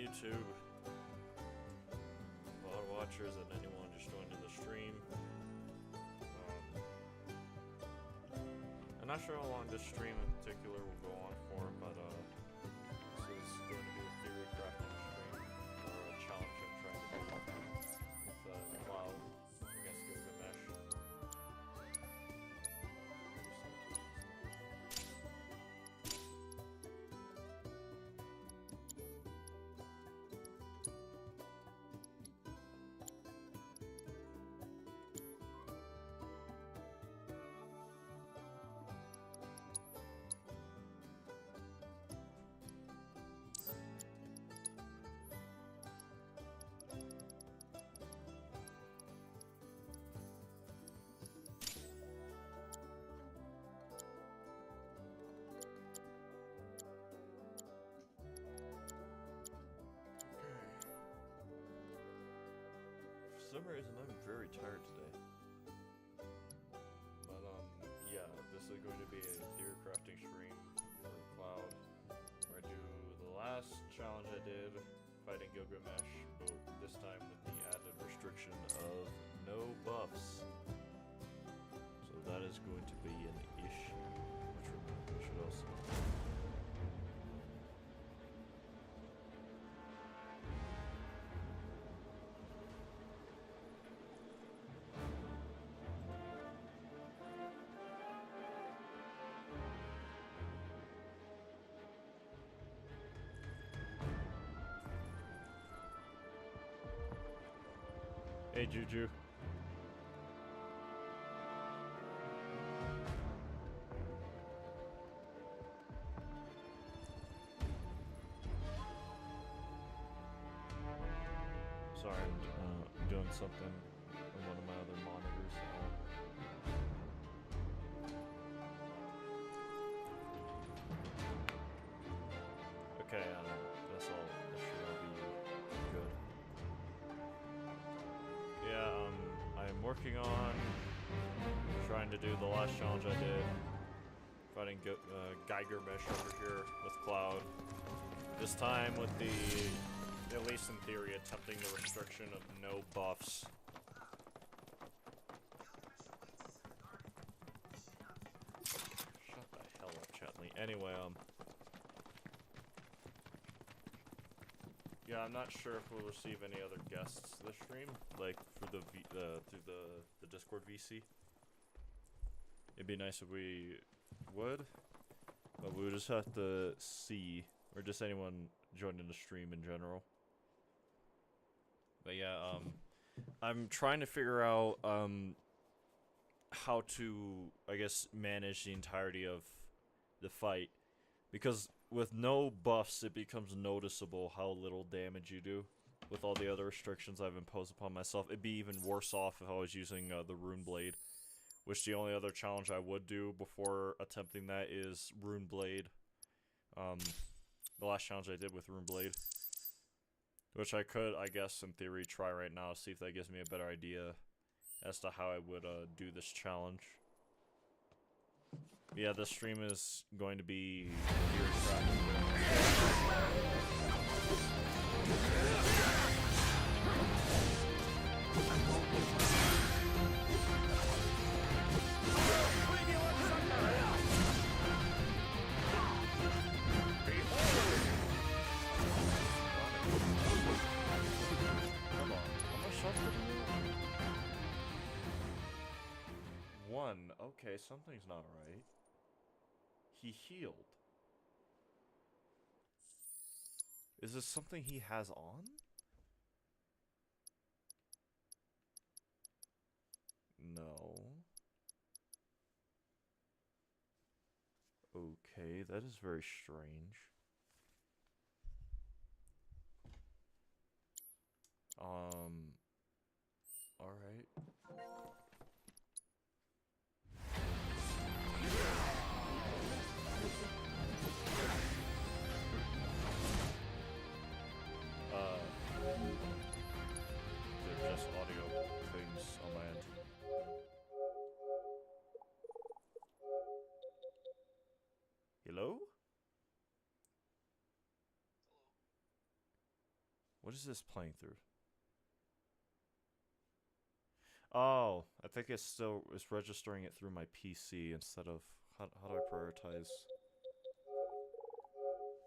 YouTube, VOD watchers, and anyone just joined in the stream. I'm not sure how long this stream in particular will go on for, but this is going to be a theory crafting stream, or a challenge I'm trying to do with Cloud against Gilgamesh. For some reason, I'm very tired today. But, yeah, this is going to be a theory crafting stream for Cloud, where I do the last challenge I did, fighting Gilgamesh, but this time with the added restriction of no buffs. So that is going to be an issue, which we should also... Hey, Juju. Sorry, I'm doing something on one of my other monitors. Okay, that's all. That should all be good. Yeah, I'm working on trying to do the last challenge I did, fighting Gilgamesh over here with Cloud. This time with the, at least in theory, attempting the restriction of no buffs. Shut the hell up, Chatley. Anyway, yeah, I'm not sure if we'll receive any other guests this stream, like for the through the Discord VC. It'd be nice if we would, but we would just have to see, or just anyone joining the stream in general. But yeah, I'm trying to figure out how to, I guess, manage the entirety of the fight, because with no buffs, it becomes noticeable how little damage you do. With all the other restrictions I've imposed upon myself, it'd be even worse off if I was using the Rune Blade. Which the only other challenge I would do before attempting that is Rune Blade. The last challenge I did with Rune Blade. Which I could, I guess, in theory, try right now, see if that gives me a better idea as to how I would do this challenge. Yeah, this stream is going to be Gear Come on, how much health did he have? 1. Okay, something's not right. He healed. Is this something he has on? No. Okay, that is very strange. Alright. They're just audio things on my end. Hello? What is this playing through? Oh, I think it's registering it through my PC instead of how do I prioritize?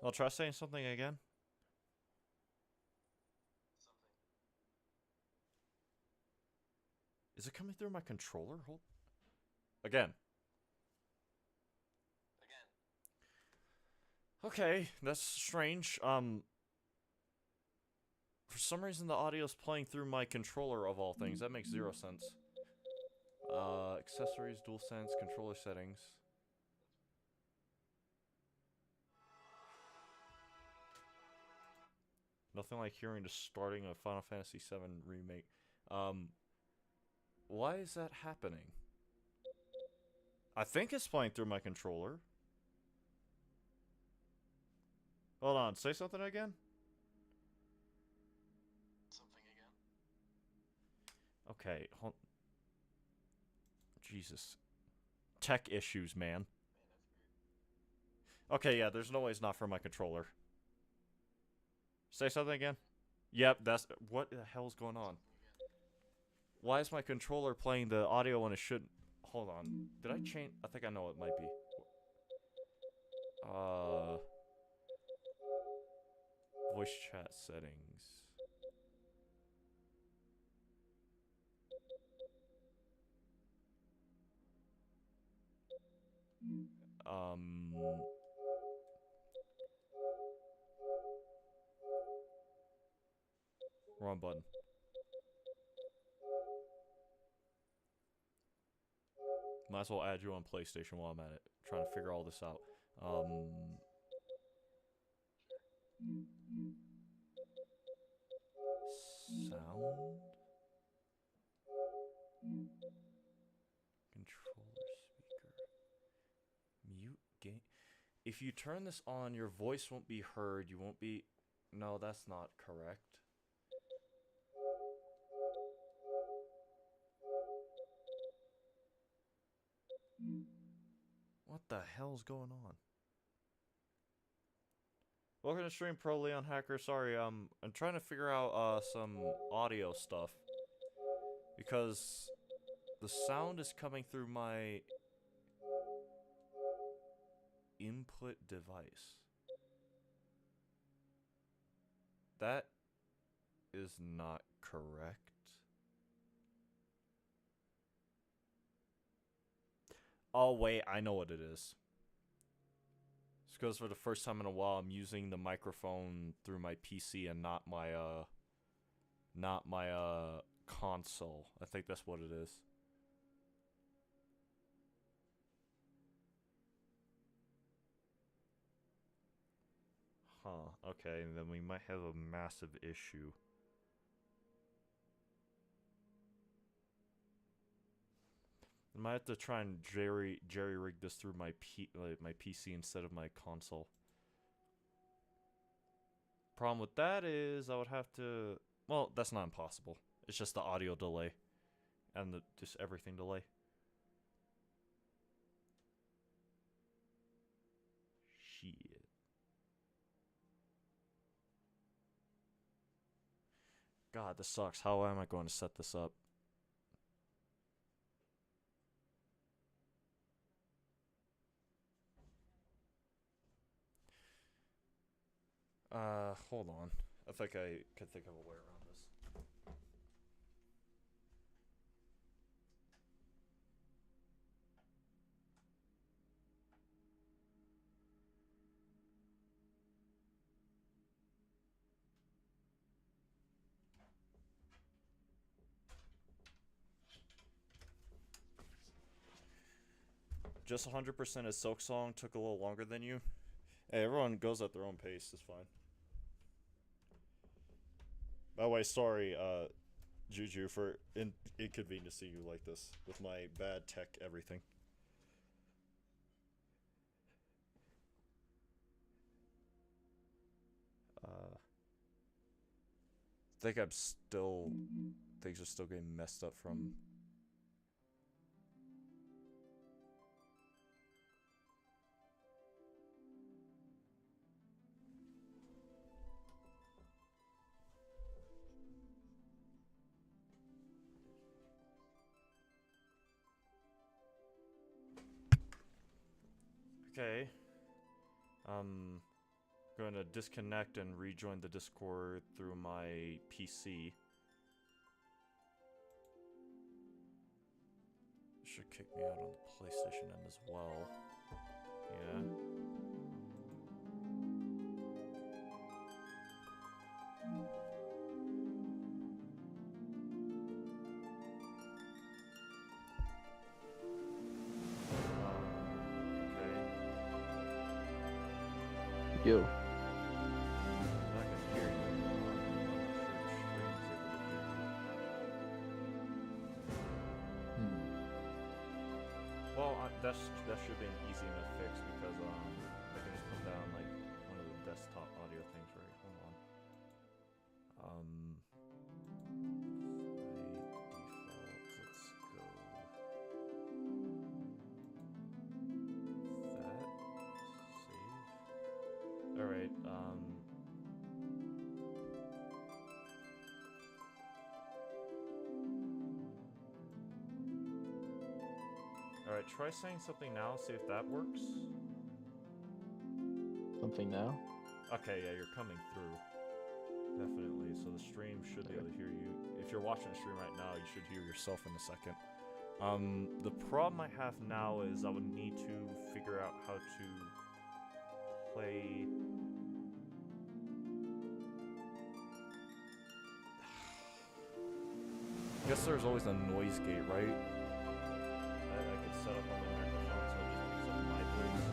I'll try saying something again. Is it coming through my controller? Hold. Again. Okay, that's strange. For some reason the audio's playing through my controller of all things. That makes zero sense. Accessories, DualSense, controller settings. Nothing like hearing the starting of Final Fantasy VII Remake. Why is that happening? I think it's playing through my controller. Hold on, say something again? Okay, hold... Jesus. Tech issues, man. Okay, yeah, there's no way it's not from my controller. Say something again? Yep, that's... What the hell's going on? Why is my controller playing the audio when it shouldn't? Hold on. Did I change? I think I know what it might be. Voice chat settings. Wrong button. Might as well add you on PlayStation while I'm at it. Trying to figure all this out. Sound? Controller speaker. Mute game. If you turn this on, your voice won't be heard. You won't be... No, that's not correct. What the hell's going on? Welcome to Stream Pro Leon Hacker. Sorry, I'm trying to figure out some audio stuff. Because the sound is coming through my input device. That is not correct. Oh wait, I know what it is. It's because for the first time in a while I'm using the microphone through my PC and not my console. I think that's what it is. Huh, okay, then we might have a massive issue. I might have to try and jerry rig this through my PC instead of my console. Problem with that is I would have to... Well, that's not impossible. It's just the audio delay. And just everything delay. Shit. God, this sucks. How am I going to set this up? Hold on. I think I could think of a way around this. Just 100% a Silk Song took a little longer than you. Hey, everyone goes at their own pace. It's fine. By the way, sorry, Juju, for inconveniencing you like this with my bad tech everything. I think I'm still... Things are still getting messed up from... Okay. I'm going to disconnect and rejoin the Discord through my PC. Should kick me out on the PlayStation end as well. Yeah. Okay. Yo. I can hear you. I'm not sure the stream is able to hear you. Well, that should be an easy enough fix because I can just put down like one of the desktop audio things. Right, hold on. By default, let's go. That save. All right. Alright, try saying something now, see if that works. Something now? Okay, yeah, you're coming through. Definitely, so the stream should be able to hear you. If you're watching the stream right now, you should hear yourself in a second. The problem I have now is I would need to figure out how to play... I guess there's always a noise gate, right? I could set up on the microphone so it just picks up my voice.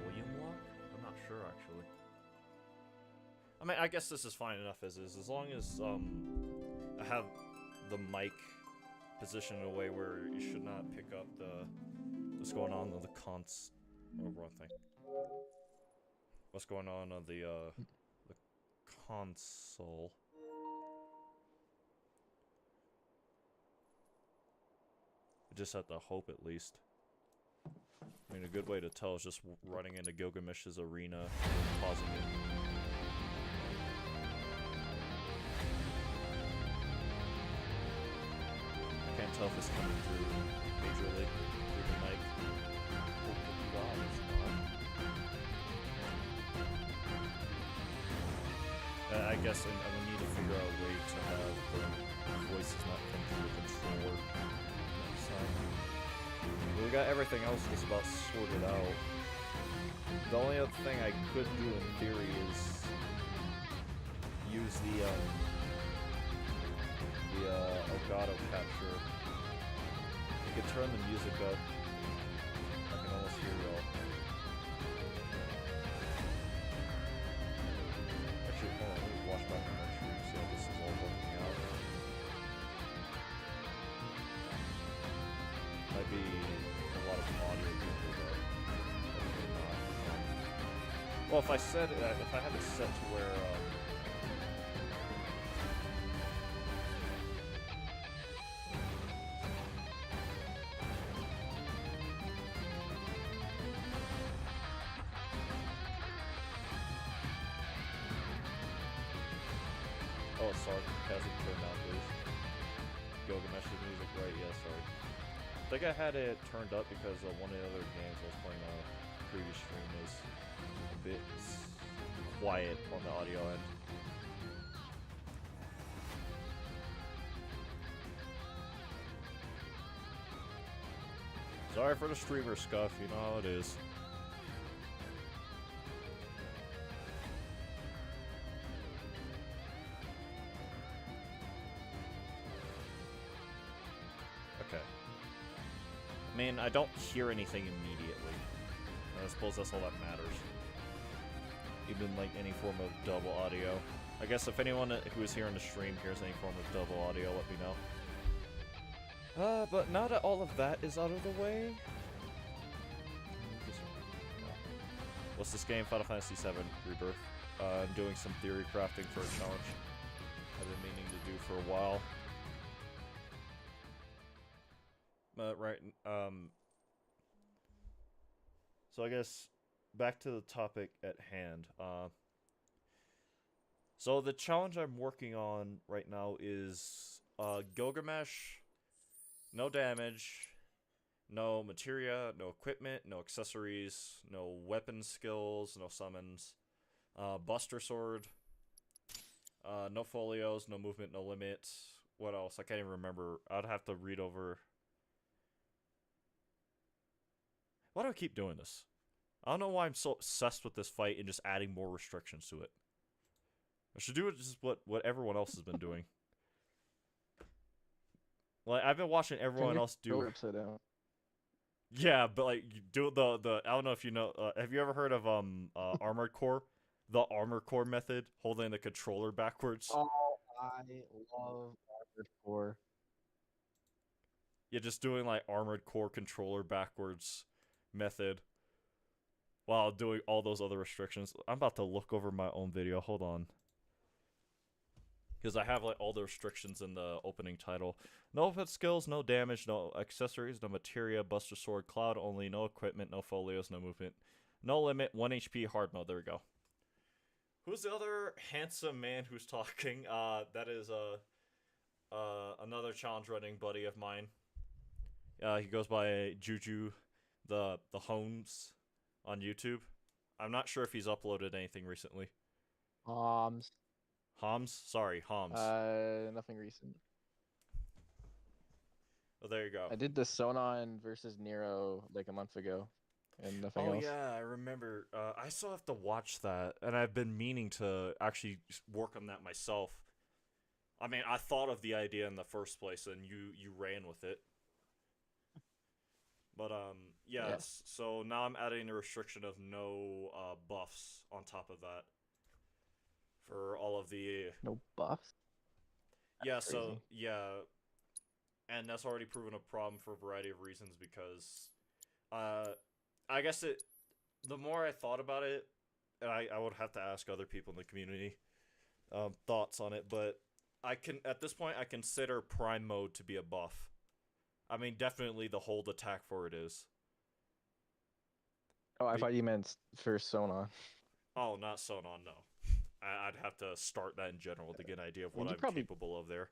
Volume lock? I'm not sure actually. I mean, I guess this is fine enough as is long as I have the mic positioned in a way where you should not pick up what's going on with the wrong thing. What's going on the console? I just have to hope at least. I mean, a good way to tell is just running into Gilgamesh's arena and pausing it. I can't tell if it's coming through majorly through the mic. Hopefully God it's not. I guess I would need to figure out a way to have the voices not come through the controller. But we got everything else just about sorted out. The only other thing I could do in theory is use the Elgato capture. You could turn the music up. I can almost hear y'all. Actually, hold on, let me watch back on my stream, see how this is all working out. Might be a lot of audio people though. Hopefully not. Well, if I said if I had it set to where oh, sorry, has it turned out, please. Gilgamesh's music, right? Yeah, sorry. I think I had it turned up because one of the other games I was playing on a previous stream was a bit quiet on the audio end. Sorry for the streamer scuff, you know how it is. Okay. I mean, I don't hear anything immediately. I suppose that's all that matters. Even like any form of double audio. I guess if anyone who is here on the stream hears any form of double audio, let me know. But now that all of that is out of the way... What's this game? Final Fantasy VII Rebirth. I'm doing some theory crafting for a challenge I've been meaning to do for a while. Right, so I guess back to the topic at hand. So the challenge I'm working on right now is Gilgamesh, no damage, no materia, no equipment, no accessories, no weapon skills, no summons, Buster Sword, no folios, no movement, no limit. What else? I can't even remember. I'd have to read over. Why do I keep doing this? I don't know why I'm so obsessed with this fight and just adding more restrictions to it. I should do it just what everyone else has been doing. Like I've been watching Turn everyone your else do. controller upside down. Yeah, but like you do the I don't know if you know. Have you ever heard of Armored Core? The Armored Core method, holding the controller backwards. Oh, I love Armored Core. Yeah, just doing like Armored Core controller backwards method while doing all those other restrictions. I'm about to look over my own video. Hold on. Because I have like all the restrictions in the opening title. No offense skills, no damage, no accessories, no materia, buster sword, cloud only, no equipment, no folios, no movement, no limit, 1 HP hard mode. There we go. Who's the other handsome man who's talking? That is another challenge running buddy of mine. He goes by Juju, the Holmes, on YouTube. I'm not sure if he's uploaded anything recently. Um, Homs? Sorry, Homs. Nothing recent. Oh, there you go. I did the Sonon versus Nero like a month ago, and nothing Oh else. yeah, I remember. I still have to watch that, and I've been meaning to actually work on that myself. I mean, I thought of the idea in the first place, and you ran with it. But yes. Yeah. So now I'm adding a restriction of no buffs on top of that for all of the. No buffs. Yeah. That's So crazy. yeah, and that's already proven a problem for a variety of reasons because, I guess it. The more I thought about it, and I would have to ask other people in the community, thoughts on it, but I can at this point I consider prime mode to be a buff. I mean, definitely the hold attack for it is. Oh, I But, thought you meant for Sonon. oh, not Sonon, no. I'd have to start that in general to get an idea of I mean, what you I'm probably, capable of there.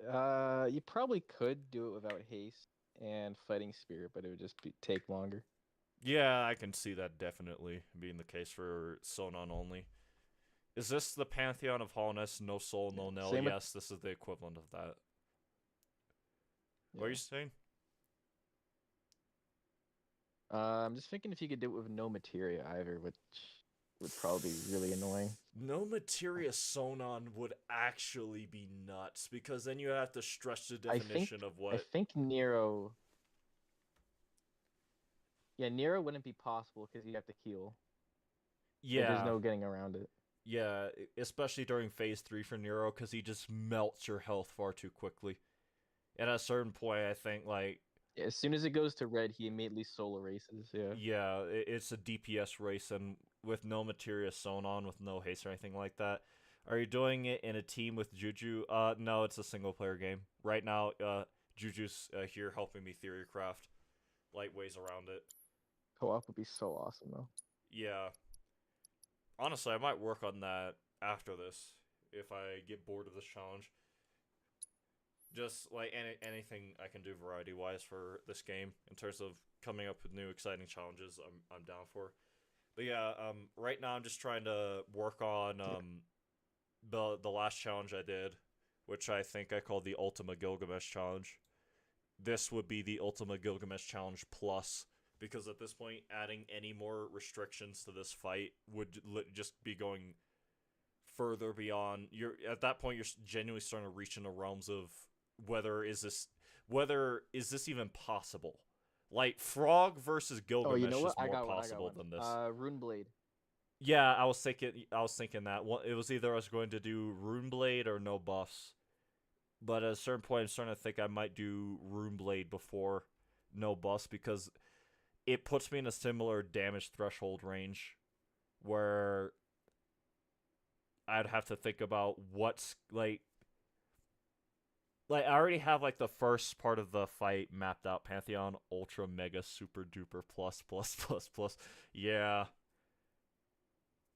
yeah. You probably could do it without haste and fighting spirit, but it would just take longer. Yeah, I can see that definitely being the case for Sonon only. Is this the Pantheon of Holness, no soul, Yeah. no Nell? Same with, Yes, this is the equivalent of that. What are yeah. you saying? I'm just thinking if you could do it with no materia either, which would probably be really annoying. No materia Sonon would actually be nuts because then you have to stretch the I think definition of I what. think Nero. Yeah, Nero wouldn't be possible because you have to heal. Like, there's Yeah, no getting around it. yeah, especially during phase 3 for Nero because he just melts your health far too quickly. And at a certain point, I think, like, Yeah, as soon as it goes to red, he immediately solo races. Yeah. yeah, it's a DPS race, and with no materia Sonon, with no haste or anything like that. Are you doing it in a team with Juju? No, it's a single player game. Right now, Juju's here helping me theory craft light ways around it. Co-op would be so awesome though. Yeah. Honestly, I might work on that after this if I get bored of this challenge. Just like anything I can do variety wise for this game in terms of coming up with new exciting challenges, I'm down for. But yeah, right now I'm just trying to work on Yeah. the last challenge I did, which I think I called the Ultima Gilgamesh challenge. This would be the Ultima Gilgamesh challenge plus, because at this point adding any more restrictions to this fight would just be going further beyond. You're at that point you're genuinely starting to reach into realms of whether is this even possible. Like Frog versus Oh, you know Gilgamesh what? is I more got one. I got possible one. than this. Runeblade. Yeah, I was thinking that it was either I was going to do Runeblade or no buffs. But at a certain point I'm starting to think I might do Runeblade before no buffs because it puts me in a similar damage threshold range where I'd have to think about what's like I already have like the first part of the fight mapped out. Pantheon, Ultra, Mega, Super Duper, Plus, Plus, Plus, Plus. Yeah.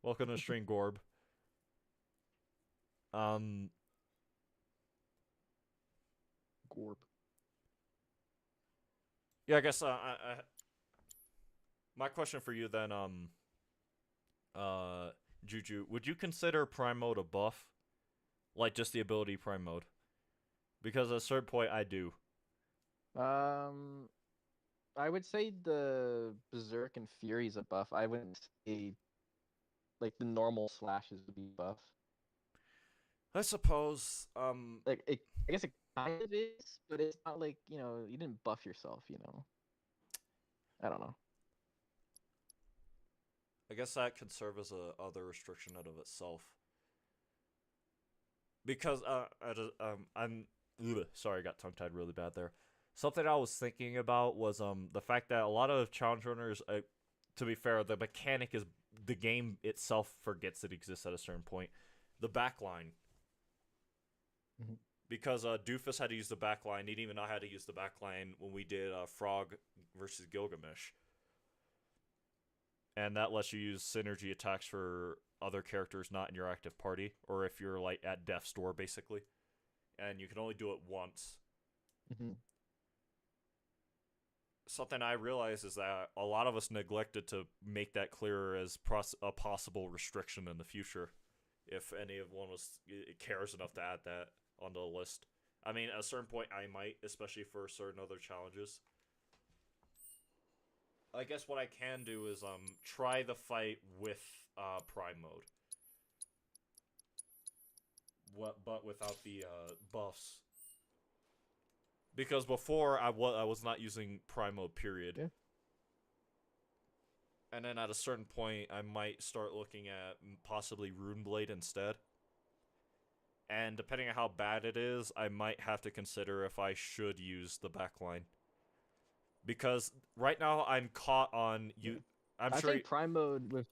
Welcome to stream, Gorb. Um, Gorp. yeah, I guess my question for you then, uh, Juju, would you consider Prime Mode a buff, like just the ability Prime Mode? Because at a certain point, I do. Um, I would say the Berserk and Fury's a buff. I wouldn't say like the normal slashes would be buff. I suppose. Like it, I guess it kind of is, but it's not like, you didn't buff yourself, I don't know. I guess that could serve as a other restriction out of itself. Because I'm sorry, I got tongue tied really bad there. Something I was thinking about was the fact that a lot of challenge runners, to be fair, the mechanic is the game itself forgets it exists at a certain point. The backline, Mhm. because Doofus had to use the backline, he didn't even know how to use the backline when we did Frog versus Gilgamesh, and that lets you use synergy attacks for other characters not in your active party, or if you're like at death's door basically, and you can only do it once. Mhm. Something I realize is that a lot of us neglected to make that clearer as a possible restriction in the future, if any of one was cares enough to add that onto the list. I mean, at a certain point, I might, especially for certain other challenges. I guess what I can do is try the fight with Prime mode, but without the buffs. Because before I was not using Prime mode, period. Yeah. And then at a certain point, I might start looking at possibly Runeblade instead. And depending on how bad it is, I might have to consider if I should use the backline. Because right now I'm caught on Yeah. you. I'm I sure. think Prime Mode with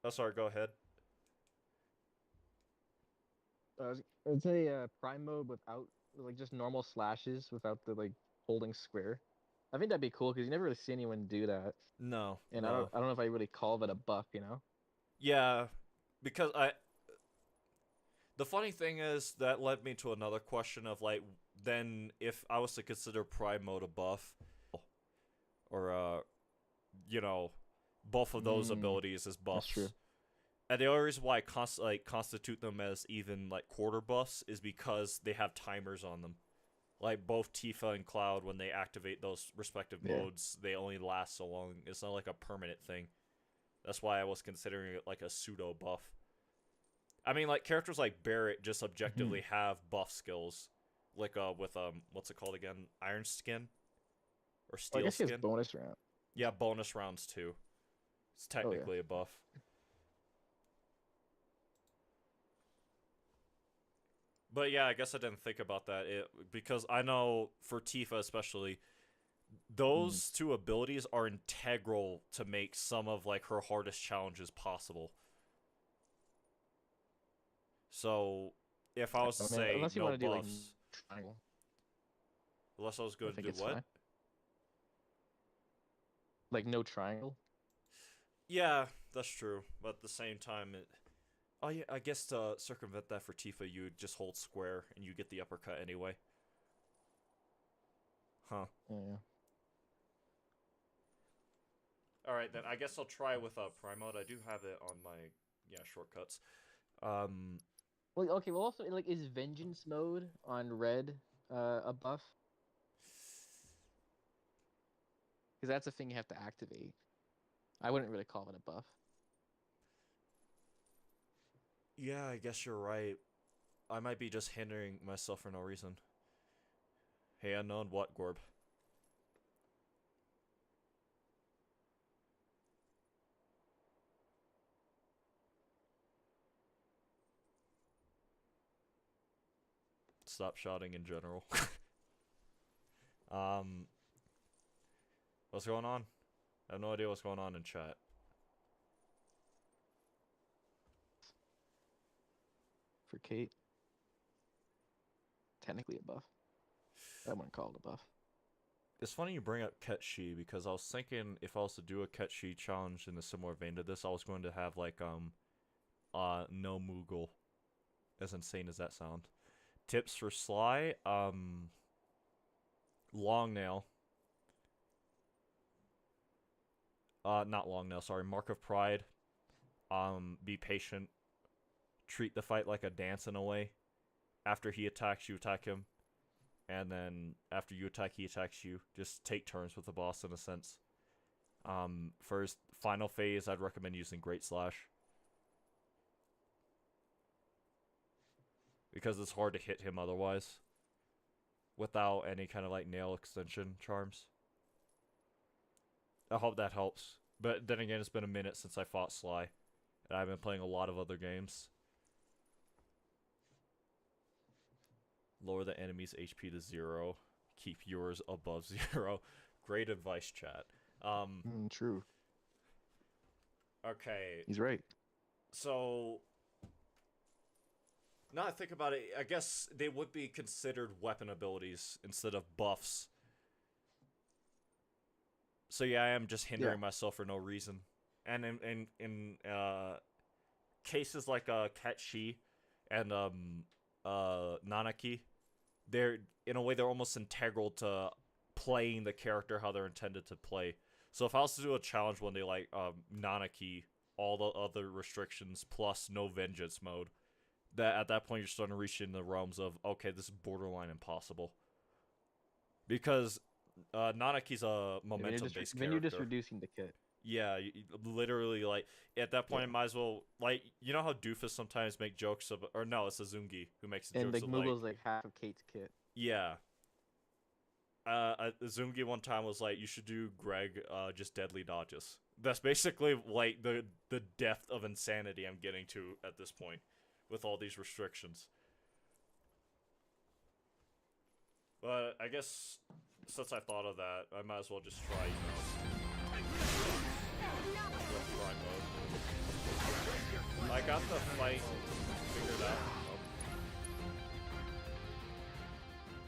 Oh, sorry. Go ahead. I'd say Prime Mode without like just normal slashes without the like holding square. I think that'd be cool because you never really see anyone do that, No, and I don't no. I don't know if I really call it a buff. Yeah, because I. The funny thing is that led me to another question of like, then if I was to consider Prime mode a buff, or you know, both of those Mm, abilities as that's true. buffs. And the only reason why I constitute them as even like quarter buffs is because they have timers on them. Like both Tifa and Cloud, when they activate those respective Yeah. modes, they only last so long. It's not like a permanent thing. That's why I was considering it like a pseudo buff. I mean, like characters like Barrett just Hmm. objectively have buff skills, like with what's it called again? Iron Skin or Well, I Steel guess he has Skin? bonus round. Yeah, bonus rounds too. It's Oh yeah. technically a buff. But yeah, I guess I didn't think about that because I know for Tifa especially, Mm. those two abilities are integral to make some of like her hardest challenges possible. So if I was to I mean, say unless you no want to do like buffs, triangle, unless I was I going to think do it's what? fine. Like no triangle. Yeah, that's true. But at the same time, oh yeah, I guess to circumvent that for Tifa, you just hold square and you get the uppercut anyway. Huh. Yeah. All right, then I guess I'll try with Prime mode. I do have it on my shortcuts. Um, Well, okay. Well, also like is Vengeance mode on red a buff? Because that's a thing you have to activate. I wouldn't really call it a buff. yeah, I guess you're right. I might be just hindering myself for no reason. Hey, unknown, what, Gorb? Stop shouting in general. um, what's going on? I have no idea what's going on in chat. For Kate, technically a buff. I wouldn't call it a buff. It's funny you bring up Ketshi because I was thinking if I was to do a Ketshi challenge in a similar vein to this, I was going to have like no Moogle. as insane as that sound. Tips for Sly, long nail. Not long nail, sorry, Mark of Pride. Be patient. Treat the fight like a dance in a way. After he attacks, you attack him. And then after you attack, he attacks you. Just take turns with the boss in a sense. For his final phase, I'd recommend using Great Slash. Because it's hard to hit him otherwise. Without any kind of like nail extension charms. I hope that helps. But then again, it's been a minute since I fought Sly. And I've been playing a lot of other games. Lower the enemy's HP to 0. Keep yours above 0. Great advice, chat. True. Okay. He's right. So, now I think about it, I guess they would be considered weapon abilities instead of buffs. So yeah, I am just hindering myself for no reason. And in cases like Ketchi and Nanaki, they're in a way they're almost integral to playing the character how they're intended to play. So if I was to do a challenge one day like Nanaki, all the other restrictions plus no vengeance mode, that at that point you're starting to reach in the realms of okay, this is borderline impossible. Because Nanaki's a momentum-based character. Then you're just reducing the kit. Yeah, literally, like, at that point, I might as well, like, you know how Doofus sometimes make jokes of, or no, it's Azungi who makes the jokes of, like... And, Mugo's, like, half of Kate's kit. Yeah. Azungi one time was like, you should do Greg, just deadly dodges. That's basically, like, the depth of insanity I'm getting to at this point, with all these restrictions. But, I guess... Since I thought of that, I might as well just try, you know, try mode. I got the fight figured out.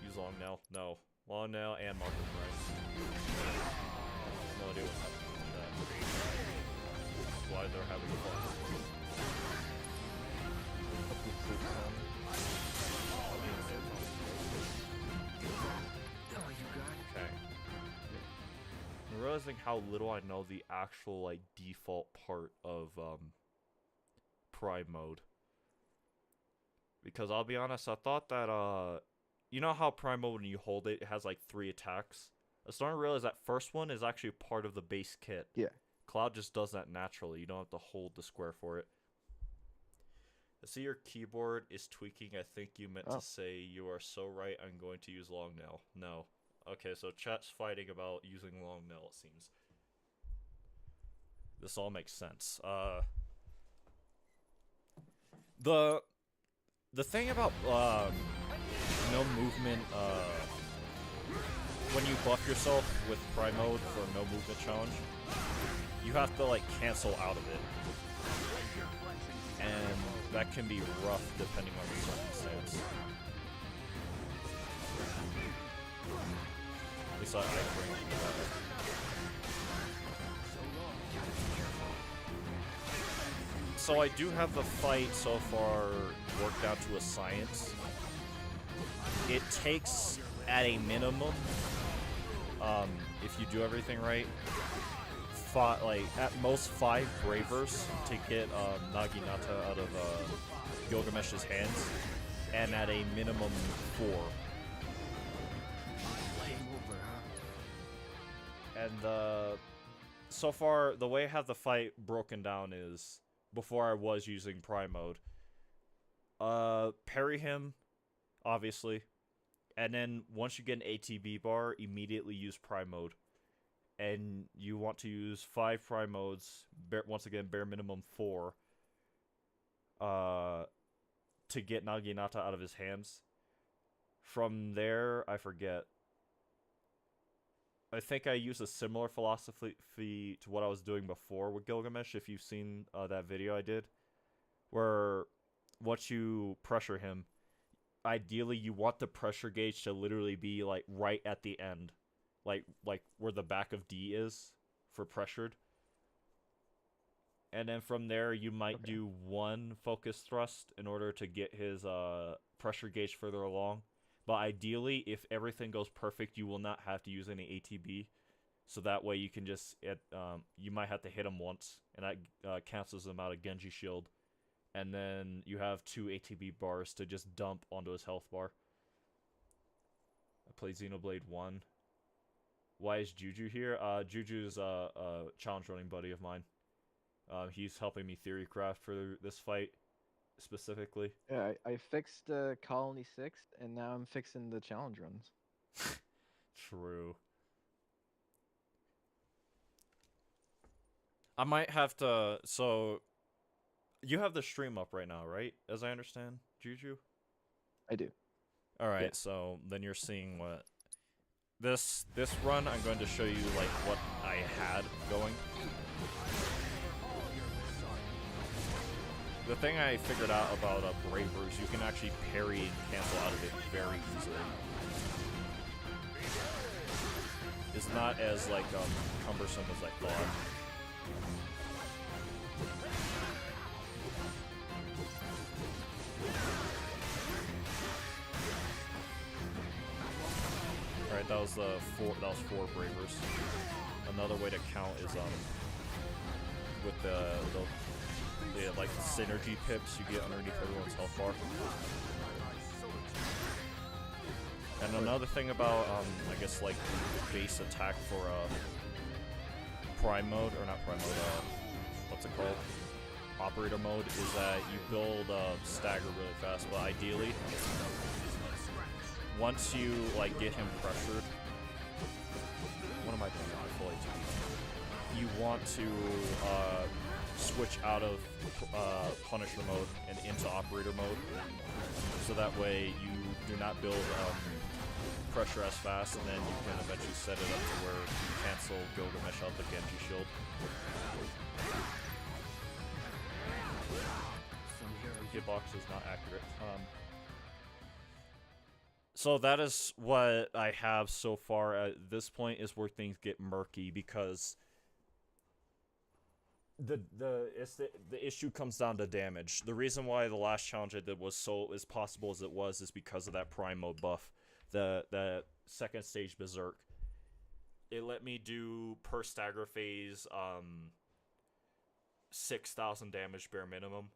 Use long nail. No. Long nail and marker price. No idea what happened with that. That's why they're having fun. Realizing how little I know the actual like default part of Prime mode. Because I'll be honest, I thought that you know how Prime mode when you hold it, it has like 3 attacks? I was starting to realize that first one is actually part of the base kit. Yeah. Cloud just does that naturally. You don't have to hold the square for it. I see your keyboard is tweaking. I think you meant to say you are so right. I'm going to use long nail. No. Okay, so chat's fighting about using long nail, it seems. This all makes sense. The thing about no movement, when you buff yourself with Prime mode for no movement challenge, you have to like cancel out of it. And that can be rough depending on the circumstance. At least I bring So I do have the fight so far worked out to a science. It takes, at a minimum, if you do everything right, at most 5 Bravers to get Naginata out of Gilgamesh's hands, and at a minimum 4. And so far, the way I have the fight broken down is, before I was using Prime mode, parry him, obviously, and then once you get an ATB bar, immediately use Prime mode. And you want to use 5 Prime modes, once again, bare minimum 4, to get Naginata out of his hands. From there, I forget. I think I use a similar philosophy to what I was doing before with Gilgamesh, if you've seen that video I did. Where, once you pressure him, ideally you want the pressure gauge to literally be, like, right at the end. Like where the back of D is for pressured. and then from there you might Okay. do one focus thrust in order to get his pressure gauge further along. But ideally, if everything goes perfect, you will not have to use any ATB. So that way you can just you might have to hit him once, and that cancels him out of Genji shield, and then you have 2 ATB bars to just dump onto his health bar. I played Xenoblade 1. Why is Juju here? Juju's a challenge running buddy of mine. He's helping me theory craft for this fight specifically. Yeah, I fixed Colony 6, and now I'm fixing the challenge runs. True. I might have to. So, you have the stream up right now, right? As I understand, Juju. I do. All right. Yeah. So then you're seeing what this run. I'm going to show you like what I had going. The thing I figured out about Brave Brews, you can actually parry and cancel out of it very easily. It's not as like cumbersome as I thought. Alright, that was four bravers. Another way to count is with the like synergy pips you get underneath everyone's health bar. And another thing about I guess like base attack for prime mode, or not prime mode, what's it called? Operator mode, is that you build stagger really fast, but ideally once you like get him pressured, what am I doing now? I fully you want to switch out of Punisher mode and into Operator mode, so that way you do not build pressure as fast, and then you can eventually set it up to where you cancel Gilgamesh out the Genji shield. Hitbox is not accurate. So that is what I have so far. At this point is where things get murky, because the issue comes down to damage. The reason why the last challenge I did was so as possible as it was is because of that prime mode buff, the second stage berserk. It let me do per stagger phase 6,000 damage bare minimum,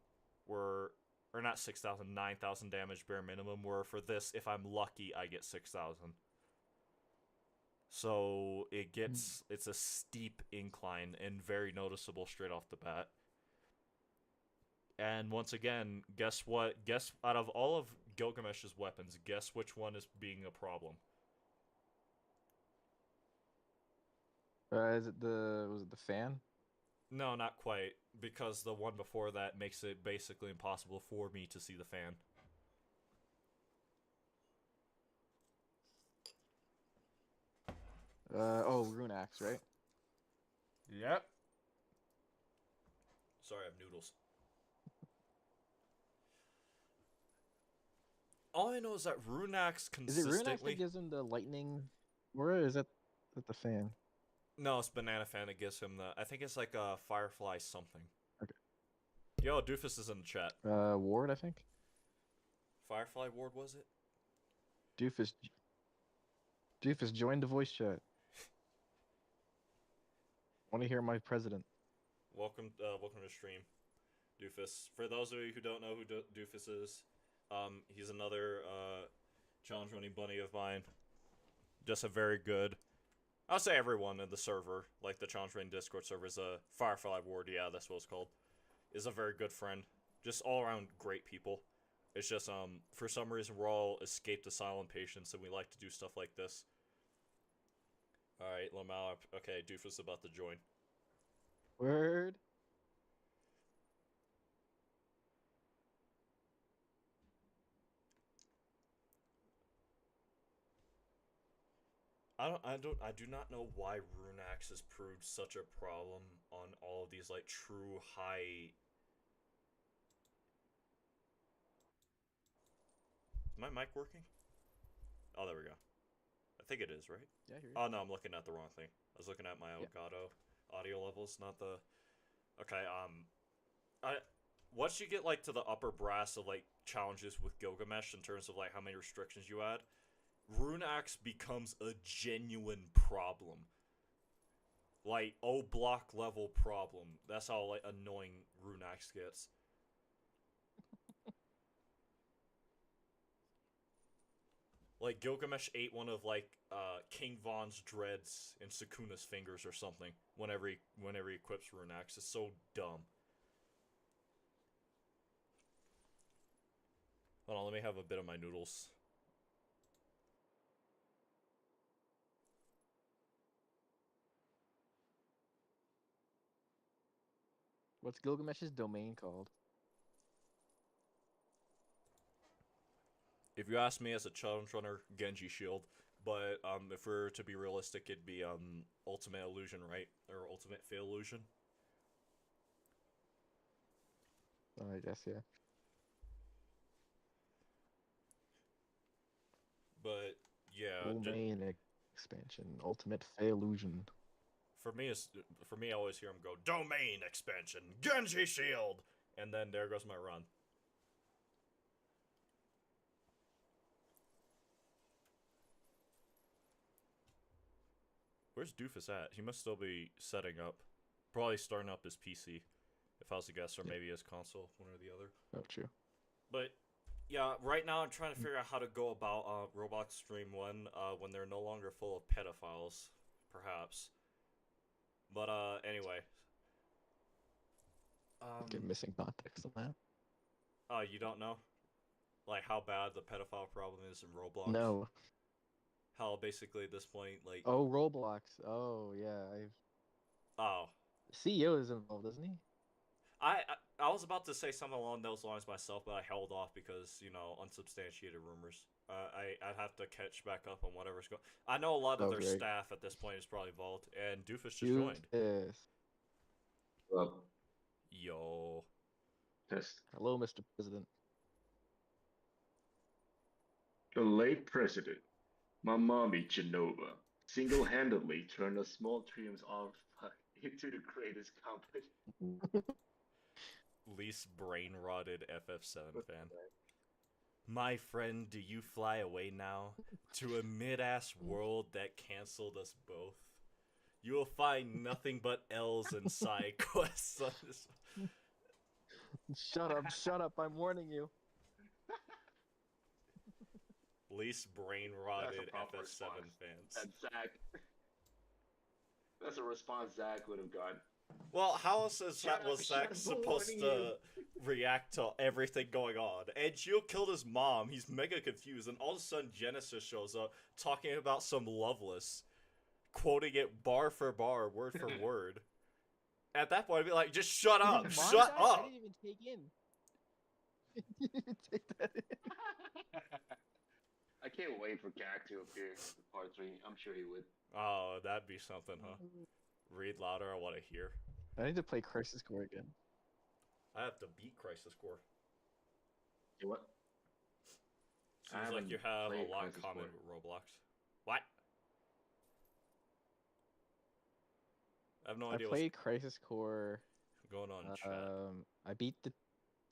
or not 6,000, 9,000 damage bare minimum, where for this, if I'm lucky, I get 6,000. So it's a steep incline and very noticeable straight off the bat. And once again, guess what? Guess out of all of Gilgamesh's weapons, guess which one is being a problem? Was it the fan? No, not quite, because the one before that makes it basically impossible for me to see the fan. Rune Axe, right? Yep. Sorry, I have noodles. All I know is that Rune Axe consistently... Is it Rune Axe that gives him the lightning? Or is that the fan? No, it's Banana Fan that gives him the... I think it's like a Firefly something. Okay. Yo, Doofus is in the chat. Ward, I think? Firefly Ward, was it? Doofus, join the voice chat. Want to hear my president. Welcome to stream, Doofus. For those of you who don't know who Doofus is, he's another challenge running bunny of mine. Just a very good... I'll say everyone in the server, like the challenge running Discord server, is a Firefly Ward, yeah, that's what it's called, is a very good friend. Just all around great people. It's just, for some reason, we're all escaped asylum patients, and we like to do stuff like this. Alright, Lamau, okay, Doofus is about to join. Word. I do not know why Rune Axe has proved such a problem on all of these, like, true high... Is my mic working? Oh, there we go. I think it is, right? Yeah, here. Oh, no, I'm looking at the wrong thing. I was looking at my Elgato audio levels, not the Okay, I once you get like to the upper brass of like challenges with Gilgamesh in terms of like how many restrictions you add, Rune Axe becomes a genuine problem. Like O block level problem. That's how like annoying Rune Axe gets. Like Gilgamesh ate one of like King Von's dreads in Sukuna's fingers or something whenever he equips Rune Axe. It's so dumb. Hold on, let me have a bit of my noodles. What's Gilgamesh's domain called? If you ask me as a challenge runner, Genji Shield. But if we're to be realistic, it'd be Ultimate Illusion, right? Or Ultimate Fail Illusion. Oh, I guess, yeah. But yeah, Domain expansion, ultimate illusion. for me, I always hear him go Domain Expansion, Genji Shield, and then there goes my run. Where's Doofus at? He must still be setting up. Probably starting up his PC, if I was to guess, or maybe his console, one or the other. Oh, true. But yeah, right now I'm trying to figure out how to go about Roblox Stream 1 when they're no longer full of pedophiles, perhaps. But anyway. Get missing context on that. Oh, you don't know? Like how bad the pedophile problem is in Roblox? No. How basically at this point, like... Oh, Roblox. Oh, yeah. Oh. CEO is involved, isn't he? I was about to say something along those lines myself, but I held off because, you know, unsubstantiated rumors. I'd have to catch back up on whatever's going. I know a lot of their staff at this point is probably involved, and Doofus just joined. Yes. Well, yo. Test. Hello, Mr. President. The late president, my mommy Genova, single-handedly turned a small dreams of into the greatest company. Least brain-rotted FF7 fan. My friend, do you fly away now to a mid-ass world that canceled us both? You will find nothing but L's and side quests on this. Shut up, I'm warning you. Least brain-rotted FF7 fans. That's Zach. That's a response Zach would have gotten. Well, how else was Zach supposed to react to everything going on? And Gio killed his mom, he's mega confused, and all of a sudden Genesis shows up talking about some Loveless, quoting it bar for bar, word for word. At that point, I'd be like, just shut up! Shut up! I didn't even take in. You didn't take that in. I can't wait for Gak to appear in part 3. I'm sure he would. Oh, that'd be something, huh? Read louder, I want to hear. I need to play Crisis Core again. I have to beat Crisis Core. What? Seems like you have a lot in common with Roblox. What? I have no idea. I played Crisis Core. Going on in chat. I beat the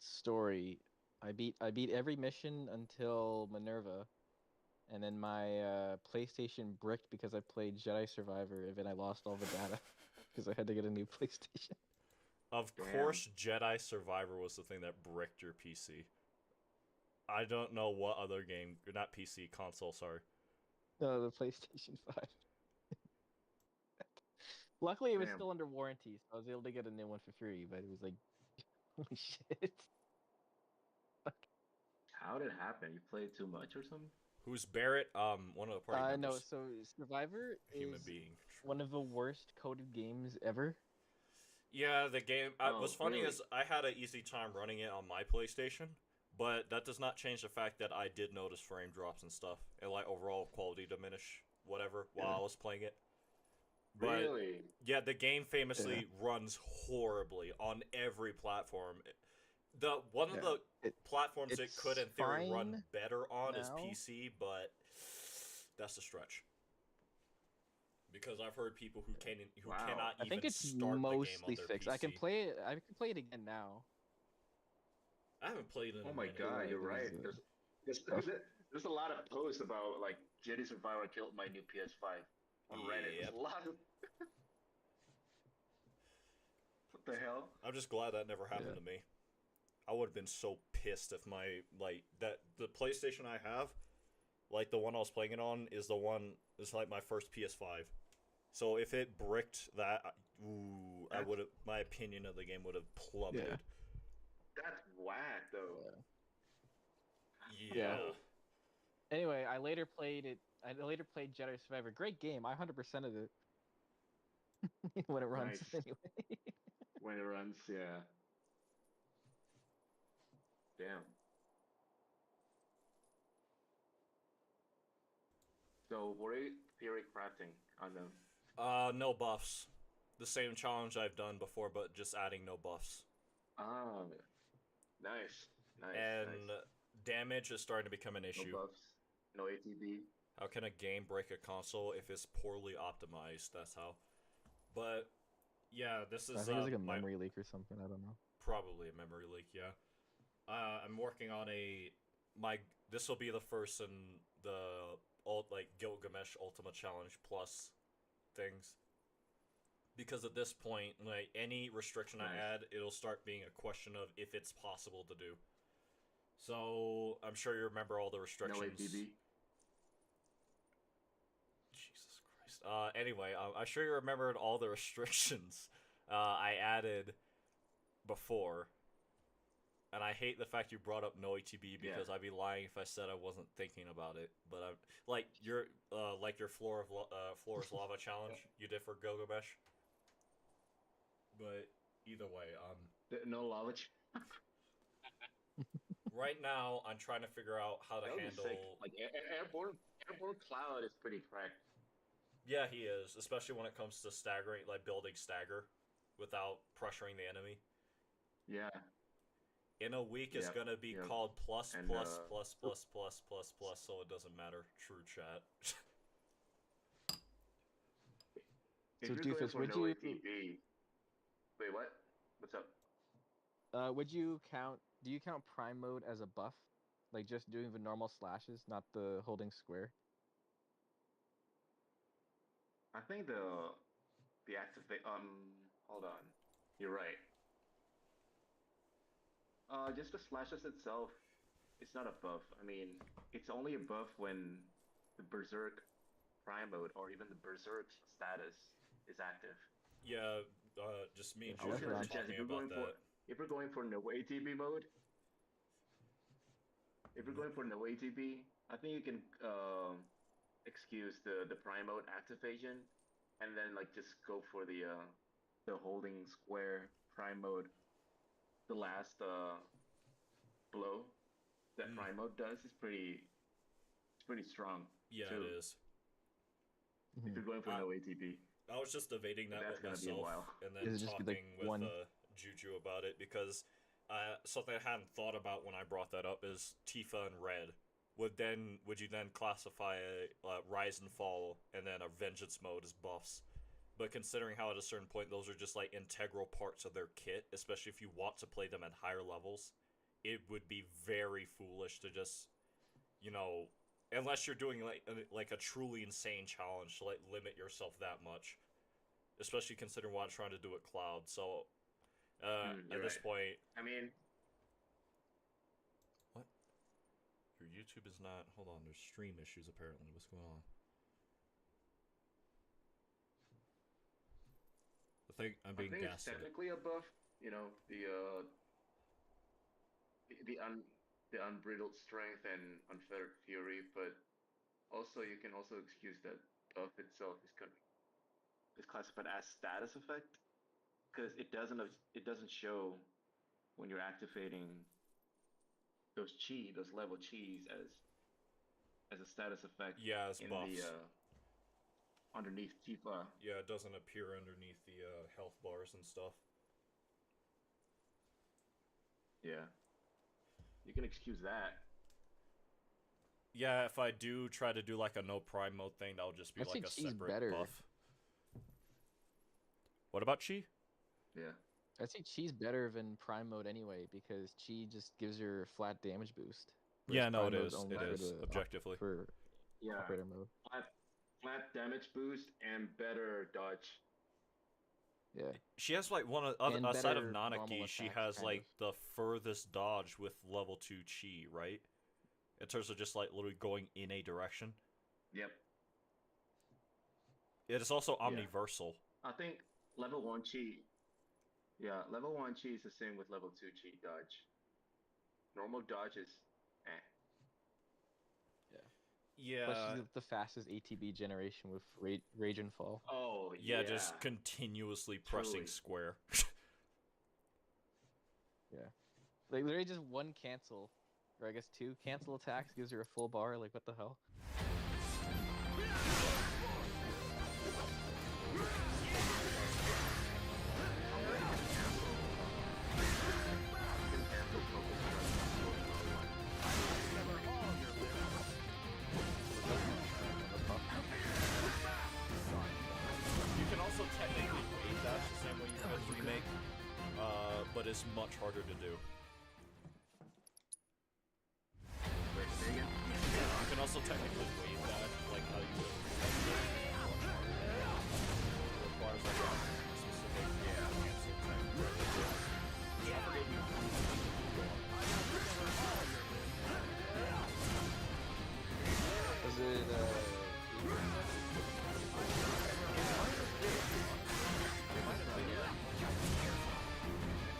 story. I beat every mission until Minerva, and then my PlayStation bricked because I played Jedi Survivor, and then I lost all the data because I had to get a new PlayStation. Of course, Jedi Survivor was the thing that bricked your PC. I don't know what other game, not PC, console, sorry. No, the PlayStation 5. Luckily, it was still under warranty, so I was able to get a new one for free, but it was like, holy shit. How did it happen? You played too much or something? Who's Barrett? One of the party members. No, so Survivor is one of the worst coded games ever. Yeah, the game. What's funny is I had an easy time running it on my PlayStation, but that does not change the fact that I did notice frame drops and stuff, and like overall quality diminish, whatever, while I was playing it. But, really? Yeah, the game famously runs horribly on every platform. One of the platforms it could in theory run better on is PC, but that's a stretch. because I've heard people who Wow. cannot I even think it's start the game on mostly their fixed. PC. I can play it. I can play it again now. I haven't played it in Oh a my minute. god, you're There's, right. There's a lot of posts about like Jedi Survivor killed my new PS5 on Reddit. There's Yep. a lot of what the hell? I'm just glad that never happened Yeah. to me. I would have been so pissed if my the PlayStation I have, like the one I was playing it on, is the one it's like my first PS5. So if it bricked that, I That's- would have my opinion of the game would have plummeted. Yeah. That's whack though. Yeah. Yeah. Anyway, I later played Jedi Survivor. Great game. I 100%ed it when it runs. Nice. Anyway. When it runs, yeah. Damn. So what are you theory crafting on them? No buffs. The same challenge I've done before, but just adding no buffs. Ah, nice. Nice. And nice. damage is starting to become an No issue. buffs. No ATB. How can a game break a console if it's poorly optimized? That's how. But yeah, this is I think it's like a my memory leak or something. I don't know. probably a memory leak. Yeah, I'm working on this will be the first in the Gilgamesh Ultima Challenge Plus things. Because at this point, like any restriction I Nice. add, it'll start being a question of if it's possible to do. So I'm sure you remember all the No restrictions. ATB. Jesus Christ. Anyway, I'm sure you remembered all the restrictions I added before. And I hate the fact you brought up no ATB because I'd be lying if I said I wasn't thinking about it. But I'm like your Floor's Lava challenge you did for Gilgamesh. But either way, No lava. right now I'm trying to figure out how to That would be handle. sick. Like airborne cloud is pretty cracked. Yeah, he is, especially when it comes to staggering, like building stagger without pressuring the enemy. Yeah. In a week, it's Yep, gonna be yep. called plus And, plus plus plus plus plus plus, so it doesn't matter. True chat. If So, you're going Doofus, for would no you- ATB. Wait, what? What's up? Would you count? Do you count Prime mode as a buff? Like just doing the normal slashes, not the holding square? I think the activate hold on. You're right. Just the slashes itself, it's not a buff. I mean, it's only a buff when the Berserk Prime mode or even the Berserk status is active. Yeah, just me and I was Juju gonna were suggest talking about that. If you're going for no ATB mode, I think you can excuse the Prime mode activation, and then like just go for the holding square Prime mode. The last blow that Prime mode does is pretty strong. Yeah, too, it is. If you're going for no ATB. I was just debating that That's with gonna be a myself, while. and Is then it just talking like with one- Juju about it because something I hadn't thought about when I brought that up is Tifa and Red. Would you then classify Rise and Fall and then a Vengeance mode as buffs? But considering how at a certain point those are just like integral parts of their kit, especially if you want to play them at higher levels, it would be very foolish to just, unless you're doing like a truly insane challenge to like limit yourself that much, especially considering what I'm trying to do at Cloud. So at this point, I mean, what? Your YouTube is not. Hold on, there's stream issues apparently. What's going on? I think I'm being I think it's gaslit. technically a buff. You know, the unbridled strength and unfettered fury, but also you can also excuse that buff itself is classified as status effect because it doesn't show when you're activating those level chis as a status effect. Yeah, as in buffs. the underneath Tifa. Yeah, it doesn't appear underneath the health bars and stuff. Yeah. You can excuse that. Yeah, if I do try to do like a no prime mode thing, that'll just be I like think a she's separate better. buff. What about Chi? Yeah. I'd say Chi's better than Prime mode anyway, because Chi just gives her a flat damage boost. Yeah, whereas no, Prime it mode's is. only It for is the objectively. for Yeah. operator mode. Flat damage boost and better dodge. Yeah. She has like And aside of better normal Nanaki, she attacks, has kind like of. the furthest dodge with level 2 Chi, right? In terms of just like literally going in a direction. Yep. It is also Yeah. omniversal. I think level 1 chi. Yeah, level 1 chi is the same with level 2 chi dodge. Normal dodge is eh. Yeah. Plus, she's the fastest ATB generation with Rage and Fall. Oh, Yeah, just continuously pressing Truly. square. Yeah. Like, literally just one cancel, or I guess two cancel attacks gives her a full bar. Like, what the hell? You can also technically wave dash the same way you could remake, but it's much harder to do. Wait, say again? You can also technically wave dash like how you would. Requires like a specific cancel type. I forget you. Was it,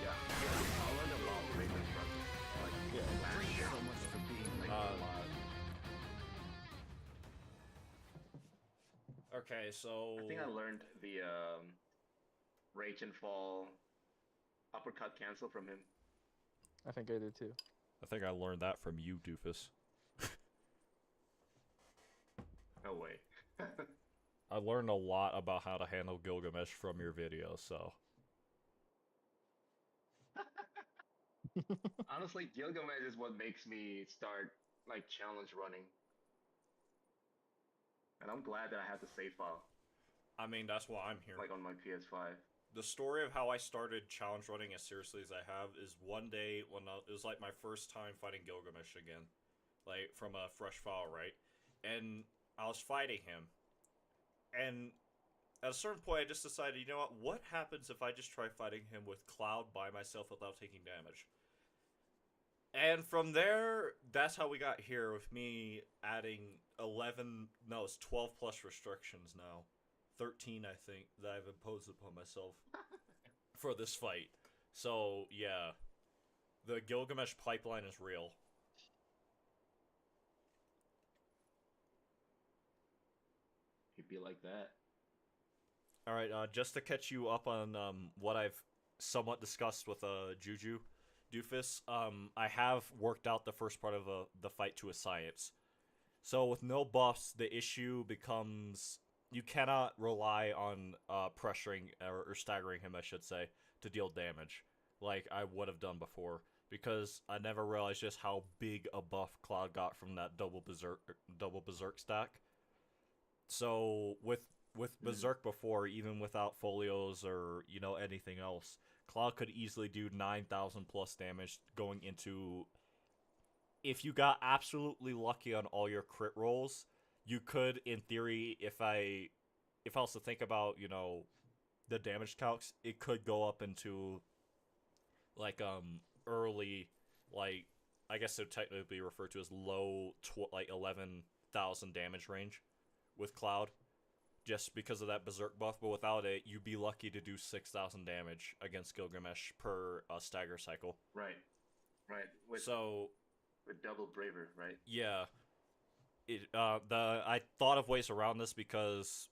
Yeah. I'll learn about Raven from so much for being like Okay, so I think I learned the Rage and Fall uppercut cancel from him. I think I did too. I think I learned that from you, doofus. No way. I learned a lot about how to handle Gilgamesh from your video, so. Honestly, Gilgamesh is what makes me start like challenge running. And I'm glad that I have the save file, I mean, that's why I'm here. like on my PS5. The story of how I started challenge running as seriously as I have is one day when it was like my first time fighting Gilgamesh again. Like, from a fresh file, right? And I was fighting him. And at a certain point, I just decided, you know what happens if I just try fighting him with Cloud by myself without taking damage? And from there, that's how we got here, with me adding 12 plus restrictions now. 13, I think, that I've imposed upon myself for this fight. So, yeah. The Gilgamesh pipeline is real. He'd be like that. Alright, just to catch you up on what I've somewhat discussed with Juju Doofus, I have worked out the first part of the fight to a science. So with no buffs, the issue becomes you cannot rely on pressuring or staggering him, I should say, to deal damage like I would have done before, because I never realized just how big a buff Cloud got from that double berserk stack. So with Berserk before, even without folios or, you know, anything else, Cloud could easily do 9,000 plus damage going into... If you got absolutely lucky on all your crit rolls, you could, in theory, if I was to think about, you know, the damage calcs, it could go up into, like, early, like, I guess it would technically be referred to as low, like, 11,000 damage range with Cloud, just because of that Berserk buff, but without it, you'd be lucky to do 6,000 damage against Gilgamesh per stagger cycle. Right. Right. With double braver, right? Yeah. I thought of ways around this because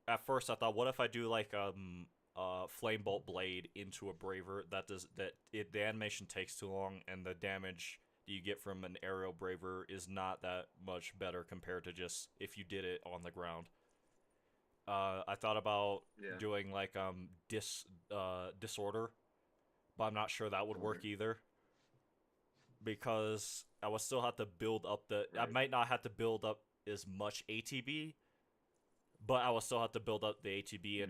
at first I thought, what if I do like Flame Bolt Blade into a Braver? The animation takes too long, and the damage you get from an aerial Braver is not that much better compared to just if you did it on the ground. I thought about doing like Disorder, but I'm not sure that would work either, because I would still have to build up I might not have to build up as much ATB, but I will still have to build up the ATB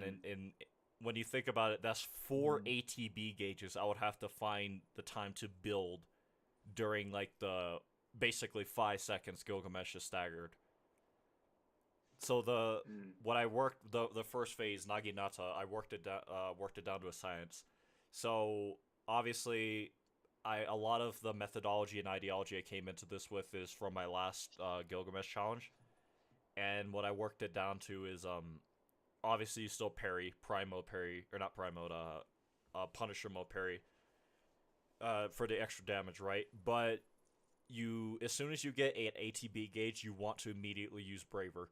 when you think about it, that's 4 Mhm. ATB gauges I would have to find the time to build during like the basically 5 seconds Gilgamesh is staggered. So Mm. what I worked the first phase Naginata, I worked it down to a science. So obviously, a lot of the methodology and ideology I came into this with is from my last Gilgamesh challenge, and what I worked it down to is obviously you still parry prime mode parry or not prime mode Punisher mode parry for the extra damage, right? But you as soon as you get an ATB gauge, you want to immediately use Braver,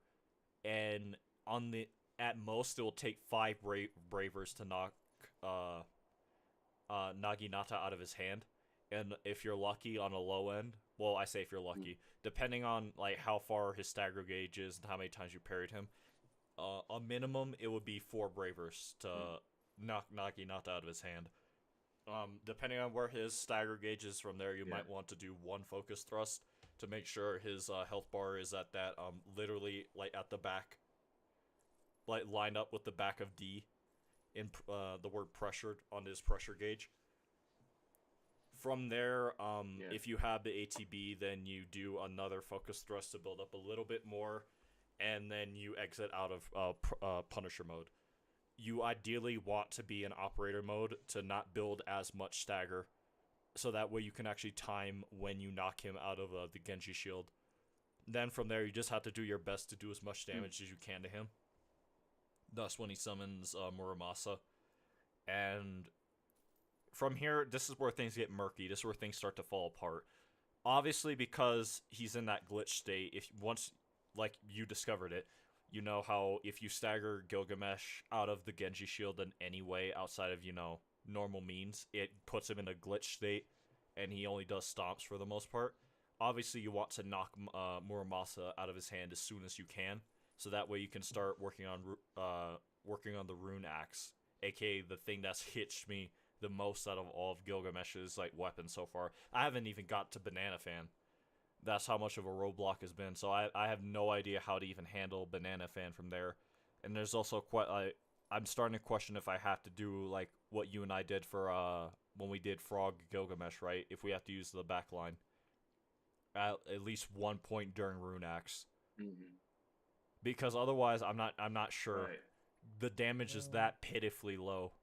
and on the at most it will take 5 Bravers to knock uh, Naginata out of his hand, and if you're lucky on a low end, well, I say if you're lucky, depending on like how far his stagger gauge is and how many times you parried him, a minimum it would be 4 Bravers to knock Naginata out of his hand. Depending on where his stagger gauge is from there, you might want to do 1 focus thrust to make sure his health bar is at that literally like at the back, like lined up with the back of D in the word pressured on his pressure gauge. From there, if you have the ATB, then you do another focus thrust to build up a little bit more, and then you exit out of Punisher mode. You ideally want to be in operator mode to not build as much stagger, so that way you can actually time when you knock him out of the Genji shield. Then from there, you just have to do your best to do as much damage as you can to him. Thus, when he summons Muramasa. And from here, this is where things get murky. This is where things start to fall apart. Obviously, because he's in that glitch state, if once, like, you discovered it, you know how if you stagger Gilgamesh out of the Genji shield in any way outside of, normal means, it puts him in a glitch state, and he only does stomps for the most part. Obviously, you want to knock Muramasa out of his hand as soon as you can, so that way you can start working on the rune axe, aka the thing that's hitched me the most out of all of Gilgamesh's like weapons so far. I haven't even got to Banana Fan. That's how much of a roadblock has been. So I have no idea how to even handle Banana Fan from there. And there's also quite I'm starting to question if I have to do like what you and I did for when we did Frog Gilgamesh, right? If we have to use the back line at least 1 point during Rune Axe. Mm-hmm. Because otherwise I'm not sure. Right. The damage is that pitifully low.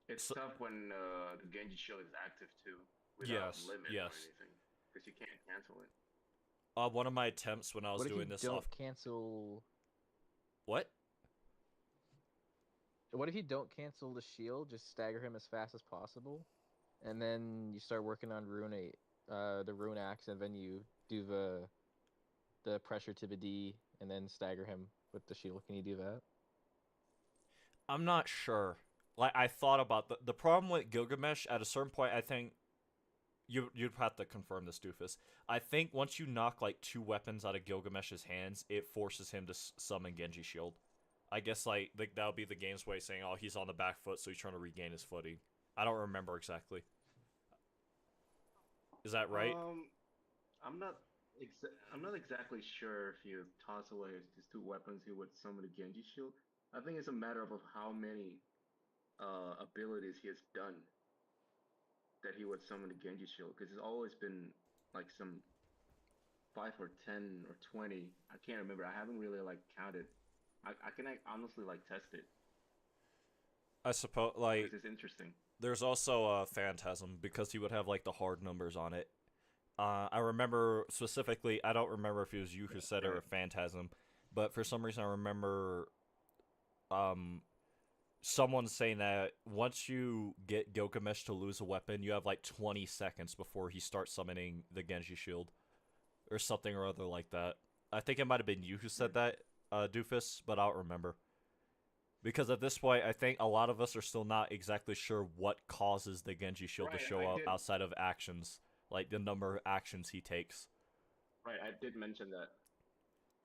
It's So, tough when the Genji shield is active too, without limit or yes. anything, because you can't cancel it. One of my attempts when I was What if doing you this don't off. cancel? What? What if you don't cancel the shield? Just stagger him as fast as possible, and then you start working on the rune axe, and then you do the pressure to the D, and then stagger him with the shield. Can you do that? I'm not sure. Like I thought about the problem with Gilgamesh at a certain point. I think you'd have to confirm this, doofus. I think once you knock like 2 weapons out of Gilgamesh's hands, it forces him to summon Genji Shield. I guess like that would be the game's way of saying, oh, he's on the back foot, so he's trying to regain his footing. I don't remember exactly. Is that right? I'm not I'm not exactly sure if you toss away his 2 weapons, he would summon the Genji shield. I think it's a matter of how many abilities he has done that he would summon the Genji shield, because it's always been like some 5 or 10 or 20. I can't remember. I haven't really like counted. I can honestly like test it I suppose like because it's interesting. there's also a Phantasm because he would have like the hard numbers on it. I remember specifically. I don't remember if it was you who said it or Right. Phantasm, but for some reason I remember um someone saying that once you get Gilgamesh to lose a weapon, you have like 20 seconds before he starts summoning the Genji Shield, or something or other like that. I think it might have been you who said that, Doofus, but I don't remember. Because at this point, I think a lot of us are still not exactly sure what causes the Genji Shield to Right, show I up did. outside of actions, like the number of actions he takes. Right, I did mention that.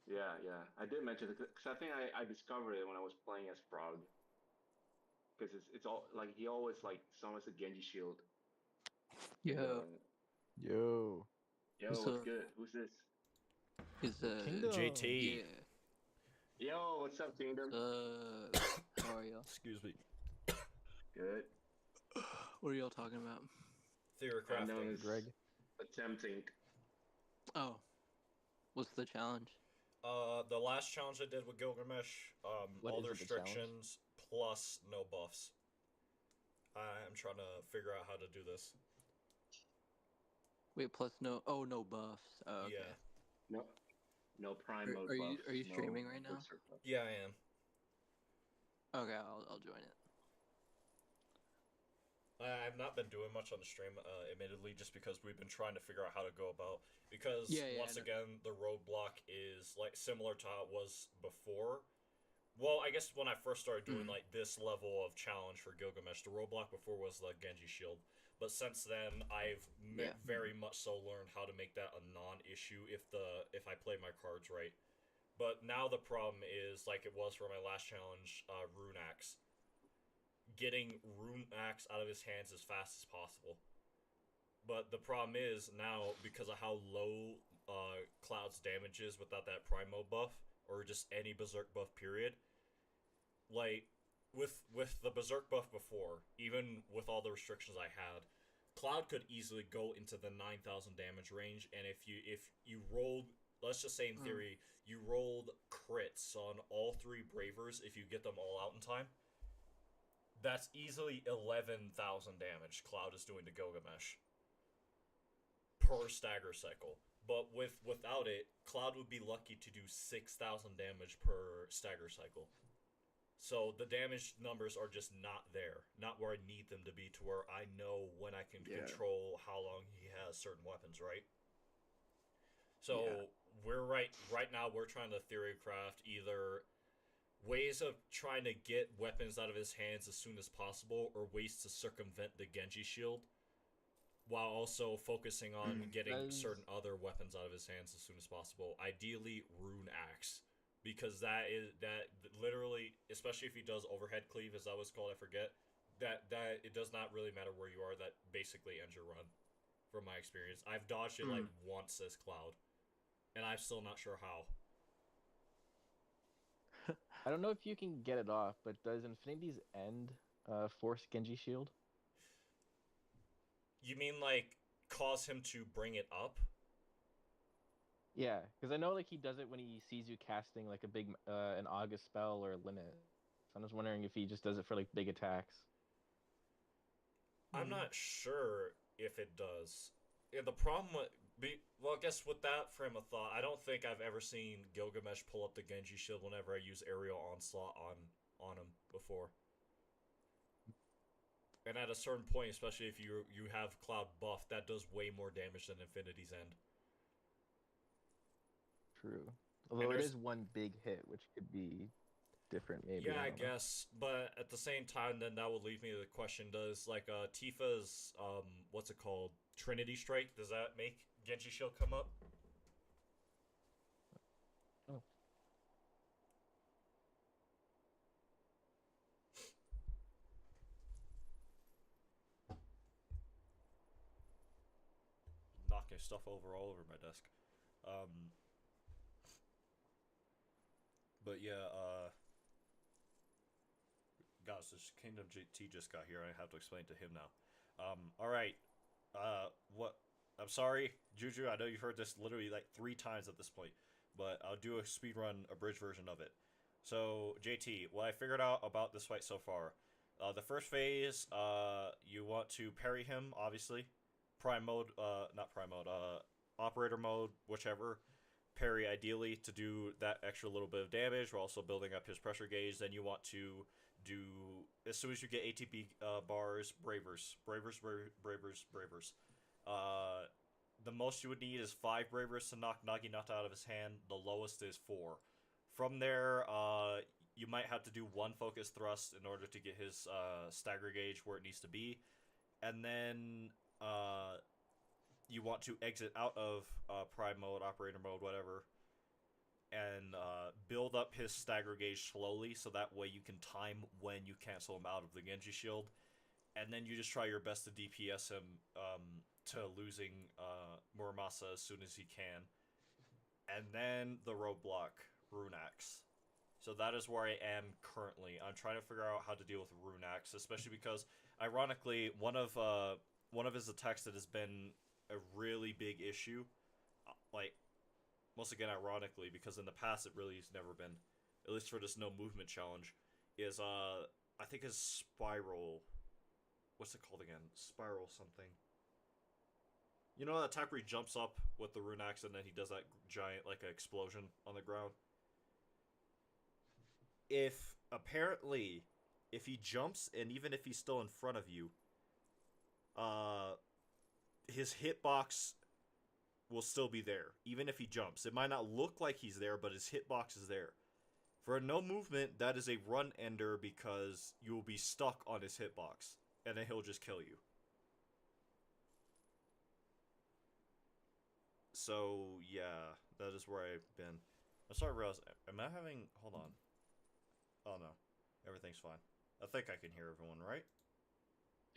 Yeah, I did mention it because I think I discovered it when I was playing as Frog. Because it's all like he always like summons a Genji shield. Yeah, Yo, Yo, it's what's a good? Who's this? it's a Kingdom. JT. yeah. Yo, what's up, Kingdom? How are y'all? Excuse me. Good. What are y'all talking about? Theory I'm known crafting. as Greg. attempting. Oh, what's the challenge? The last challenge I did with Gilgamesh, What all is the it, the challenge? restrictions plus no buffs. I'm trying to figure out how to do this. Wait, plus no. Oh, no buffs. Oh, okay. Yeah. No, no prime mode Are you buffs. No streaming right now? berserk buffs. Yeah, I am. Okay, I'll join it. I've not been doing much on the stream, admittedly, just because we've been trying to figure out how to go about. Because Yeah, once I know. again, the roadblock is like similar to how it was before. Well, I guess when I first started doing like this level of challenge for Gilgamesh, the roadblock before was the Genji Shield. But since then, I've Yeah. very much so learned how to make that a non-issue if I play my cards right. But now the problem is, like it was for my last challenge, Rune Axe. Getting Rune Axe out of his hands as fast as possible. But the problem is now, because of how low Cloud's damage is without that Primo buff, or just any Berserk buff period, like, with the Berserk buff before, even with all the restrictions I had, Cloud could easily go into the 9,000 damage range, and if you rolled, let's just say in theory, you rolled crits on all 3 Bravers if you get them all out in time, that's easily 11,000 damage Cloud is doing to Gilgamesh per stagger cycle. But without it, Cloud would be lucky to do 6,000 damage per stagger cycle. So the damage numbers are just not there, not where I need them to be, to where I know when I can control how long he has certain weapons, right? So we're right now we're trying to theory craft either ways of trying to get weapons out of his hands as soon as possible, or ways to circumvent the Genji shield, while also focusing on getting certain other weapons out of his hands as soon as possible. Ideally, Rune Axe, because that literally, especially if he does overhead cleave, as that was called, I forget. That it does not really matter where you are. That basically ends your run, from my experience. I've dodged it like once as Cloud, and I'm still not sure how. I don't know if you can get it off, but does Infinity's End force Genji Shield? You mean like cause him to bring it up? Yeah, because I know like he does it when he sees you casting like a big an August spell or a limit. So I'm just wondering if he just does it for like big attacks. I'm not sure if it does. Yeah, the problem with well, I guess with that frame of thought, I don't think I've ever seen Gilgamesh pull up the Genji shield whenever I use aerial onslaught on him before. And at a certain point, especially if you have Cloud buff, that does way more damage than Infinity's End. True. Although it is one big hit, which could be different maybe. Yeah, I don't know. guess. But at the same time, then that would leave me the question, does like Tifa's what's it called? Trinity Strike, does that make Genji Shield come up? Oh. Knocking stuff over all over my desk. But yeah, gosh, this Kingdom GT just got here. I have to explain to him now. All right. What? I'm sorry, Juju. I know you've heard this literally like 3 times at this point, but I'll do a speedrun, abridged version of it. So, JT, what I figured out about this fight so far, the first phase, you want to parry him, obviously. Prime mode, not prime mode, operator mode, whichever. Parry ideally to do that extra little bit of damage. We're also building up his pressure gauge. Then you want to do, as soon as you get ATP bars, Bravers. The most you would need is 5 Bravers to knock Naginata out of his hand. The lowest is 4. From there, you might have to do 1 focus thrust in order to get his stagger gauge where it needs to be. And then you want to exit out of prime mode, operator mode, whatever, and build up his stagger gauge slowly, so that way you can time when you cancel him out of the Genji shield. And then you just try your best to DPS him to losing Muramasa as soon as he can. And then the roadblock, Rune Axe. So that is where I am currently. I'm trying to figure out how to deal with Rune Axe, especially because, ironically, one of his attacks that has been a really big issue, like, once again, ironically, because in the past it really has never been, at least for this no movement challenge, is I think his spiral. What's it called again? Spiral something. You know that attack where he jumps up with the Rune Axe and then he does that giant, like, explosion on the ground? Apparently, if he jumps, and even if he's still in front of you, his hitbox will still be there, even if he jumps. It might not look like he's there, but his hitbox is there. For a no movement, that is a run ender because you will be stuck on his hitbox, and then he'll just kill you. So, yeah, that is where I've been. I'm sorry, Rose. Am I having... Hold on. Oh, no. Everything's fine. I think I can hear everyone, right?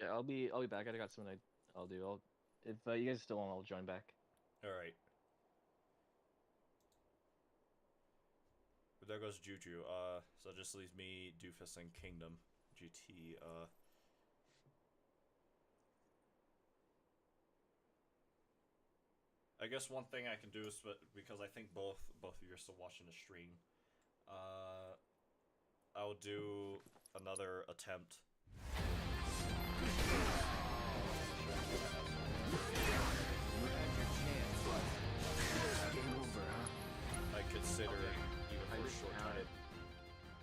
Yeah, I'll be back. I got something I'll do. If you guys still want, I'll join back. Alright. But there goes Juju. So it just leaves me, Doofus, and Kingdom. GT, I guess one thing I can do is, because I think both of you are still watching the stream, I'll do another attempt. I consider even for a short time.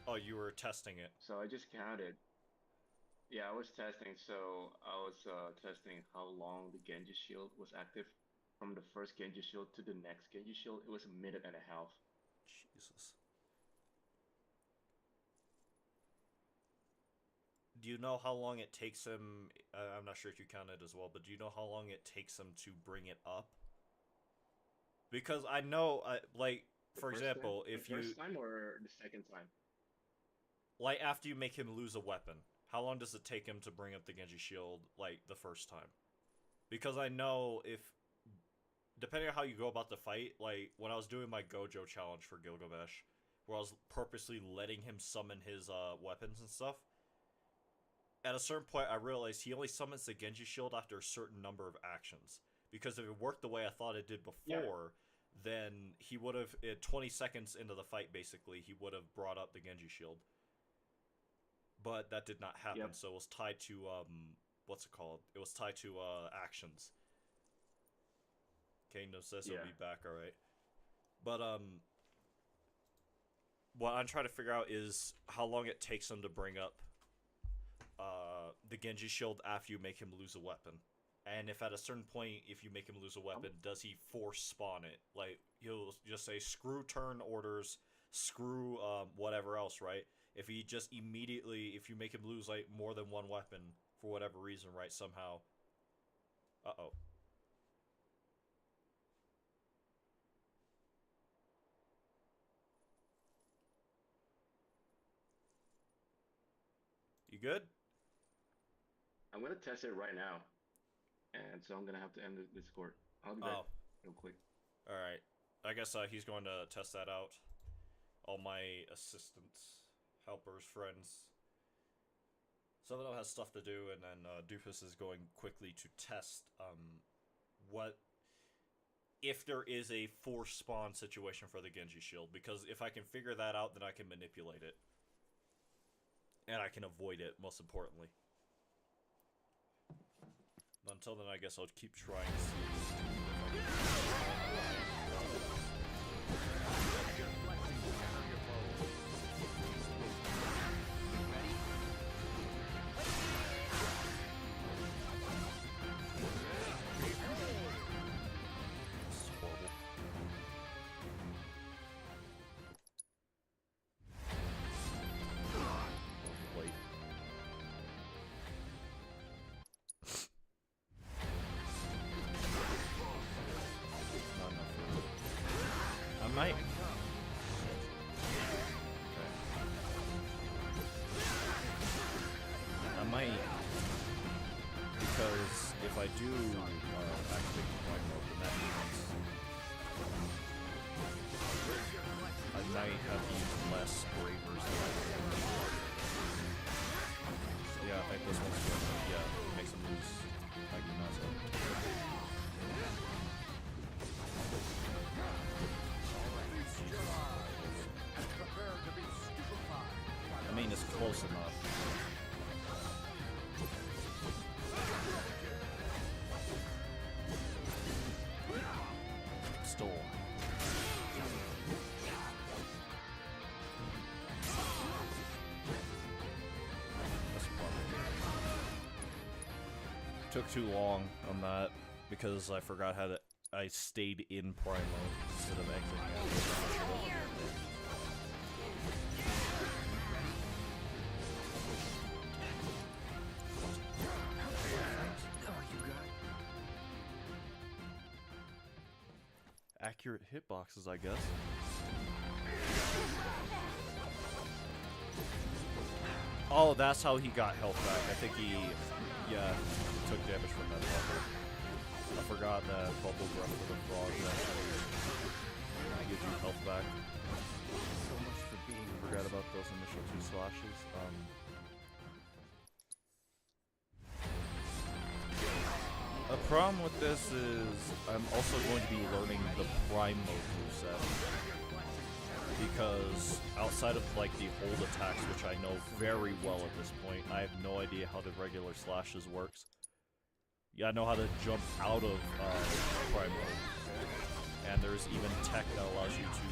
Oh, you were testing it. So I just counted. Yeah, I was testing. So I was testing how long the Genji shield was active. From the first Genji shield to the next Genji shield, it was a minute and a half. Jesus. Do you know how long it takes him? I'm not sure if you counted as well, but do you know how long it takes him to bring it up? Because I know, like, for example, if you... The first time or the second time? Like, after you make him lose a weapon, how long does it take him to bring up the Genji shield, like, the first time? Because I know if... Depending on how you go about the fight, like, when I was doing my Gojo challenge for Gilgamesh, where I was purposely letting him summon his weapons and stuff, at a certain point I realized he only summons the Genji shield after a certain number of actions. Because if it worked the way I thought it did before, then he would have, 20 seconds into the fight basically, he would have brought up the Genji shield. But that did not happen, so it was tied to, what's it called? It was tied to, actions. Kingdom says he'll be back, alright. But, what I'm trying to figure out is how long it takes him to bring up, the Genji shield after you make him lose a weapon. And if at a certain point, if you make him lose a weapon, does he force spawn it? Like, he'll just say, screw turn orders, screw, whatever else, right? If he just immediately, if you make him lose, like, more than one weapon, for whatever reason, right, somehow. Uh-oh. You good? I'm gonna test it right now. And so I'm gonna have to end the Discord. I'll be back real quick. Alright. I guess he's going to test that out. All my assistants, helpers, friends. Some of them has stuff to do, and then Doofus is going quickly to test what if there is a force spawn situation for the Genji shield. Because if I can figure that out, then I can manipulate it. And I can avoid it, most importantly. Until then, I guess I'll keep trying to see. Might. Okay. I might, because if I do activate the blind mode, then that means I might have to use less less bravers. Yeah, I think this one's gonna, yeah, makes him lose. Like, I mean, it's close enough. Stole. Took too long on that because I forgot how to. I stayed in Prime mode instead of exiting. Accurate hitboxes, I guess. Oh, that's how he got health back. I think he, yeah, took damage from that bubble. I forgot that bubble breath for the frog that gives you health back. So much for being. Forgot about those initial 2 slashes. A problem with this is I'm also going to be learning the Prime mode moveset. Because outside of like the hold attacks, which I know very well at this point, I have no idea how the regular slashes works. Yeah, I know how to jump out of Prime mode. And there's even tech that allows you to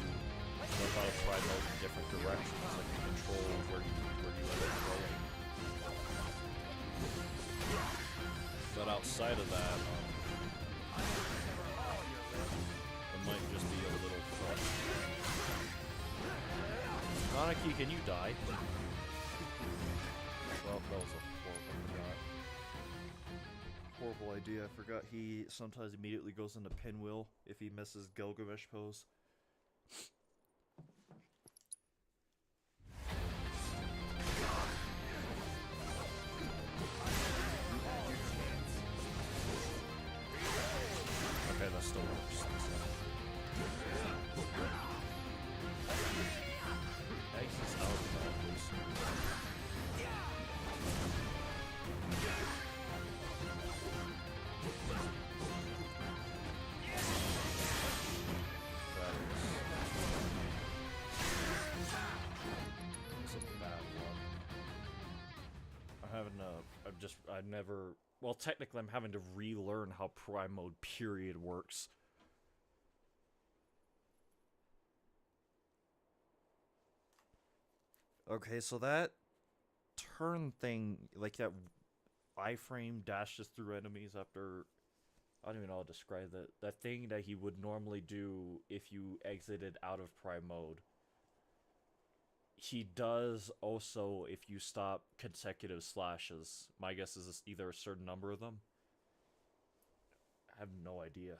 jump out of Prime mode in different directions, like you control where you end up going. But outside of that, it might just be a little clutch. Nanaki, can you die? Well, that was a horrible idea. I forgot he sometimes immediately goes into pinwheel if he misses Gilgamesh pose. Okay, that still works. Ace is out of that loose. Well, technically I'm having to relearn how Prime Mode period works. Okay, so that turn thing, like that iframe dashes through enemies after... I don't even know how to describe that. That thing that he would normally do if you exited out of Prime Mode. He does also if you stop consecutive slashes. My guess is it's either a certain number of them. I have no idea.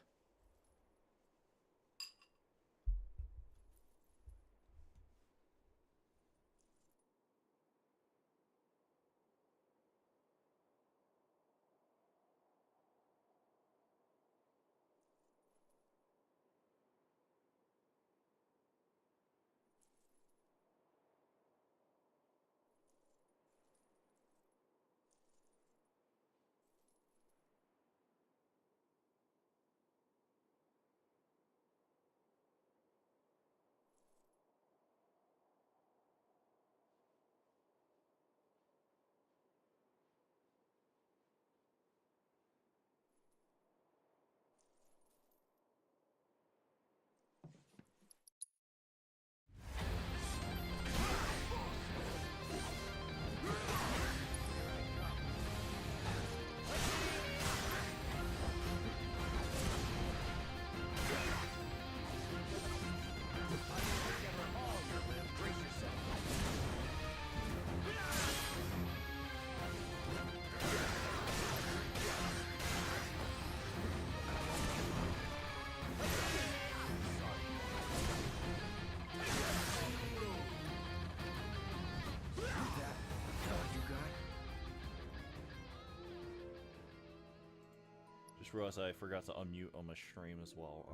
Just realized I forgot to unmute on my stream as well.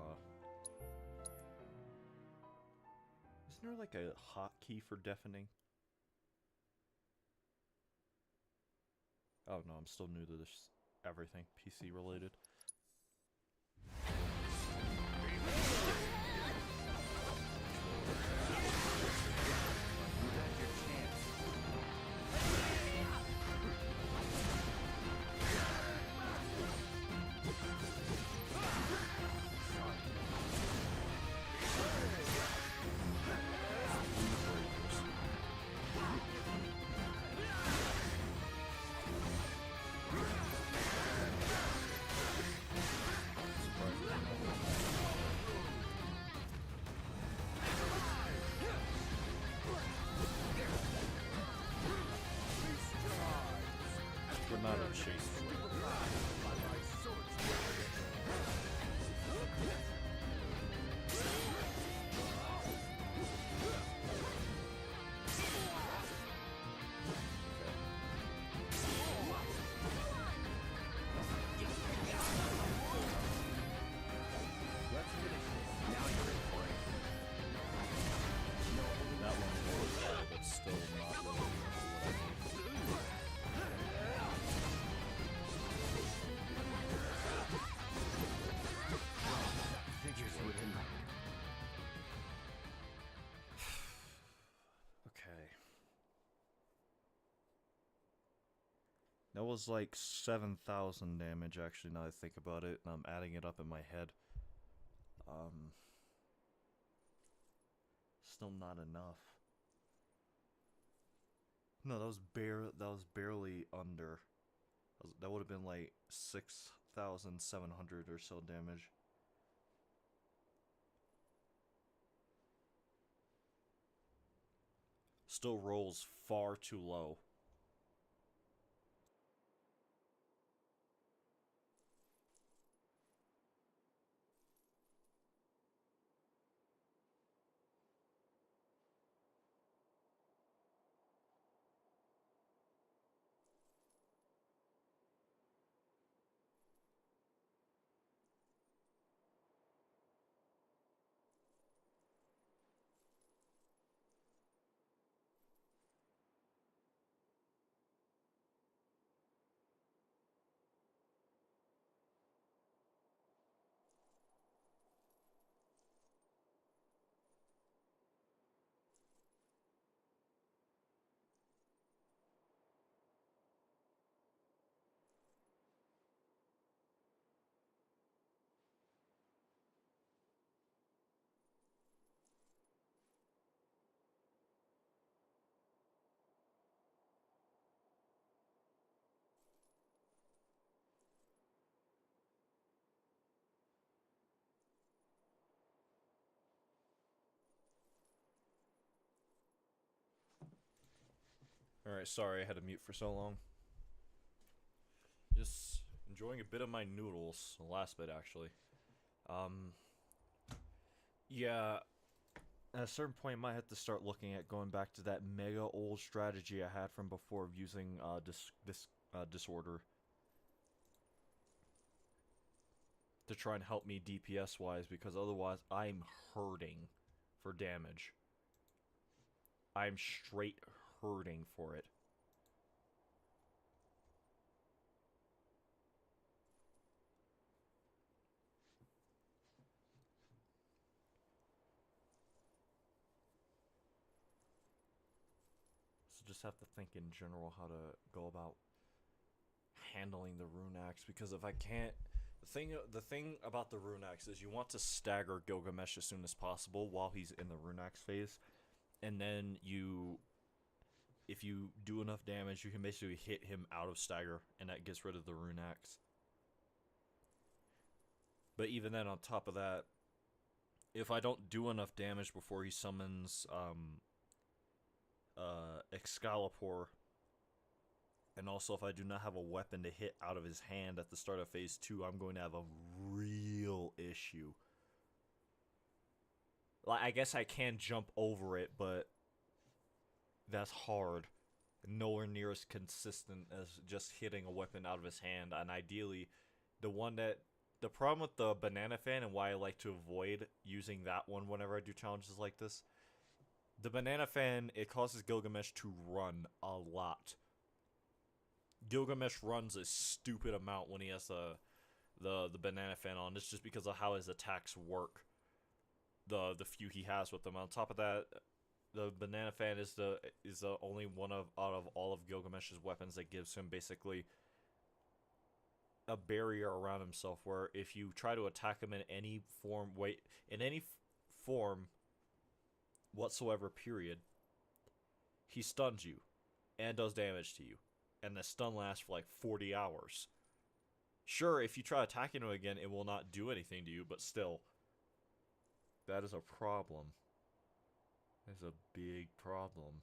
Isn't there like a hotkey for deafening? Oh no, I'm still new to this everything PC related. We're not a chase. That one was bad, but still not really what Figures within. Okay. That was like 7,000 damage actually now that I think about it, and I'm adding it up in my head. Still not enough. No, that was barely under. That would have been like 6,700 or so damage. Still rolls far too low. Alright, sorry I had to mute for so long. Just enjoying a bit of my noodles. The last bit, actually. Yeah, at a certain point, I might have to start looking at going back to that mega old strategy I had from before of using disorder to try and help me DPS wise, because otherwise I'm hurting for damage. I'm straight hurting for it. So just have to think in general how to go about handling the rune axe, because if I can't, the thing about the rune axe is you want to stagger Gilgamesh as soon as possible while he's in the rune axe phase, and then if you do enough damage, you can basically hit him out of stagger, and that gets rid of the rune axe. But even then, on top of that, if I don't do enough damage before he summons Excalibur, and also if I do not have a weapon to hit out of his hand at the start of phase 2, I'm going to have a real issue. Like, I guess I can jump over it, but that's hard. Nowhere near as consistent as just hitting a weapon out of his hand. And ideally, the problem with the banana fan and why I like to avoid using that one whenever I do challenges like this The banana fan, it causes Gilgamesh to run a lot. Gilgamesh runs a stupid amount when he has the banana fan on. It's just because of how his attacks work. The few he has with them. On top of that, the banana fan is the only one out of all of Gilgamesh's weapons that gives him basically a barrier around himself, where if you try to attack him in any form whatsoever, period, he stuns you and does damage to you, and the stun lasts for like 40 hours. Sure, if you try attacking him again, it will not do anything to you, but still, that is a problem. That's a big problem.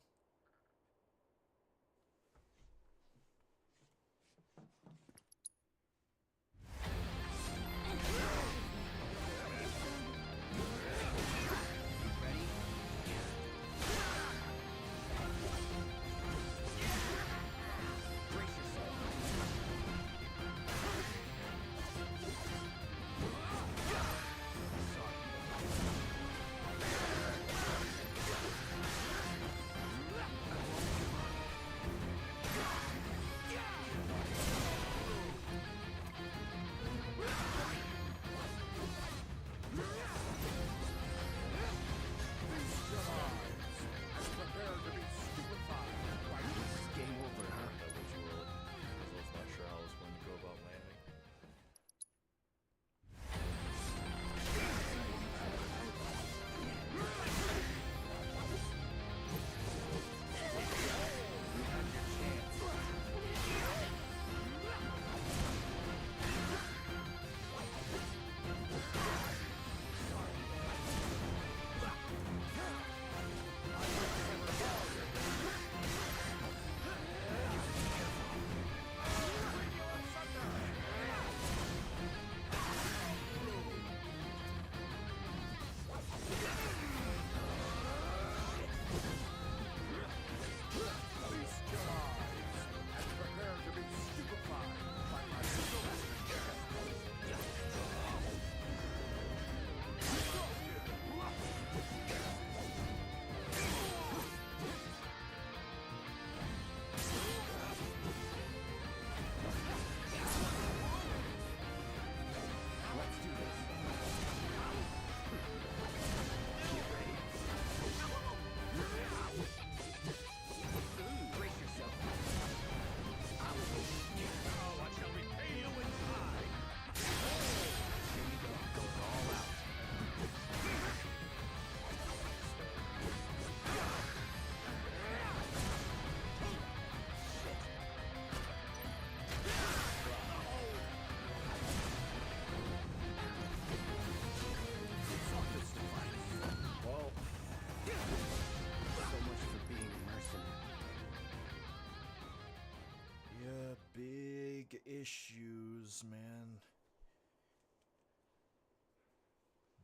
Issues, man.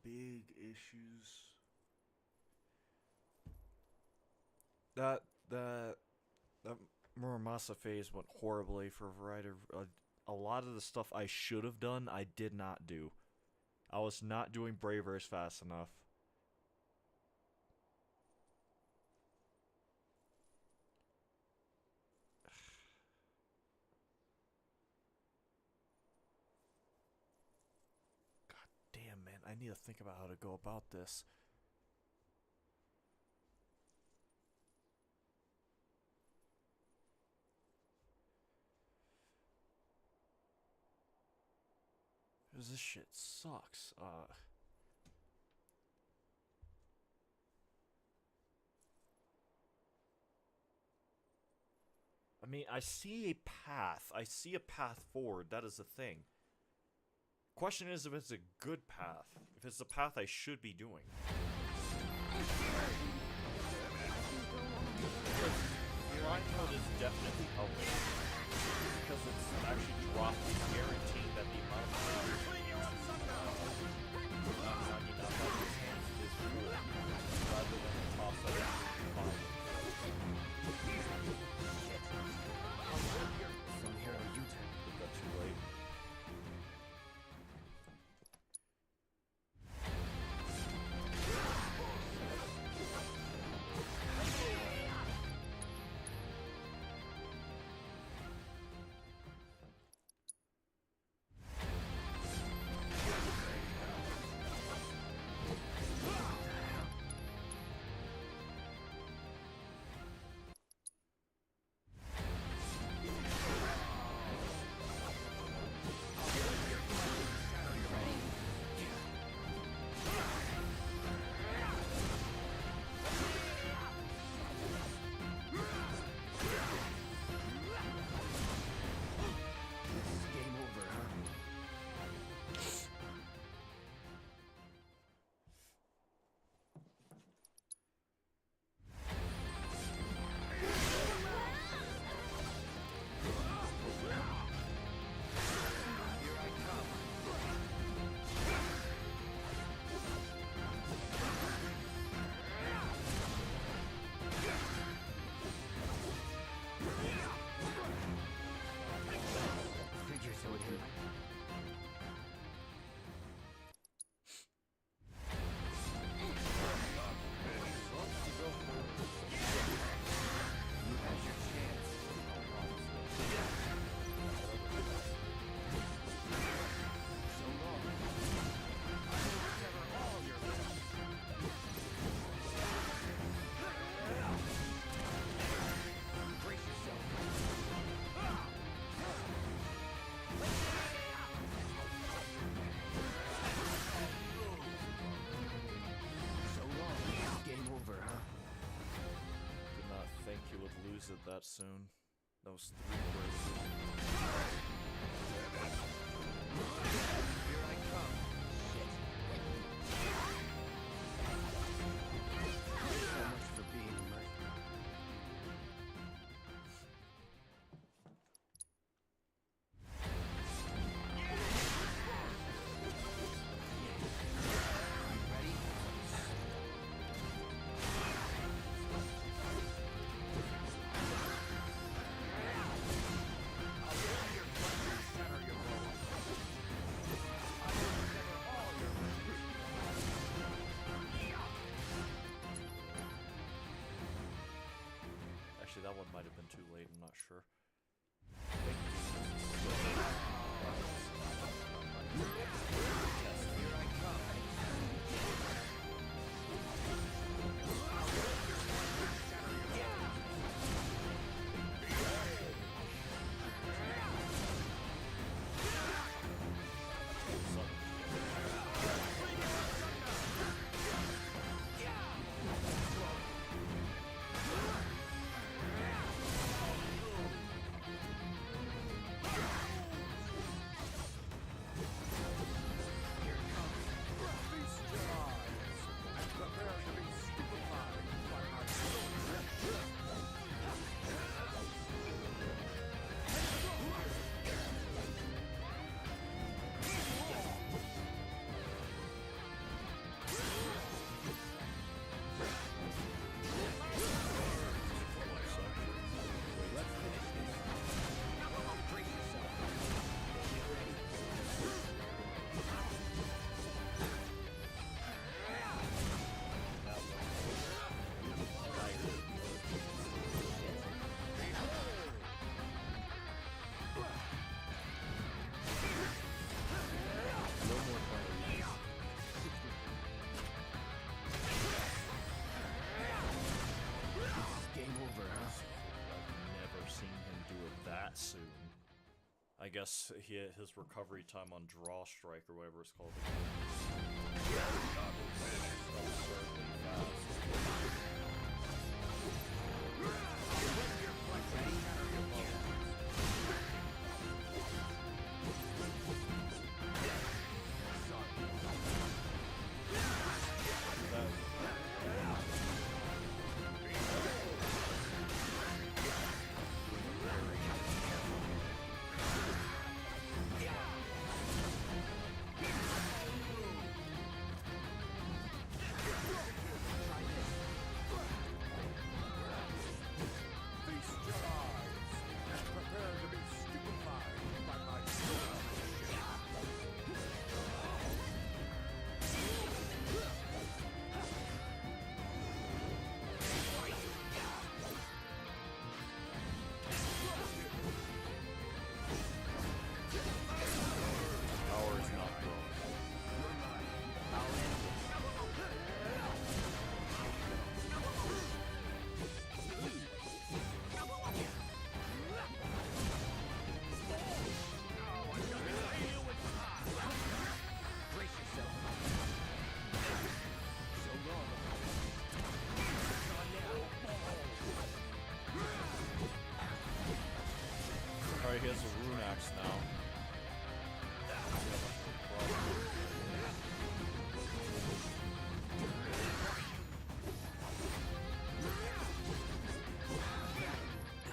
Big issues. That Muramasa phase went horribly for a variety of a lot of the stuff I should have done, I did not do. I was not doing Bravers fast enough. Damn, man, I need to think about how to go about this. Cause this shit sucks. I mean, I see a path. I see a path forward. That is the thing. Question is if it's a good path. If it's the path I should be doing. Grind mode is definitely helping. Because it's actually dropped the guarantee that the amount of his hands is full. Rather than the toss of it. From here to U-turn. Is that too late? that soon. Those 3 braces. Here I come. Shit. So much for being right. Ready? Actually, that one might have been too late, I'm not sure. Here I come. Here comes. Feast your eyes. Prepare to be stupefied by my sword. Let's finish this. Brace yourself. Get ready. No more fire. Game over, huh? I've never seen him do it that soon. I guess his recovery time on draw strike or whatever it's called. Feast your eyes. Prepare to be stupefied by my sword. Power is not growing. You're mine. I'll end this. Brace yourself. So long. On now. Alright, he has a rune axe now.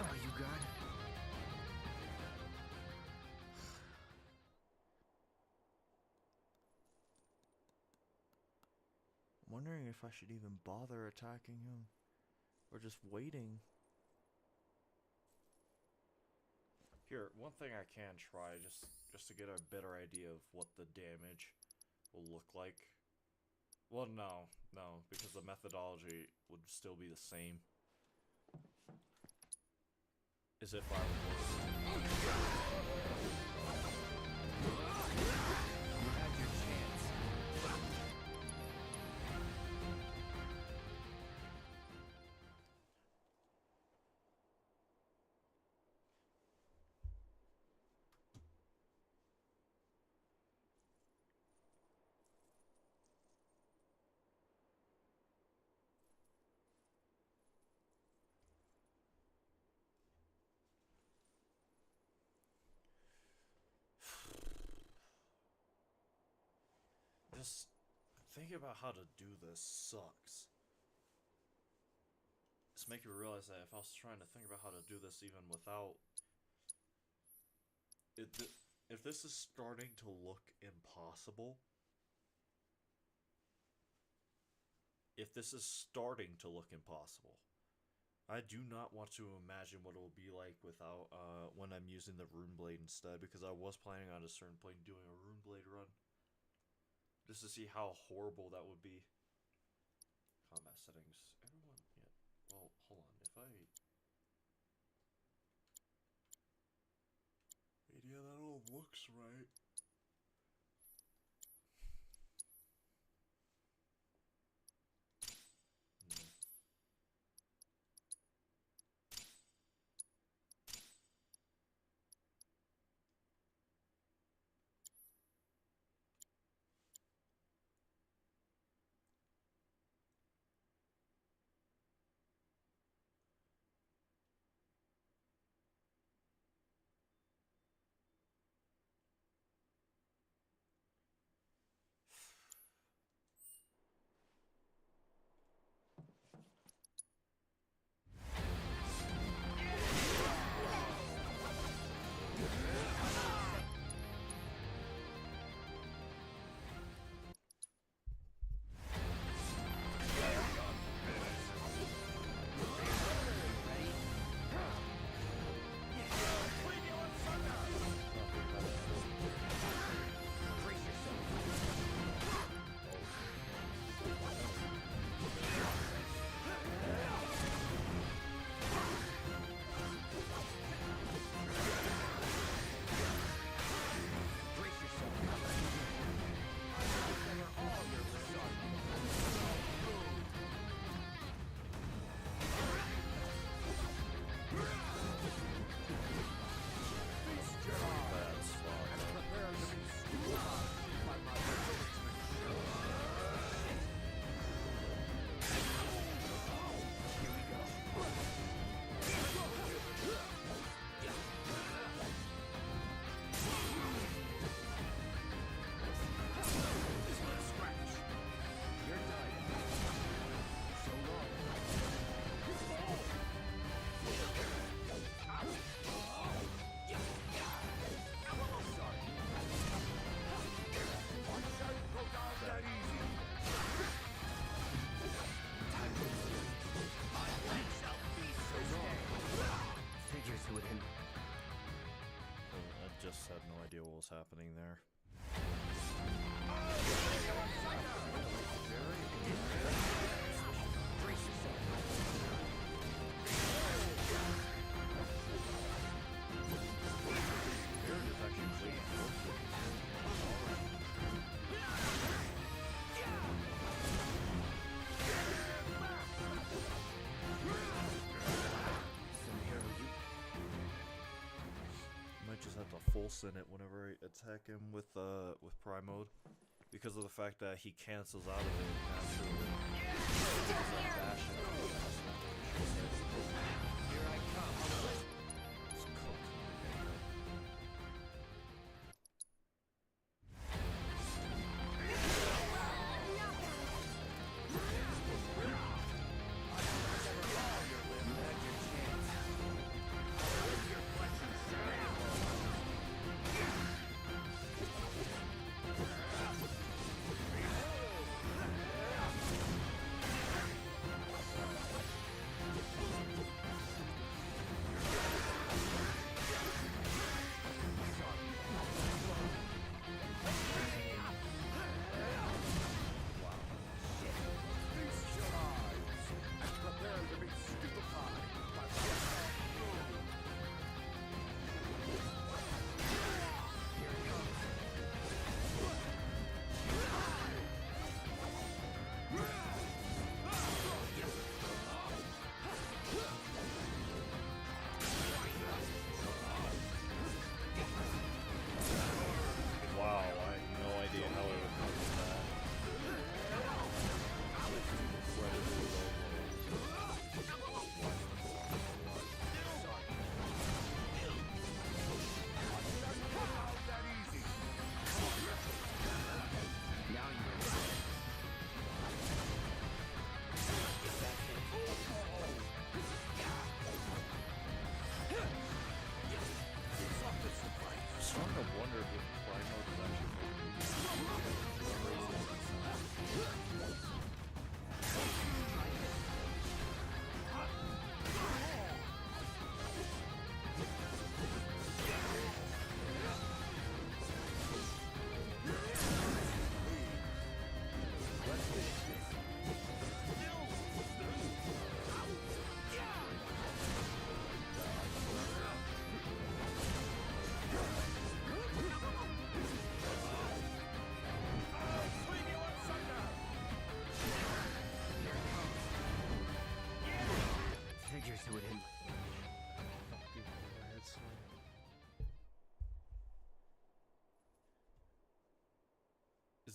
Oh, you got it. I'm wondering if I should even bother attacking him. Or just waiting. Here, one thing I can try, just to get a better idea of what the damage will look like. Well, no, because the methodology would still be the same. Is if I were... You had your chance. just thinking about how to do this sucks. It's making me realize that if I was trying to think about how to do this even without it, if this is starting to look impossible, I do not want to imagine what it will be like without when I'm using the rune blade instead, because I was planning on a certain point doing a rune blade run just to see how horrible that would be. Combat settings, everyone. Yeah. Well, hold on. If I. Wait, yeah, that all looks right. No. Just had no idea what was happening there. Just have to full send it whenever I attack him with Prime mode, because of the fact that he cancels out of it naturally. Here I come. It's cooked.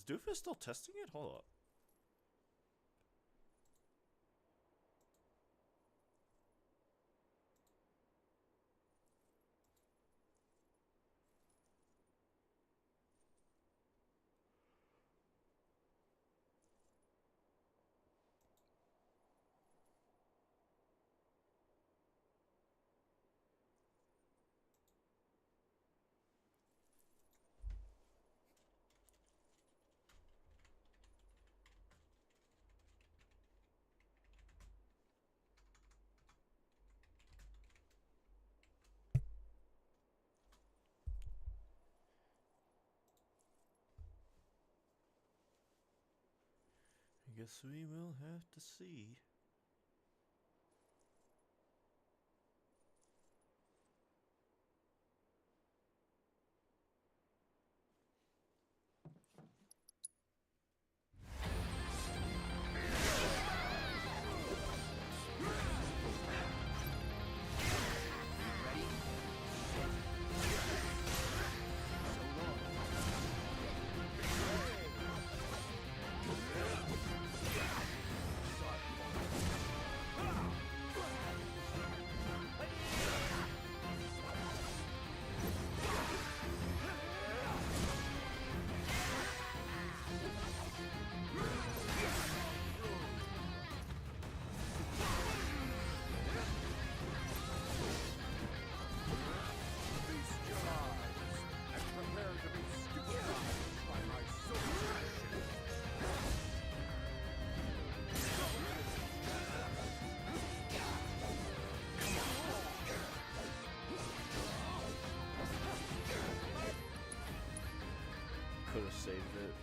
Doofus still testing it? Hold up. I guess we will have to see. Feast your eyes and prepare to be stupefied by my soul. Could have saved it.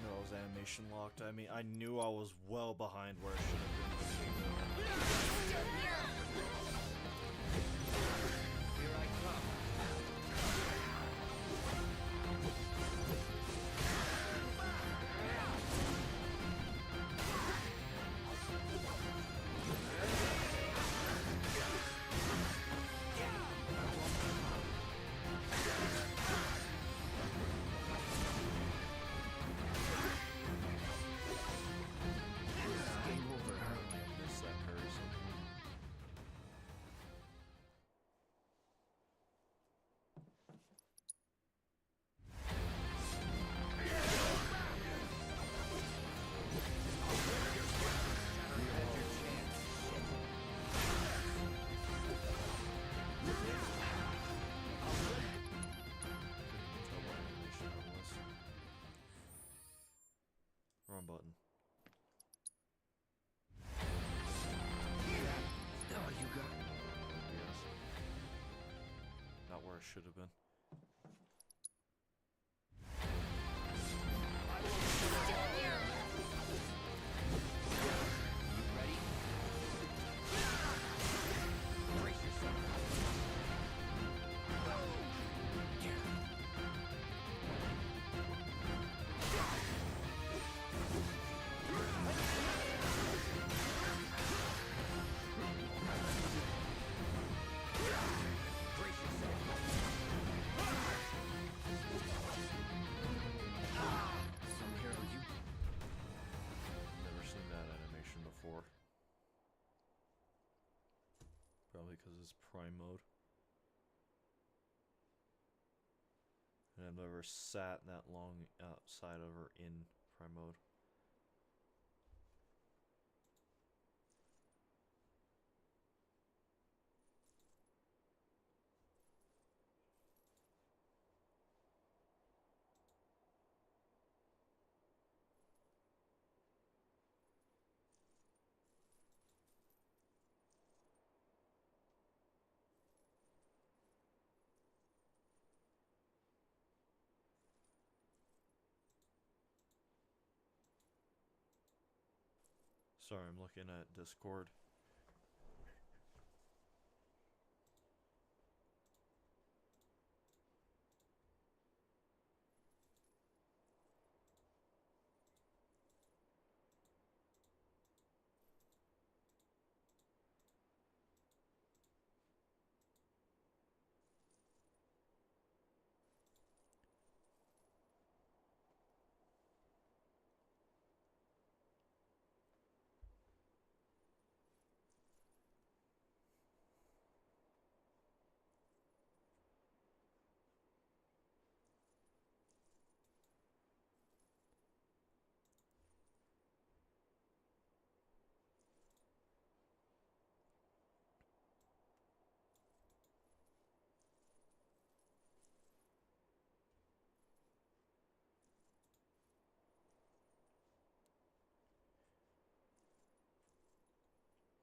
No, it was animation locked. I mean, I knew I was well behind where I should have been. Here I come. Game over, huh? Miss that person. You had your chance. Tell what animation that was. Wrong button. Oh, you got Yes. Not where I should have been. You ready? Brace yourself. Brace yourself. Some hero you Never seen that animation before. Probably because it's prime mode. And I've never sat that long outside of or in prime mode. Sorry, I'm looking at Discord.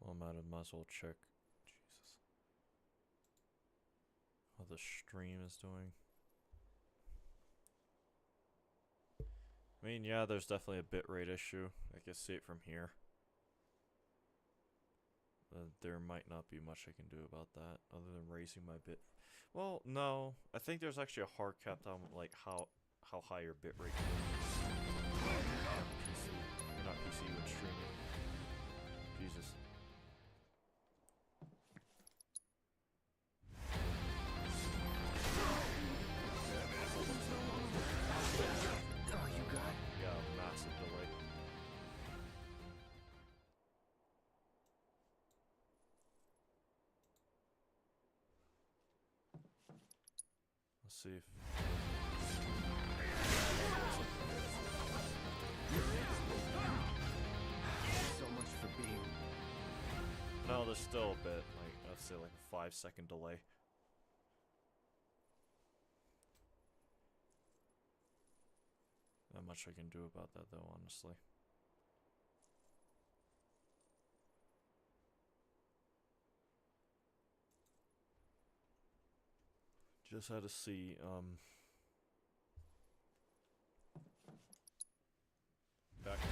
I might as well check. Jesus. How the stream is doing. I mean, yeah, there's definitely a bitrate issue. I can see it from here. There might not be much I can do about that other than raising my bit. Well, no. I think there's actually a hard cap on like how high your bitrate can be. PC. Or not PC, when streaming. Jesus. Oh, you got Yeah, massive delay. Let's see if... so much for being. No, there's still a bit. Like, let's say like a 5-second delay. Not much I can do about that though, honestly. Just had to see, back to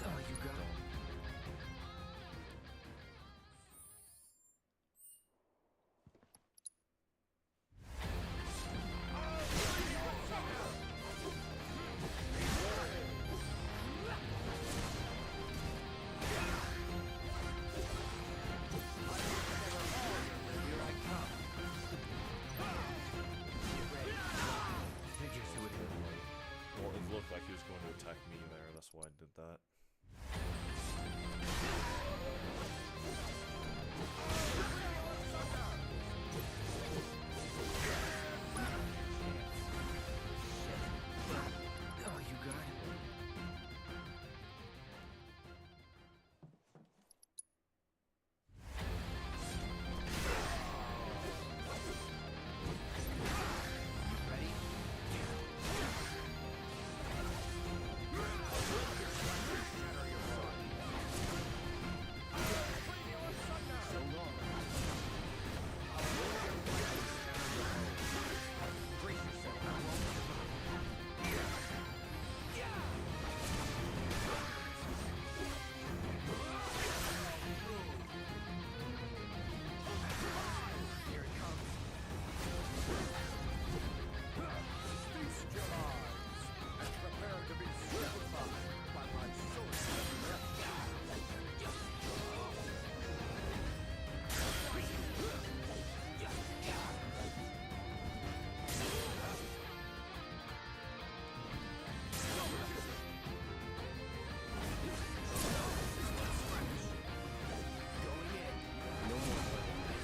Oh, you got Here I come. Get ready. Figures who it is. well, it looked like he was going to attack me there, that's why I did that. Oh, you got ready? So long. Brace yourself. Here it comes. Feast your eyes and prepare to be stupefied by my sword. Going in. No more playing.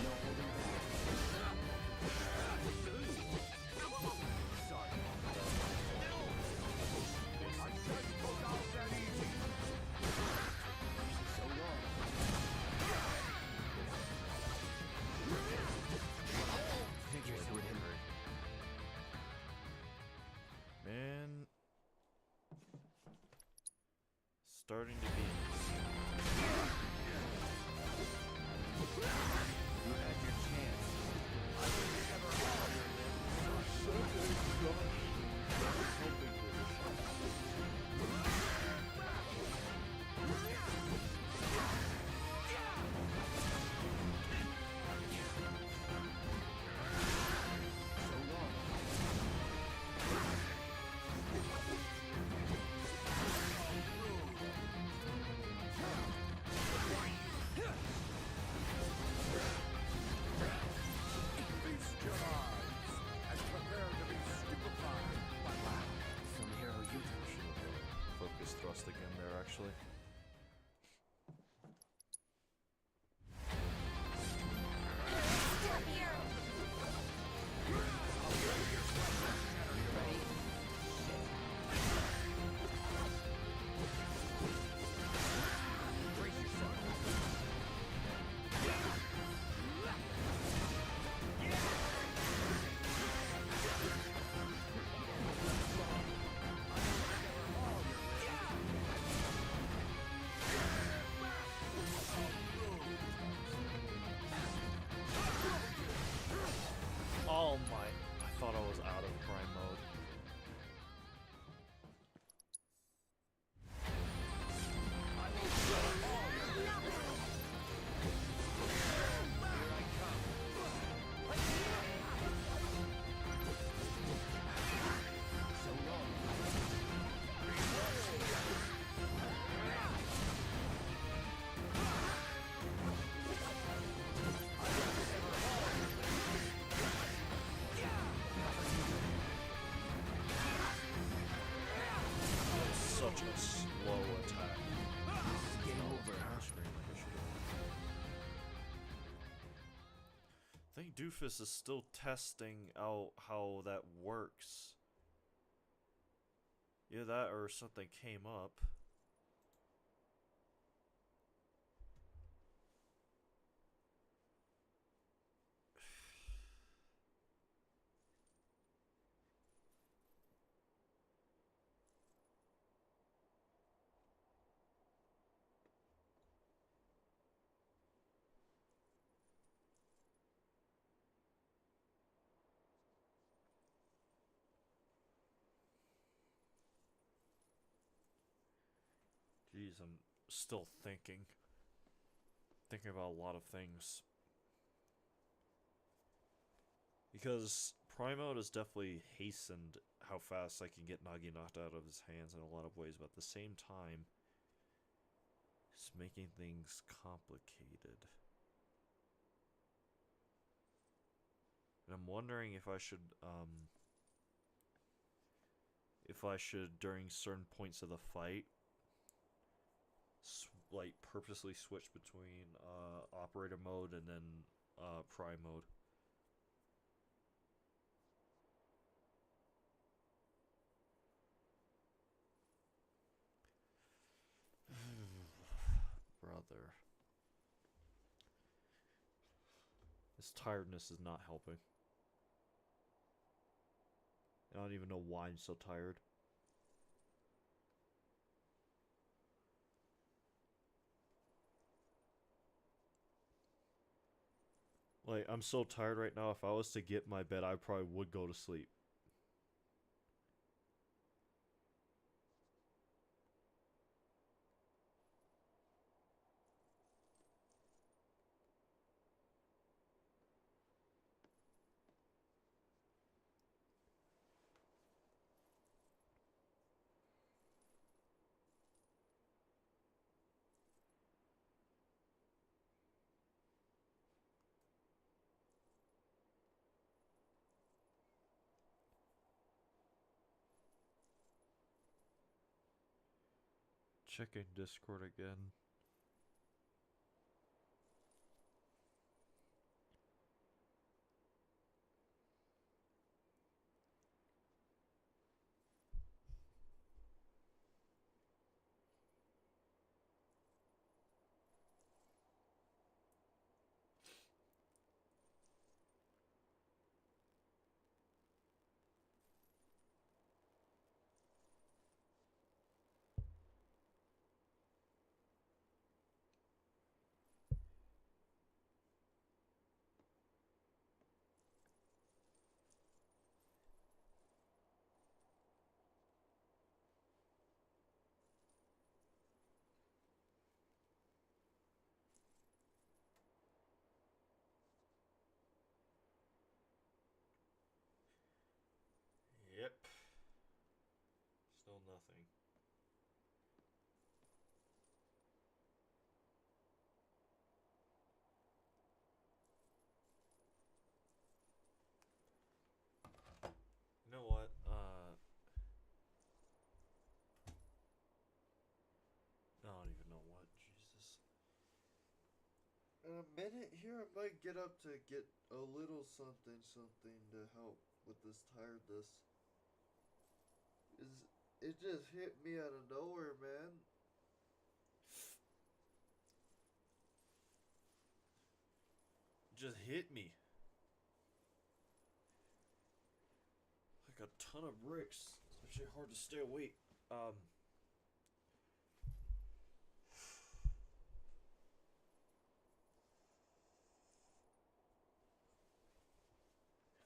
No holding back. Sorry. I said look out that easy. So long. Figures who it is. Man. Starting to be... You had your chance. So long. actually. Oh my, I thought I was out of prime mode. Such a slow attack. Game over, huh? I think Doofus is still testing out how that works. Yeah, that or something came up. Jeez, I'm still thinking. Thinking about a lot of things. Because Prime Mode has definitely hastened how fast I can get Nagi knocked out of his hands in a lot of ways, but at the same time, it's making things complicated. And I'm wondering if I should, during certain points of the fight, like purposely switch between operator mode and then prime mode. Brother, this tiredness is not helping. I don't even know why I'm so tired. Like, I'm so tired right now, if I was to get in my bed, I probably would go to sleep. Checking Discord again. Yep. Still nothing. You know what? a minute here, I might get up to get a little something to help with this tiredness. It just hit me out of nowhere, man. Just hit me. Like a ton of bricks. It's actually hard to stay awake. Had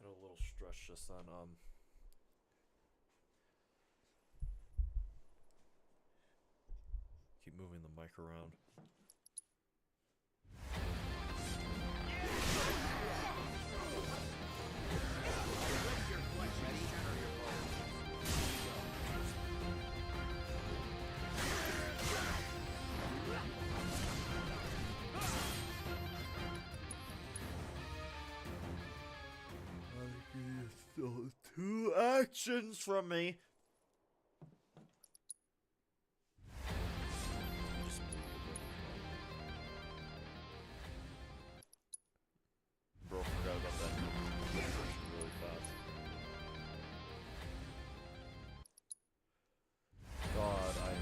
a little stretch just then. Keep moving the mic around. Still Two actions from me. Bro, forgot about that. Really fast. God, I'm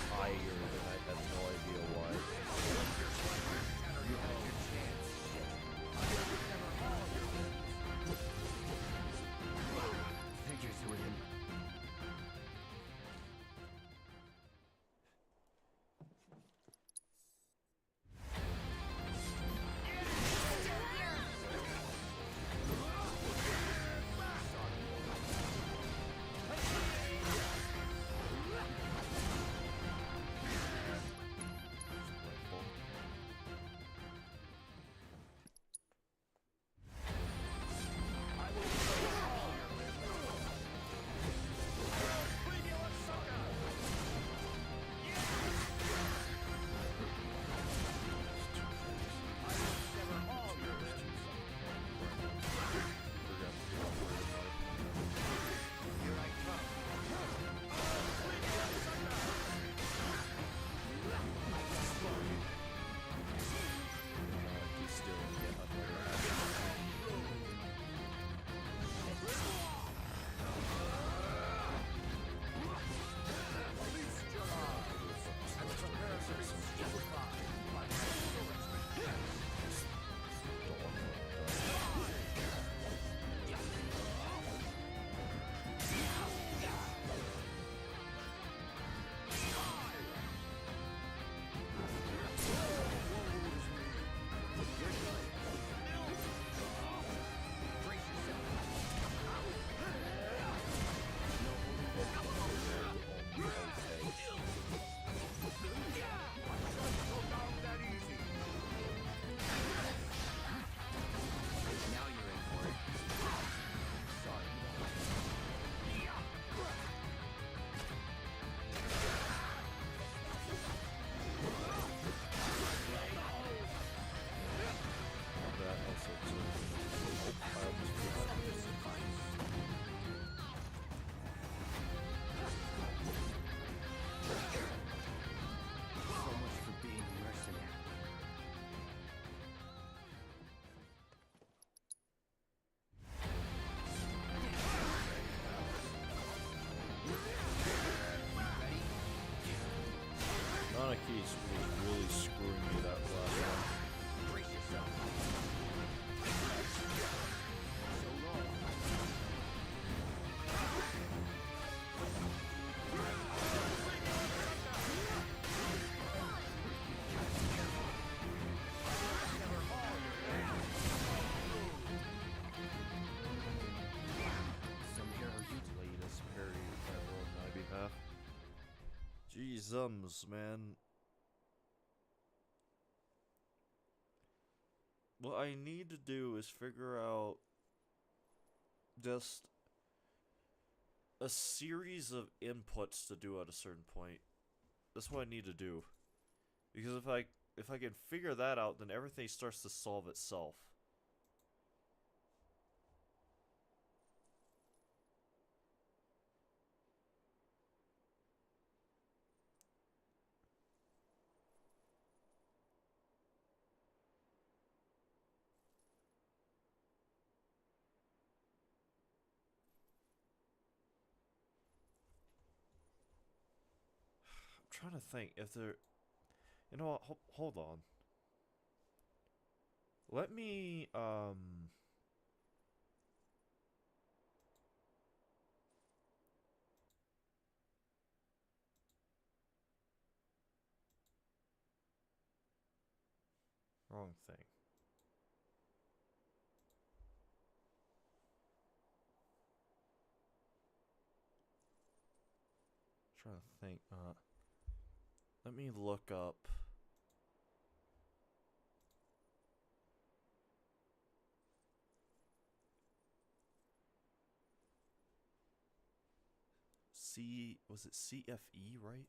tired and I have no idea why. You had your chance. Figures with him. Monarchy was really screwing me that last one. Brace yourself. So long. Some hero you Latest parry that roll on my behalf. Jeezums, man. What I need to do is figure out just a series of inputs to do at a certain point. That's what I need to do. Because if I can figure that out, then everything starts to solve itself. trying to think if there. You know what? Hold on. Let me wrong thing. Trying to think. Let me look up. Was it CFE, right?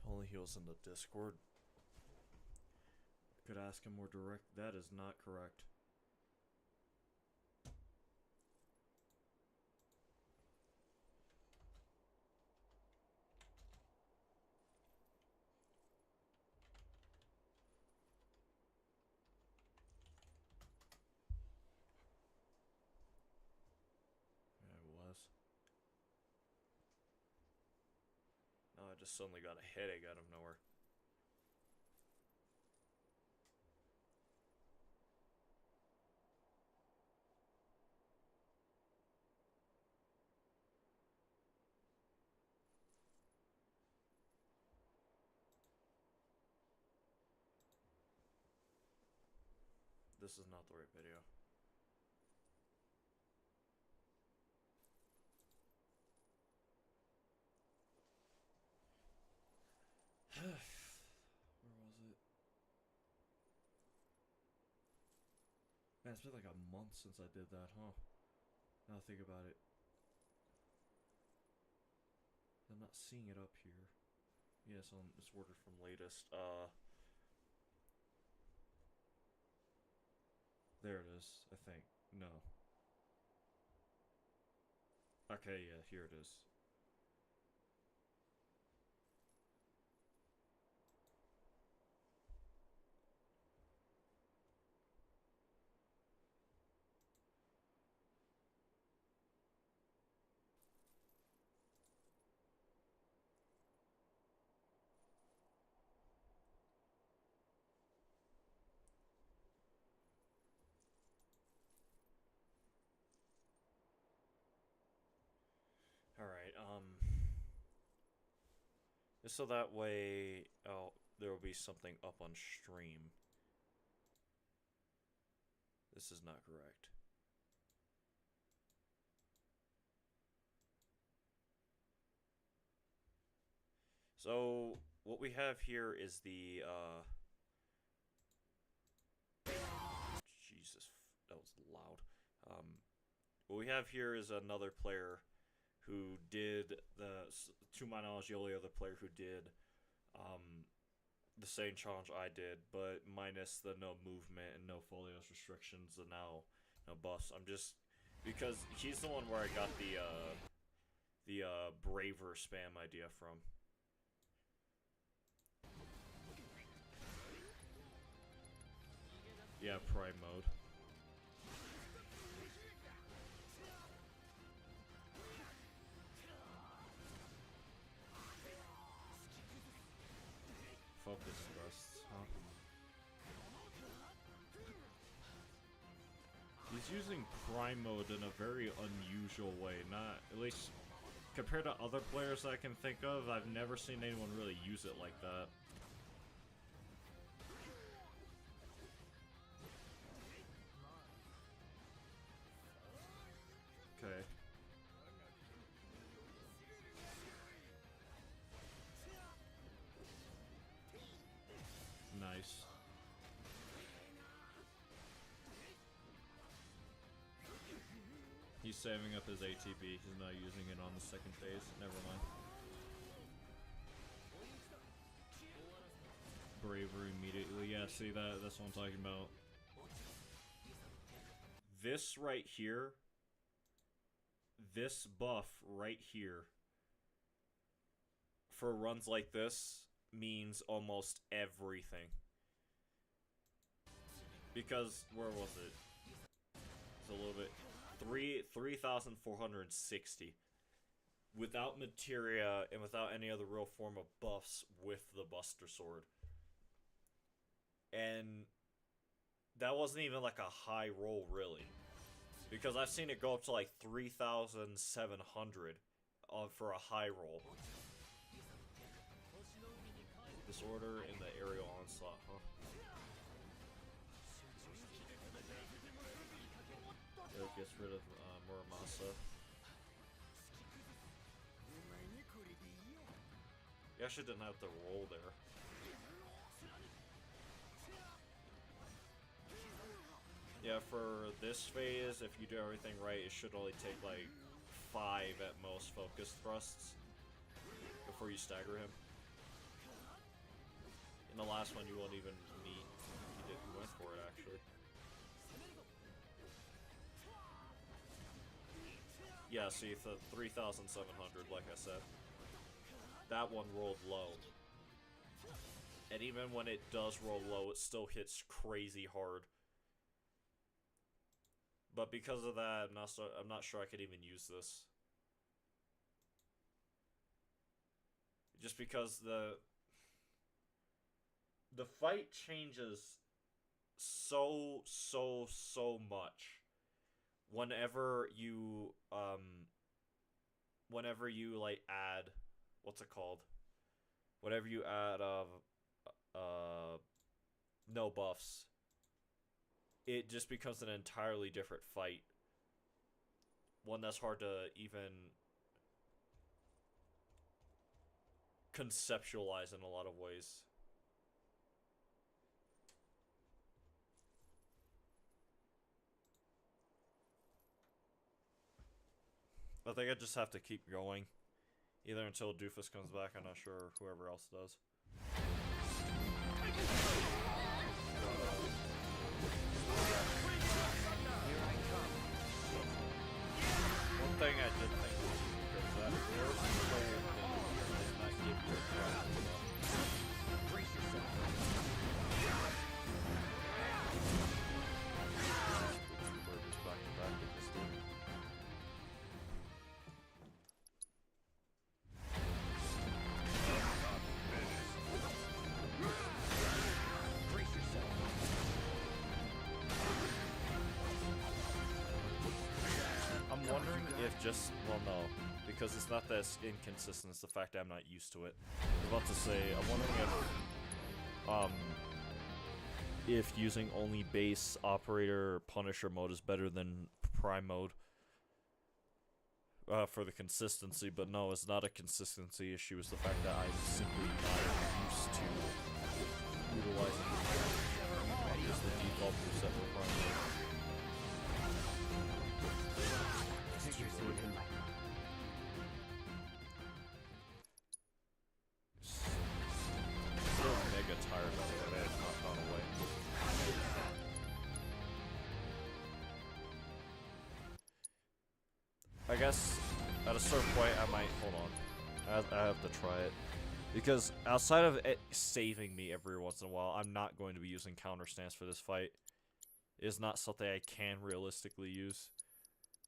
If only he was in the Discord. Could ask him more direct. That is not correct. Yeah, it was. No, I just suddenly got a headache out of nowhere. This is not the right video. Where was it? Man, it's been like a month since I did that, huh? Now think about it. I'm not seeing it up here. Yes, on it's ordered from latest. There it is, I think. No. Okay, yeah, here it is. Alright, just so that way, there will be something up on stream. This is not correct. So, what we have here is the, Jesus, that was loud. What we have here is another player who did to my knowledge, the only other player who did, the same challenge I did, but minus the no movement and no folios restrictions and now no buffs. I'm just, because he's the one where I got the braver spam idea from. Yeah, prime mode. Focus thrusts, huh? He's using prime mode in a very unusual way, not, at least compared to other players I can think of, I've never seen anyone really use it like that. Okay. Nice. He's saving up his ATB. He's not using it on the second phase. Never mind. Bravery immediately. Yeah, see that's what I'm talking about. This right here, this buff right here, for runs like this, means almost everything. because where was it? It's a little bit 3,460 without materia and without any other real form of buffs with the Buster Sword. And that wasn't even like a high roll, really. Because I've seen it go up to like 3,700 for a high roll. Disorder in the aerial onslaught, huh? It gets rid of Muramasa. You actually didn't have to roll there. Yeah, for this phase, if you do everything right, it should only take like 5 at most focus thrusts before you stagger him. In the last one, you won't even meet. You went for it, actually. Yeah, see, the 3,700, like I said. That one rolled low. And even when it does roll low, it still hits crazy hard. But because of that, I'm not sure I could even use this. Just because the fight changes so much whenever you like add, what's it called? Whenever you add no buffs. It just becomes an entirely different fight. One that's hard to even conceptualize in a lot of ways. I think I just have to keep going. Either until Doofus comes back, I'm not sure, or whoever else does. One thing I did think was because that works so good does not give you a problem. Brace yourself. Burgers back to back with this dude. Brace yourself. I'm wondering if just, well, no, because it's not that inconsistent, it's the fact that I'm not used to it. I was about to say, I'm wondering if using only base operator Punisher mode is better than Prime mode for the consistency, but no, it's not a consistency issue, it's the fact that I'm simply not used to utilizing just the default moveset for Prime mode. Figures who would invite. Still mega tired of it, man. It's not gone away. I guess at a certain point I might hold on. I have to try it. Because outside of it saving me every once in a while, I'm not going to be using counter stance for this fight. It is not something I can realistically use.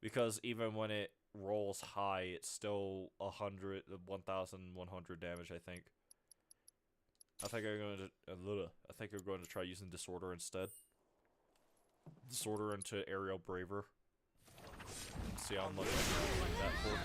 Because even when it rolls high, it's still 1,100 damage, I think. I think I'm going to try using Disorder instead. Disorder into Aerial Braver. See how much I can use that for.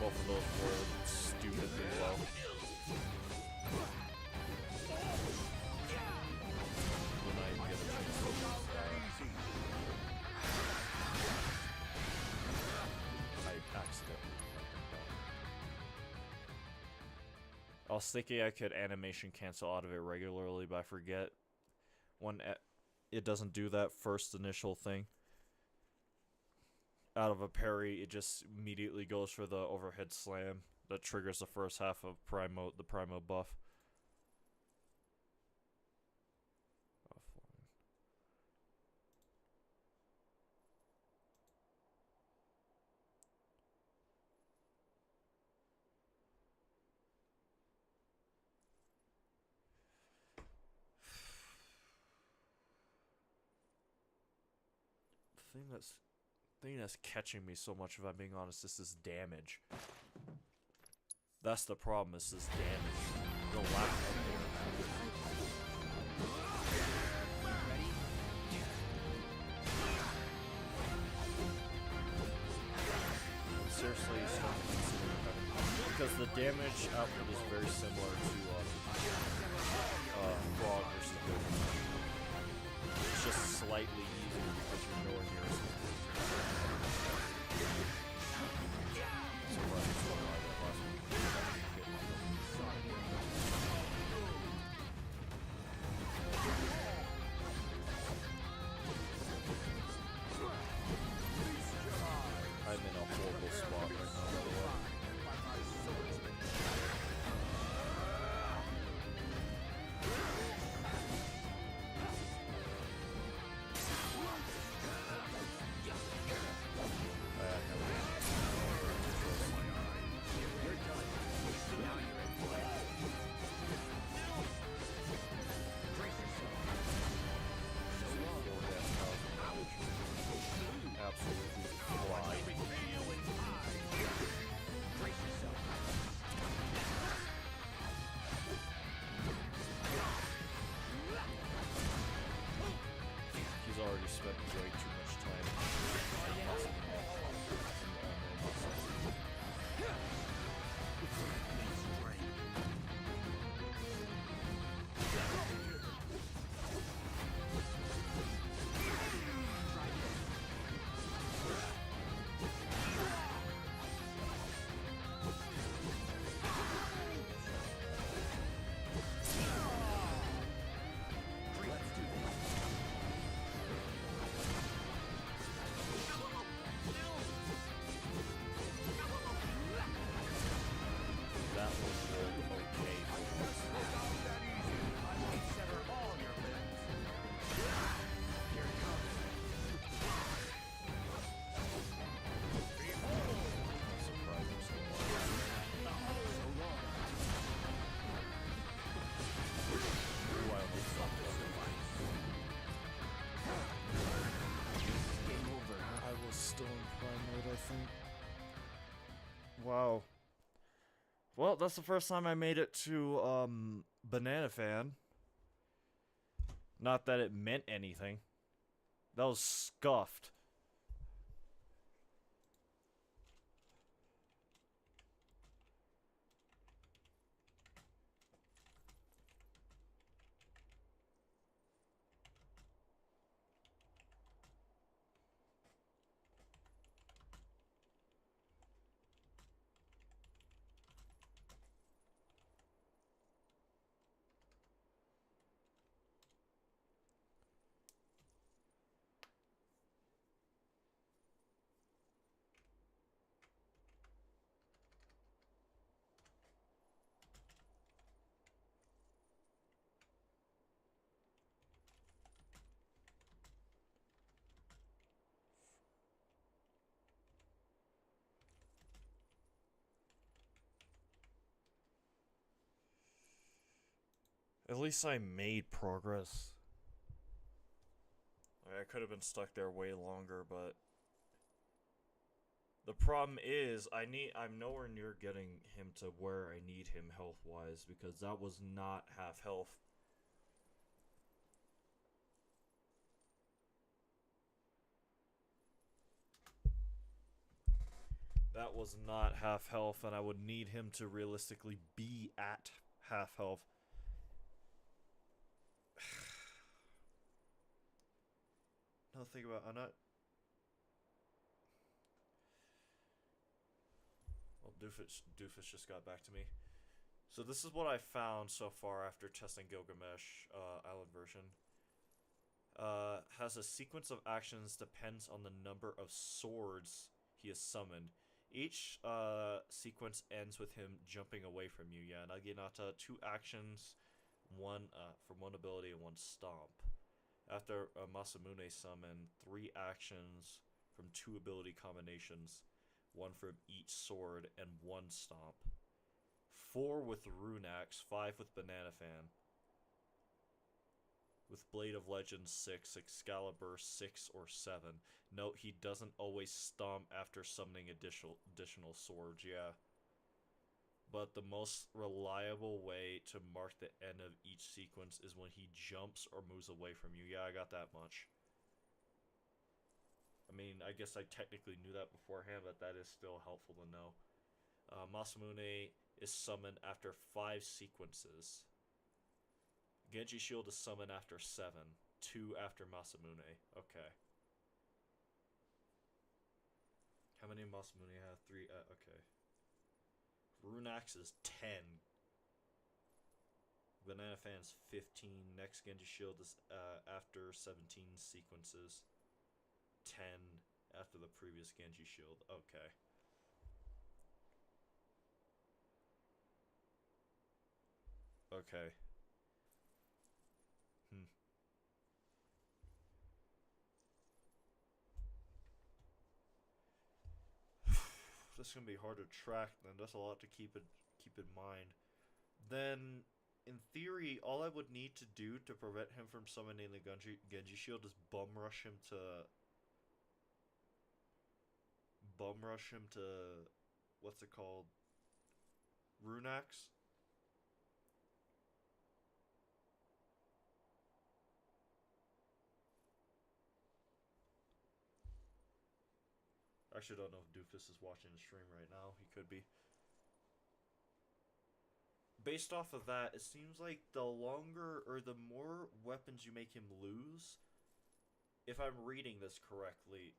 Both of those were stupidly low. Will not even get a chance to use I accidentally. I was thinking I could animation cancel out of it regularly, but I forget when it doesn't do that first initial thing. Out of a parry, it just immediately goes for the overhead slam that triggers the first half of the Primo buff. The thing that's catching me so much, if I'm being honest, is this damage. That's the problem, is this damage. The lack of damage. Seriously, start considering having, because the damage output is very similar to Frog versus Gilgamesh. It's just slightly easier because you're nowhere near as I'm in a horrible spot right now, by the way. Absolutely fly. He's already spent way too much time. That was rolled okay for once. Surprised him so much. Ooh, I almost fucked up. I was still in prime mode, I think. Wow. Well, that's the first time I made it to, Banana Fan. Not that it meant anything. That was scuffed. At least I made progress. I could have been stuck there way longer, but the problem is I'm nowhere near getting him to where I need him health-wise, because that was not half health. That was not half health, and I would need him to realistically be at half health. No, think about it, I'm not... Well, Doofus just got back to me. So this is what I found so far after testing Gilgamesh Island version. Has a sequence of actions depends on the number of swords he has summoned. Each sequence ends with him jumping away from you. Yeah, Naginata, 2 actions, one from 1 ability and 1 stomp. After Masamune summon, 3 actions from 2 ability combinations, 1 from each sword and 1 stomp. 4 with Rune Axe, 5 with Banana Fan. With Blade of Legends 6, Excalibur 6 or 7. Note he doesn't always stomp after summoning additional swords, yeah. But the most reliable way to mark the end of each sequence is when he jumps or moves away from you. Yeah, I got that much. I mean, I guess I technically knew that beforehand, but that is still helpful to know. Masamune is summoned after 5 sequences. Genji Shield is summoned after 7. 2 after Masamune. Okay. How many Masamune have? 3. Okay. Rune Axe is 10. Banana Fan's 15. Next Genji Shield is after 17 sequences. 10 after the previous Genji Shield. Okay. Okay. This is gonna be hard to track. Then that's a lot to keep in mind. Then, in theory, all I would need to do to prevent him from summoning the Genji Shield is bum rush him to what's it called? Rune Axe? I actually don't know if Doofus is watching the stream right now. He could be. Based off of that, it seems like the longer or the more weapons you make him lose, if I'm reading this correctly,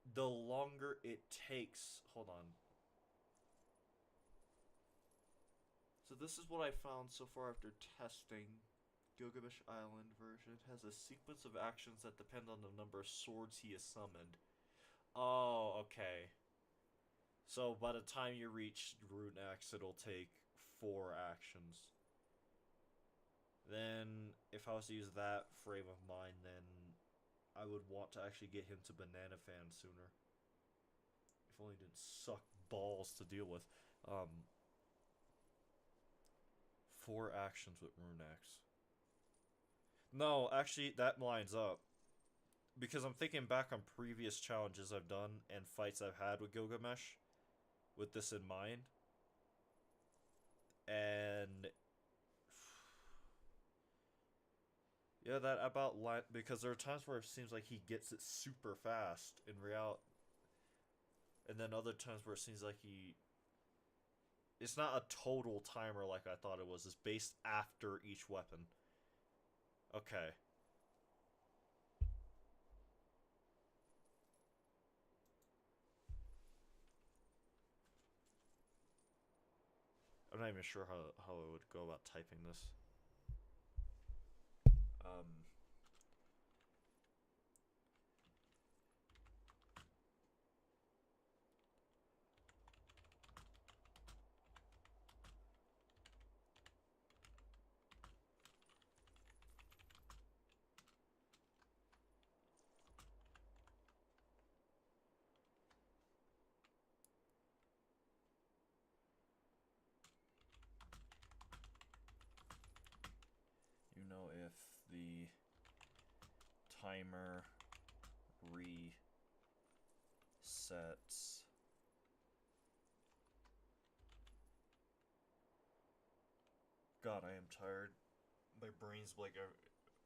the longer it takes... Hold on. So this is what I found so far after testing Gilgamesh Island version. It has a sequence of actions that depend on the number of swords he has summoned. Oh, okay. So by the time you reach Rune Axe, it'll take 4 actions. Then, if I was to use that frame of mind, then I would want to actually get him to Banana Fan sooner. If only it didn't suck balls to deal with. 4 actions with Rune Axe. No, actually, that lines up. Because I'm thinking back on previous challenges I've done and fights I've had with Gilgamesh with this in mind. And yeah, that about because there are times where it seems like he gets it super fast in reality, and then other times where it seems like it's not a total timer like I thought it was. It's based after each weapon. Okay. I'm not even sure how I would go about typing this. You know, if the timer resets God, I am tired. My brain's like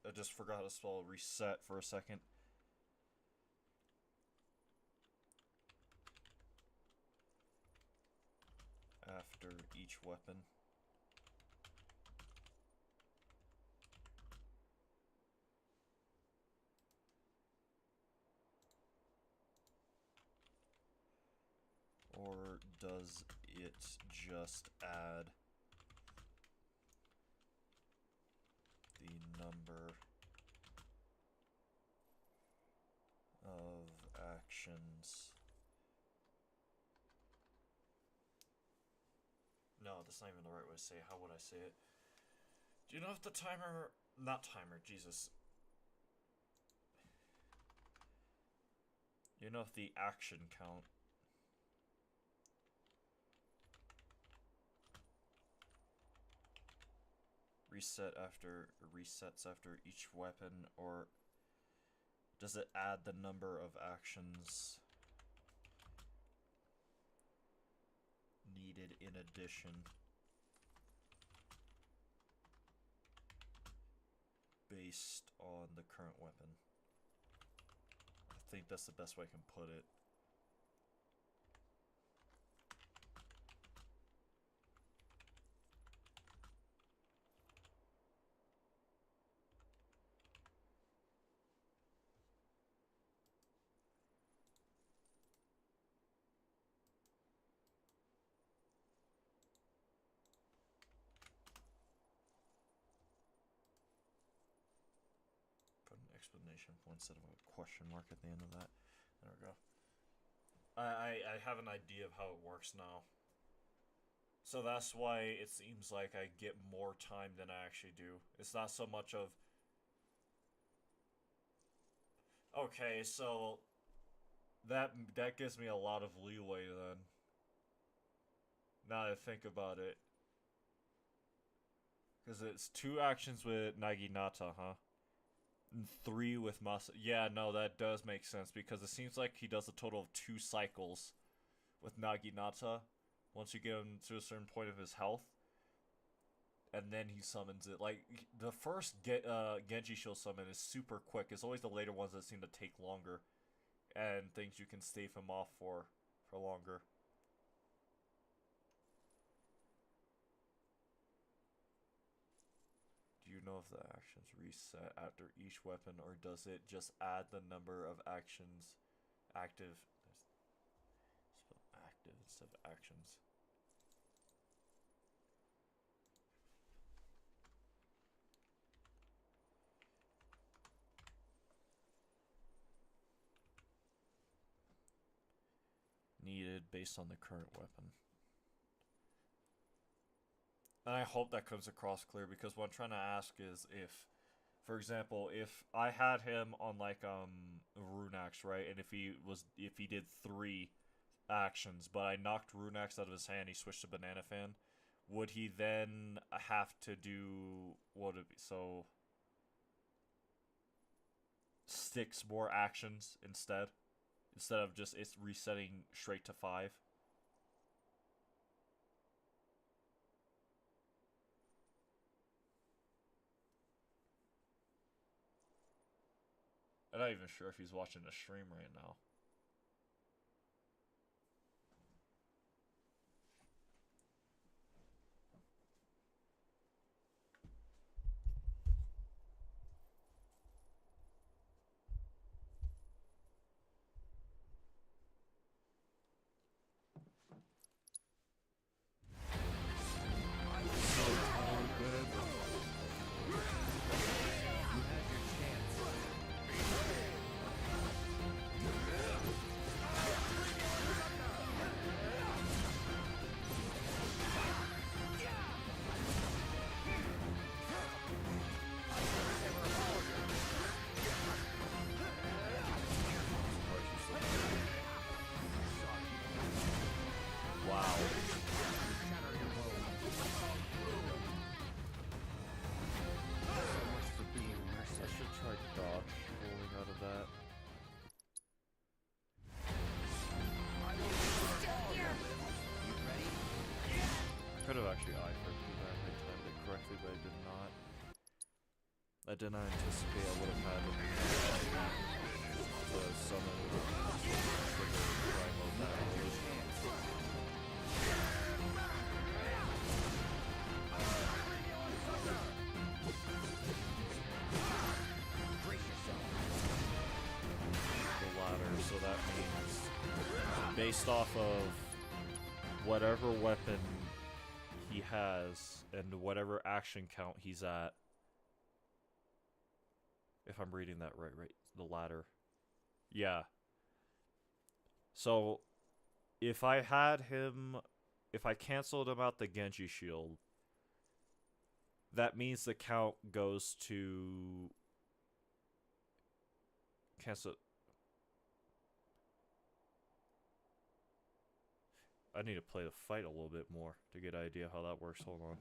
I just forgot to spell reset for a second. after each weapon. Or does it just add the number of actions? No, that's not even the right way to say it. How would I say it? Do you know if the timer... Not timer, Jesus. You know if the action count... resets after each weapon, or does it add the number of actions needed in addition based on the current weapon? I think that's the best way I can put it. Put an explanation point instead of a question mark at the end of that. There we go. I have an idea of how it works now. So that's why it seems like I get more time than I actually do. It's not so much of... Okay, so... That gives me a lot of leeway then. Now that I think about it. Because it's 2 actions with Naginata, huh? And 3 with Masa. Yeah, no, that does make sense. Because it seems like he does a total of 2 cycles with Naginata. Once you get him to a certain point of his health. And then he summons it. Like, the first Genji Shield summon is super quick. It's always the later ones that seem to take longer. And things you can stave him off for longer. Do you know if the actions reset after each weapon, or does it just add the number of actions active? Spell active instead of actions. Needed based on the current weapon. And I hope that comes across clear, because what I'm trying to ask is if, for example, if I had him on like Runax, right, and if he did 3 actions, but I knocked Runax out of his hand, he switched to Banana Fan, would he then have to do what would it be? So 6 more actions instead of just it's resetting straight to 5. I'm not even sure if he's watching the stream right now. I did not anticipate I would have had the summon trigger primal battle. based off of whatever weapon he has and whatever action count he's at. If I'm reading that right, the ladder. Yeah. So, if I canceled him out the Genji shield, that means the count goes to... Cancel... I need to play the fight a little bit more to get an idea how that works. Hold on.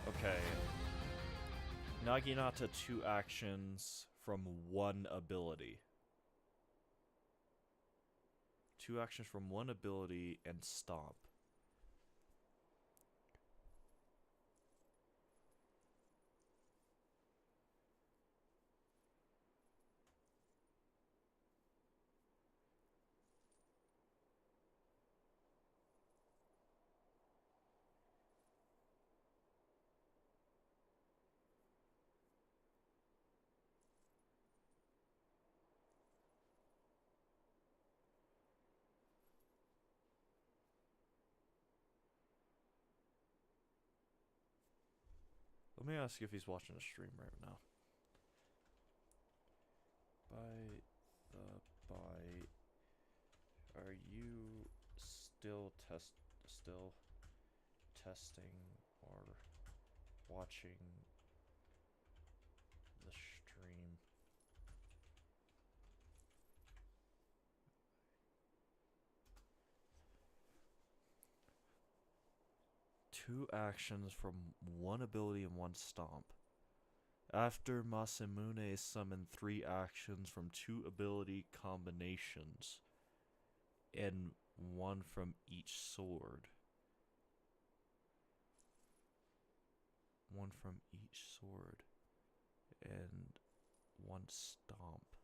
Okay. Naginata 2 actions from 1 ability. 2 actions from 1 ability and stomp. Let me ask if he's watching the stream right now. By the by, are you still testing or watching the stream? Two actions from 1 ability and 1 stomp. After Masamune summon 3 actions from 2 ability combinations and 1 from each sword. 1 from each sword and 1 stomp.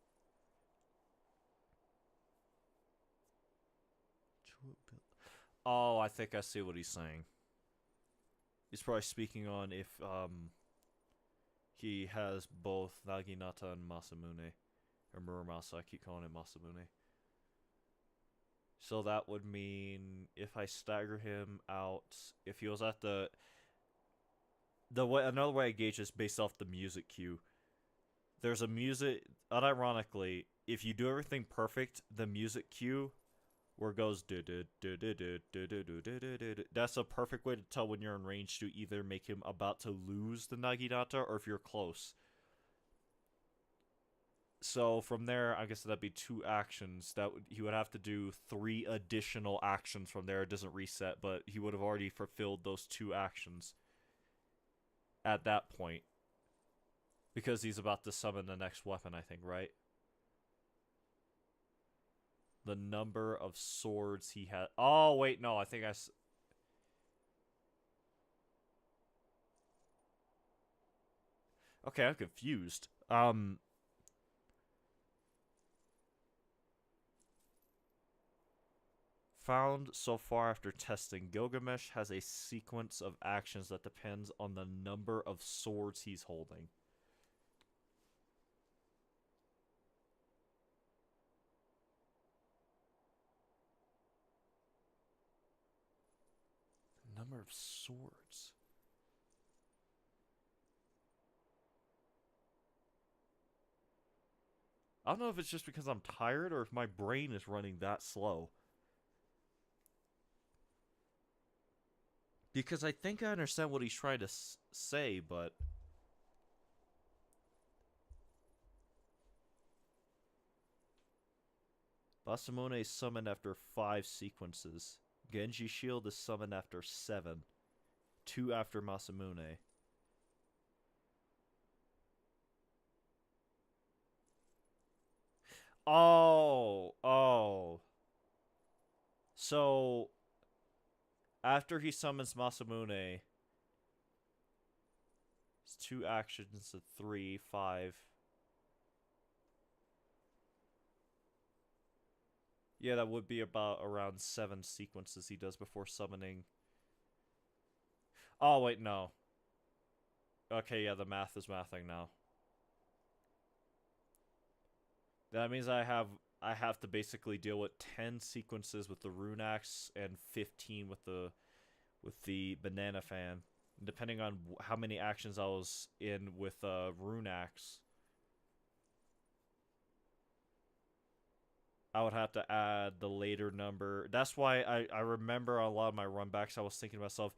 2 Oh, I think I see what he's saying. He's probably speaking on if he has both Naginata and Masamune. Or Muramasa, I keep calling it Masamune. So that would mean if I stagger him out, if he was at the way, another way I gauge is based off the music cue. There's a music, unironically, if you do everything perfect, the music cue where it goes that's a perfect way to tell when you're in range to either make him about to lose the Naginata or if you're close. So from there, I guess that'd be 2 actions. He would have to do 3 additional actions from there. It doesn't reset, but he would have already fulfilled those 2 actions at that point. Because he's about to summon the next weapon, I think, right? The number of swords he had. Oh, wait, no, I think Okay, I'm confused. Found so far after testing, Gilgamesh has a sequence of actions that depends on the number of swords he's holding. Number of swords. I don't know if it's just because I'm tired or if my brain is running that slow. Because I think I understand what he's trying to say, but... Masamune is summoned after 5 sequences. Genji Shield is summoned after 7. 2 after Masamune. Oh. So, after he summons Masamune, it's 2 actions of 3, 5. Yeah, that would be about around 7 sequences he does before summoning. Oh, wait, no. Okay, yeah, the math is mathing now. That means I have to basically deal with 10 sequences with the rune axe and 15 with the banana fan. Depending on how many actions I was in with rune axe, I would have to add the later number. That's why I remember a lot of my runbacks. I was thinking to myself,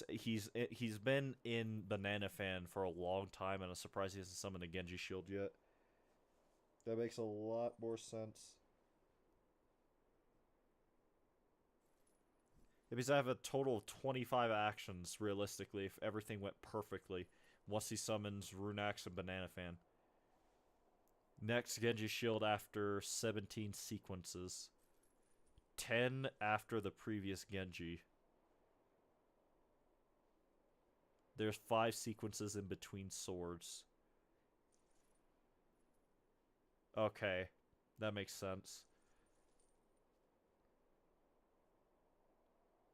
he's been in banana fan for a long time, and I'm surprised he hasn't summoned a Genji shield yet. That makes a lot more sense. Because I have a total of 25 actions, realistically, if everything went perfectly, once he summons Runax and Banana Fan. Next, Genji Shield after 17 sequences. 10 after the previous Genji. There's 5 sequences in between swords. Okay, that makes sense.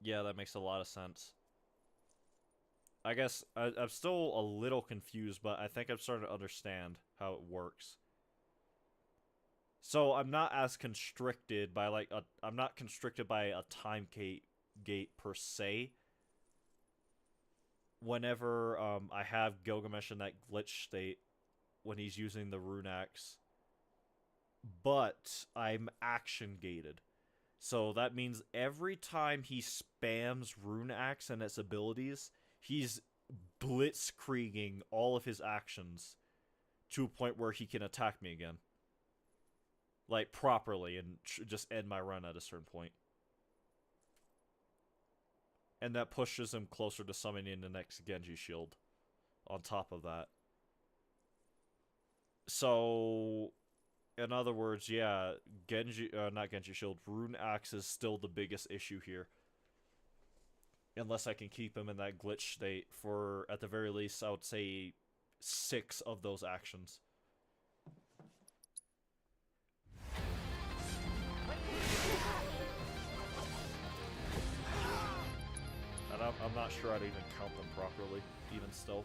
Yeah, that makes a lot of sense. I guess I'm still a little confused, but I think I'm starting to understand how it works. So I'm not as constricted by I'm not constricted by a time gate per se. Whenever I have Gilgamesh in that glitch state when he's using the rune axe, but I'm action gated. So that means every time he spams rune axe and its abilities, he's blitzkrieging all of his actions to a point where he can attack me again. Like, properly, and just end my run at a certain point. And that pushes him closer to summoning the next Genji shield on top of that. So, in other words, yeah, not Genji shield, rune axe is still the biggest issue here. Unless I can keep him in that glitch state for, at the very least, I would say 6 of those actions. And I'm not sure I'd even count them properly, even still.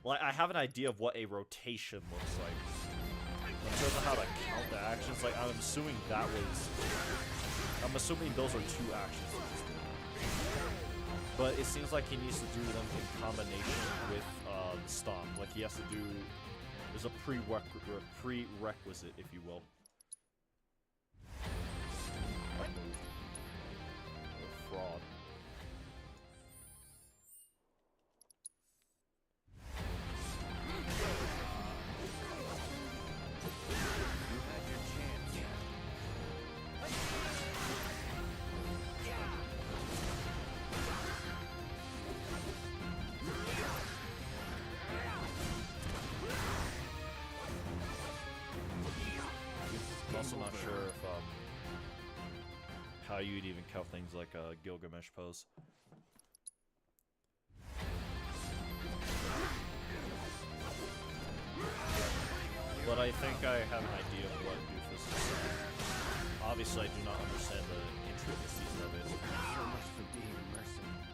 Like, I have an idea of what a rotation looks like. In terms of how to count the actions, like, I'm assuming those are 2 actions. But it seems like he needs to do them in combination with the stomp. Like, he has to do... There's a prerequisite, if you will. Fraud. Also not sure if how you'd even count things like a Gilgamesh pose. But I think I have an idea of what Doofus is saying. Obviously, I do not understand the intricacies of it. So much for being a mercenary.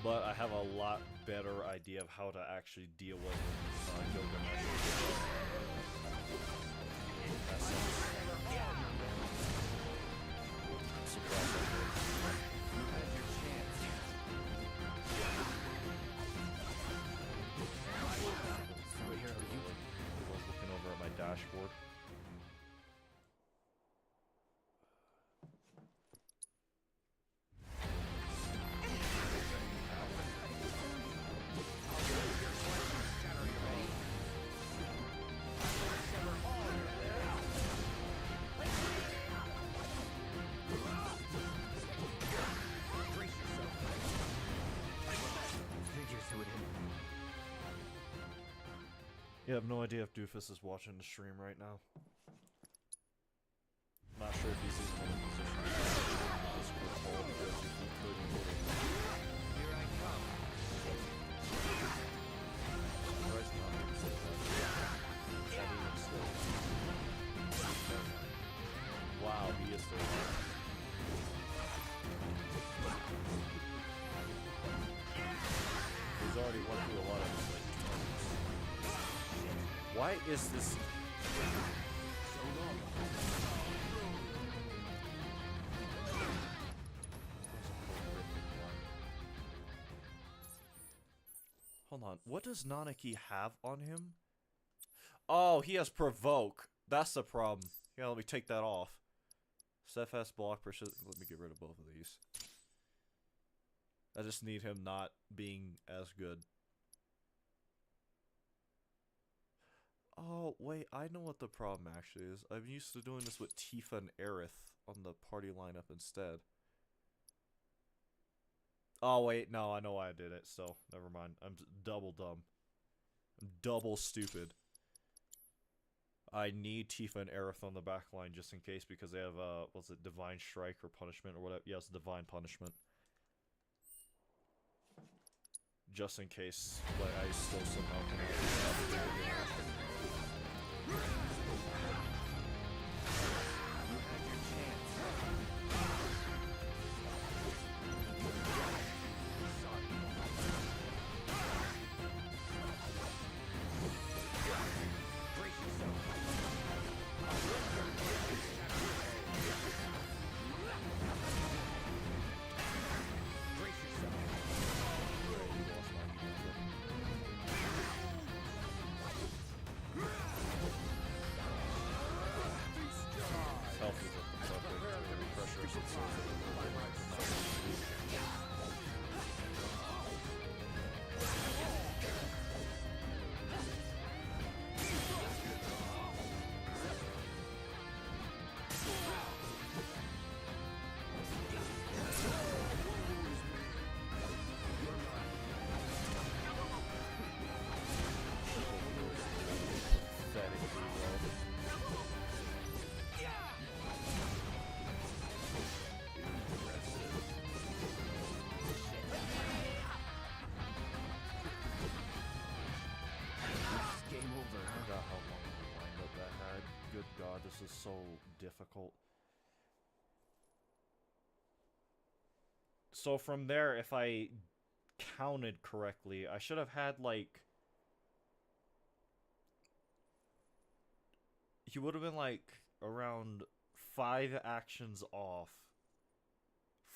But I have a lot better idea of how to actually deal with Gilgamesh. In that sense. Looking over at my dashboard. Yeah, I have no idea if Doofus is watching the stream right now. He's already went through a lot of like turns. Why is this? Hold on. What does Nanaki have on him? Oh, he has provoke. That's the problem. Yeah, let me take that off. Steadfast block, persist. Let me get rid of both of these. I just need him not being as good. Oh, wait, I know what the problem actually is. I'm used to doing this with Tifa and Aerith on the party lineup instead. Oh, wait, no, I know why I did it, so never mind. I'm double dumb. I'm double stupid. I need Tifa and Aerith on the back line just in case because they have, what's it, Divine Strike or Punishment or whatever. Yes, Divine Punishment. Just in case, like, I still somehow can This is so difficult. So from there, if I counted correctly, I should have had like... He would have been like around 5 actions off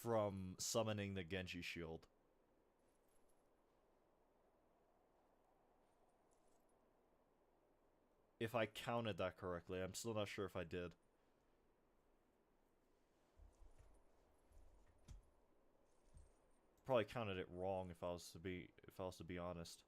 from summoning the Genji shield. If I counted that correctly, I'm still not sure if I did. Probably counted it wrong if I was to be honest.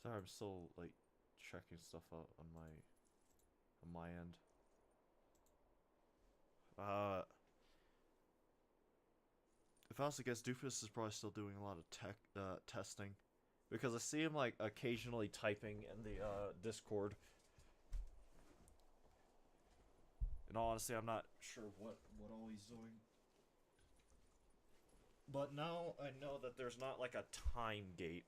Sorry, I'm still like checking stuff out on my end. If I was to guess, Doofus is probably still doing a lot of testing, because I see him like occasionally typing in the Discord. In all honesty, I'm not sure what all he's doing. But now I know that there's not like a time gate.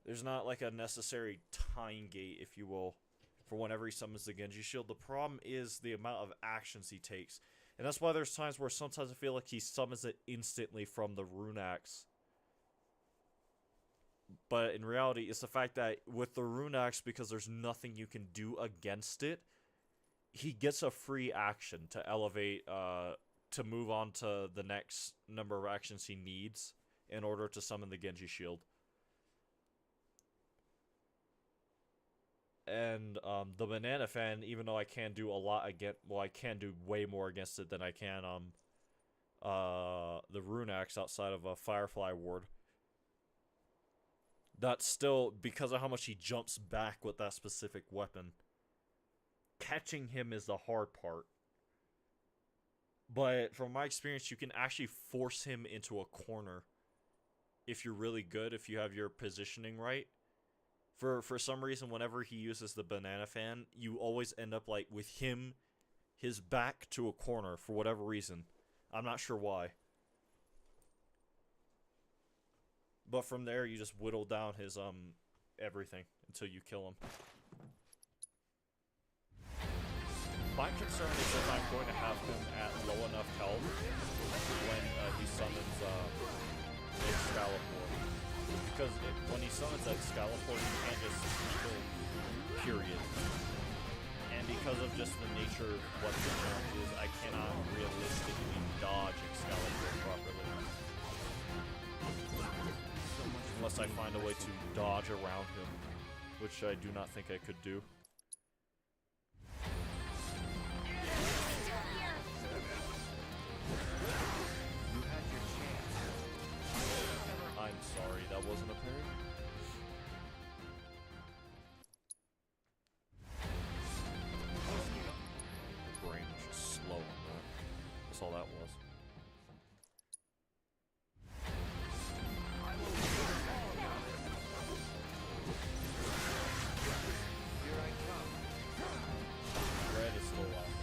There's not like a necessary time gate, if you will, for whenever he summons the Genji shield. The problem is the amount of actions he takes. And that's why there's times where sometimes I feel like he summons it instantly from the rune axe. But in reality, it's the fact that with the rune axe, because there's nothing you can do against it, he gets a free action to elevate, to move on to the next number of actions he needs in order to summon the Genji shield. And the banana fan, even though I can do a lot against, well, I can do way more against it than I can the rune axe outside of a Firefly ward. That's still, because of how much he jumps back with that specific weapon, catching him is the hard part. But from my experience, you can actually force him into a corner if you're really good, if you have your positioning right. For some reason, whenever he uses the banana fan, you always end up like with him, his back to a corner for whatever reason. I'm not sure why. But from there, you just whittle down his everything until you kill him. My concern is if I'm going to have him at low enough health when he summons Excalibur. Because when he summons Excalibur, you can't just kill, period. And because of just the nature of what the challenge is, I cannot realistically dodge Excalibur properly. Unless I find a way to dodge around him, which I do not think I could do. I'm sorry, that wasn't a parry? The brain was just slow on that. That's all that was. Red is still alive.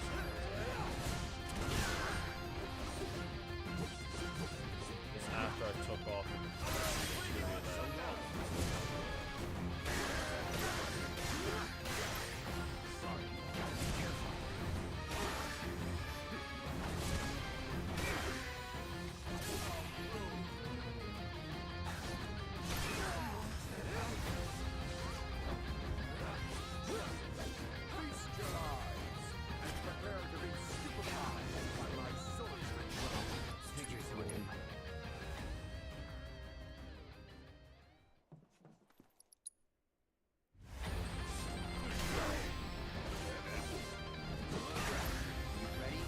It's after I took off and Feast your eyes and prepare to be stupefied by my swordsmanship. Stick your sword in. You ready?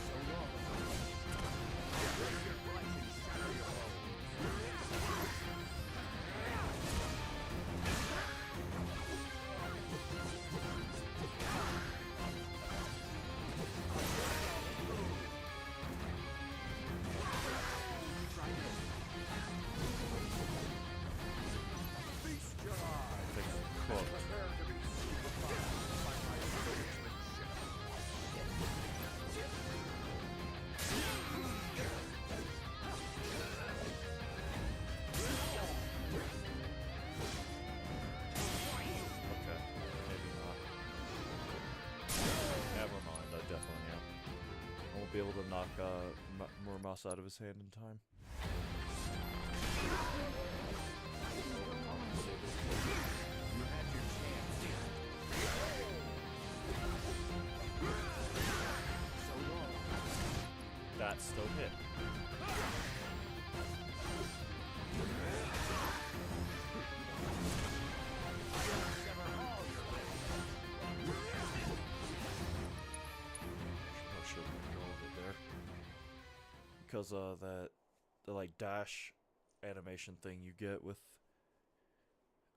So long. Raise your voice and shatter your foes. Feast your eyes Things and cooked. prepare to be stupefied by my swordsmanship. Okay, maybe not. Never mind, I definitely am. I won't be able to knock Murmas out of his hand in time. You had your chance. So long. That still hit. I should let go of it there. Because that the like dash animation thing you get with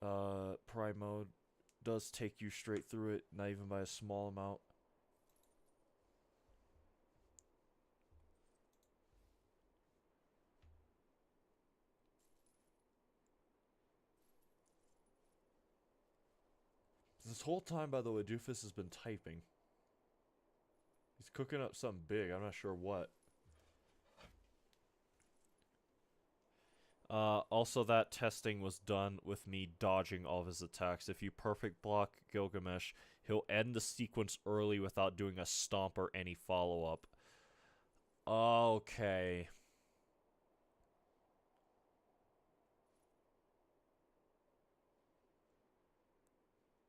Prime mode does take you straight through it, not even by a small amount. This whole time, by the way, Doofus has been typing. He's cooking up something big. I'm not sure what. Also, that testing was done with me dodging all of his attacks. If you perfect block Gilgamesh, he'll end the sequence early without doing a stomp or any follow-up. Okay.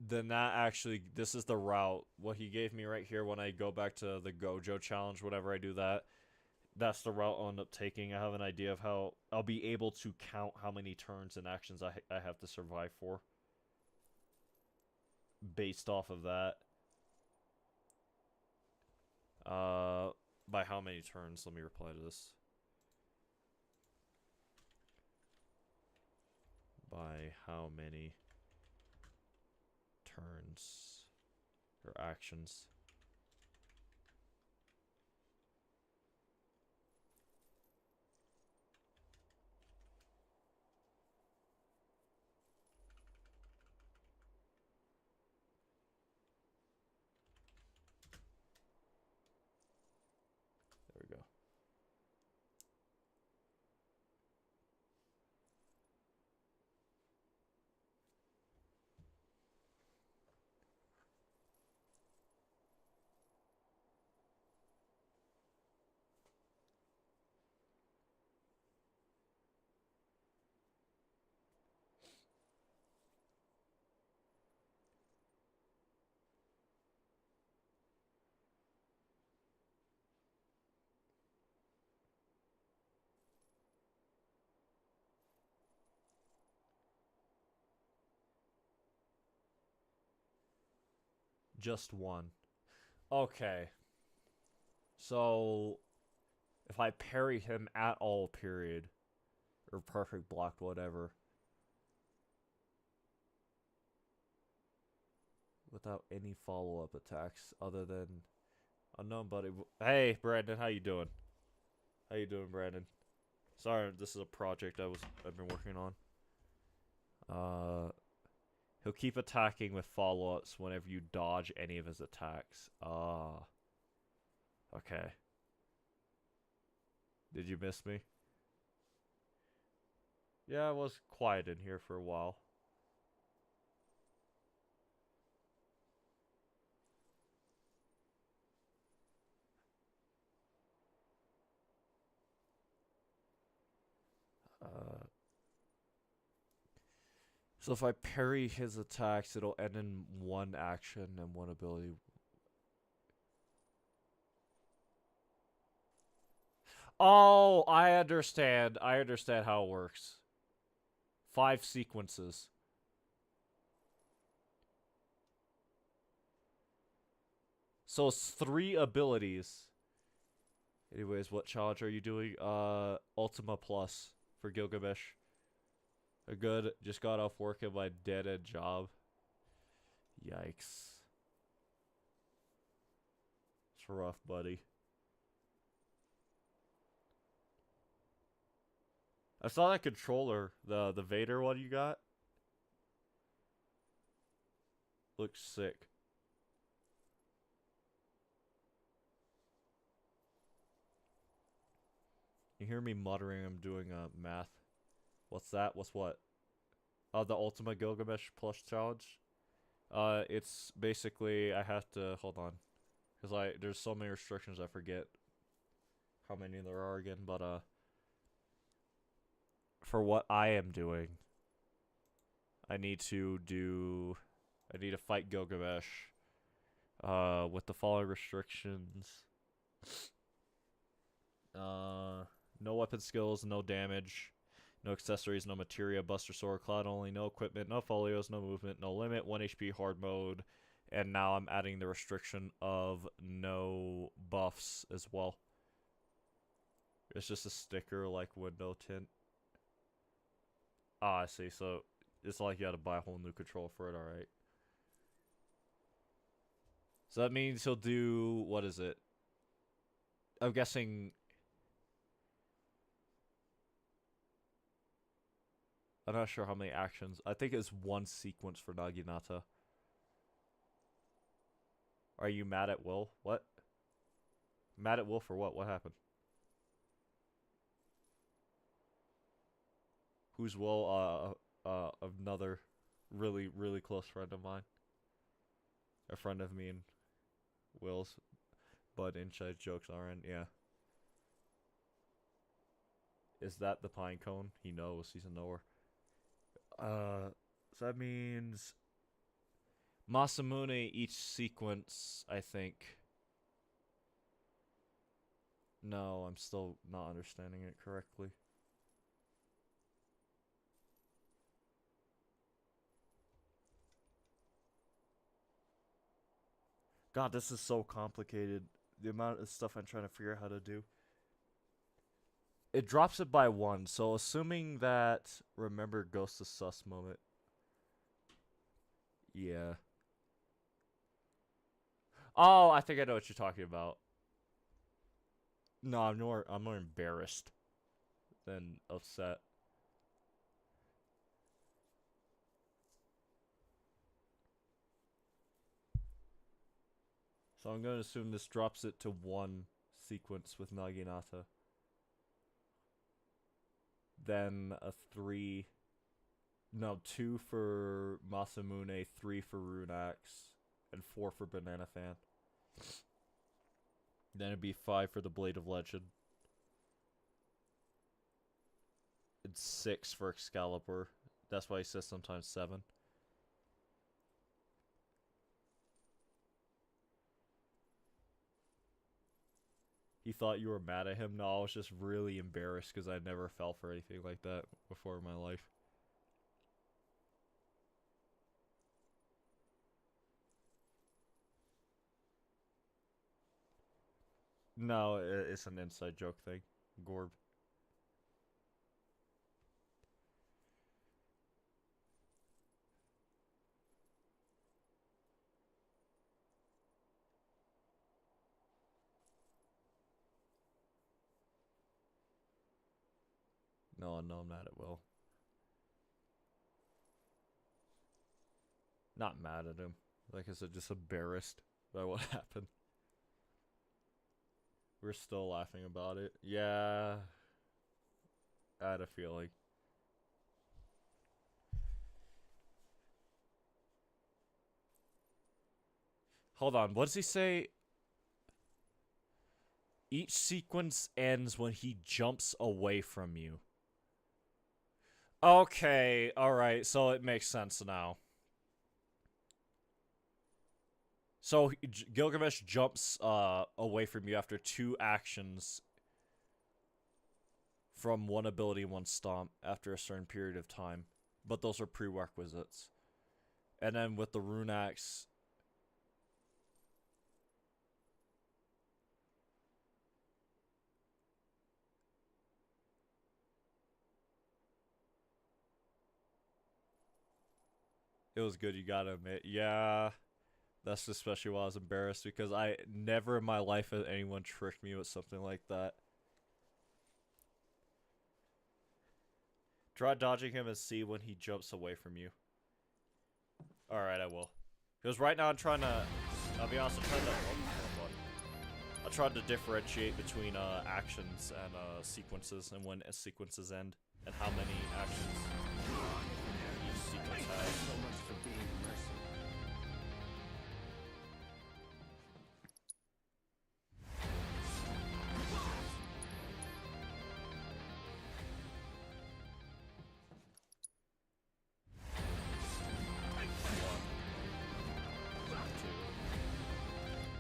Then that actually, this is the route. What he gave me right here when I go back to the Gojo challenge, whenever I do that, that's the route I'll end up taking. I have an idea of how I'll be able to count how many turns and actions I have to survive for. Based off of that. By how many turns? Let me reply to this. by how many turns or actions. There we go. Just one. Okay. So if I parry him at all, period, or perfect block, whatever, without any follow-up attacks other than unknown buddy. Hey, Brandon, how you doing? How you doing, Brandon? Sorry, this is a project I've been working on. He'll keep attacking with follow-ups whenever you dodge any of his attacks. Ah. Okay. Did you miss me? Yeah, I was quiet in here for a while. So if I parry his attacks, it'll end in one action and one ability. Oh, I understand. I understand how it works. 5 sequences. So it's 3 abilities. Anyways, what challenge are you doing? Ultima Plus for Gilgamesh. A good. Just got off work at my dead-end job. Yikes. It's rough, buddy. I saw that controller, the Vader one you got. Looks sick. You hear me muttering, I'm doing math. What's that? What's what? The Ultimate Gilgamesh Plus Challenge. It's basically, I have to, hold on. Because there's so many restrictions I forget how many there are again, but for what I am doing, I need to fight Gilgamesh, with the following restrictions. No weapon skills, no damage, no accessories, no materia, buster sword, cloud only, no equipment, no folios, no movement, no limit, 1 HP hard mode, and now I'm adding the restriction of no buffs as well. It's just a sticker like window tint. Ah, I see, so it's like you had to buy a whole new controller for it, alright. So that means he'll do, what is it? I'm guessing... I'm not sure how many actions. I think it's 1 sequence for Naginata. Are you mad at Will? What? Mad at Will for what? What happened? Who's Will? Another really, really close friend of mine. A friend of me and Will's. But inside jokes aren't, yeah. Is that the pine cone? He knows. He's a knower. So that means Masamune each sequence, I think. No, I'm still not understanding it correctly. God, this is so complicated. The amount of stuff I'm trying to figure out how to do. It drops it by 1, so assuming that remember Ghost of Sus moment. Yeah. Oh, I think I know what you're talking about. No, I'm more embarrassed than upset. So I'm going to assume this drops it to 1 sequence with Naginata. Then a 3. No, 2 for Masamune, 3 for Runax, and 4 for Banana Fan. Then it'd be 5 for the Blade of Legend. And 6 for Excalibur. That's why he says sometimes 7. He thought you were mad at him? No, I was just really embarrassed because I never fell for anything like that before in my life. No, it's an inside joke thing. Gorb. No, I'm mad at Will. Not mad at him. Like I said, just embarrassed by what happened. We're still laughing about it. Yeah. I had a feeling. Hold on, what does he say? Each sequence ends when he jumps away from you. Okay, alright, so it makes sense now. So Gilgamesh jumps away from you after 2 actions from 1 ability and 1 stomp after a certain period of time. But those are prerequisites. And then with the Rune Axe, it was good, you gotta admit. Yeah, that's especially why I was embarrassed, because I never in my life had anyone tricked me with something like that. Try dodging him and see when he jumps away from you. Alright, I will. Because right now I'm trying to... I'll be honest, I tried to differentiate between actions and sequences, and when sequences end, and how many actions each sequence has. So much for being mercy.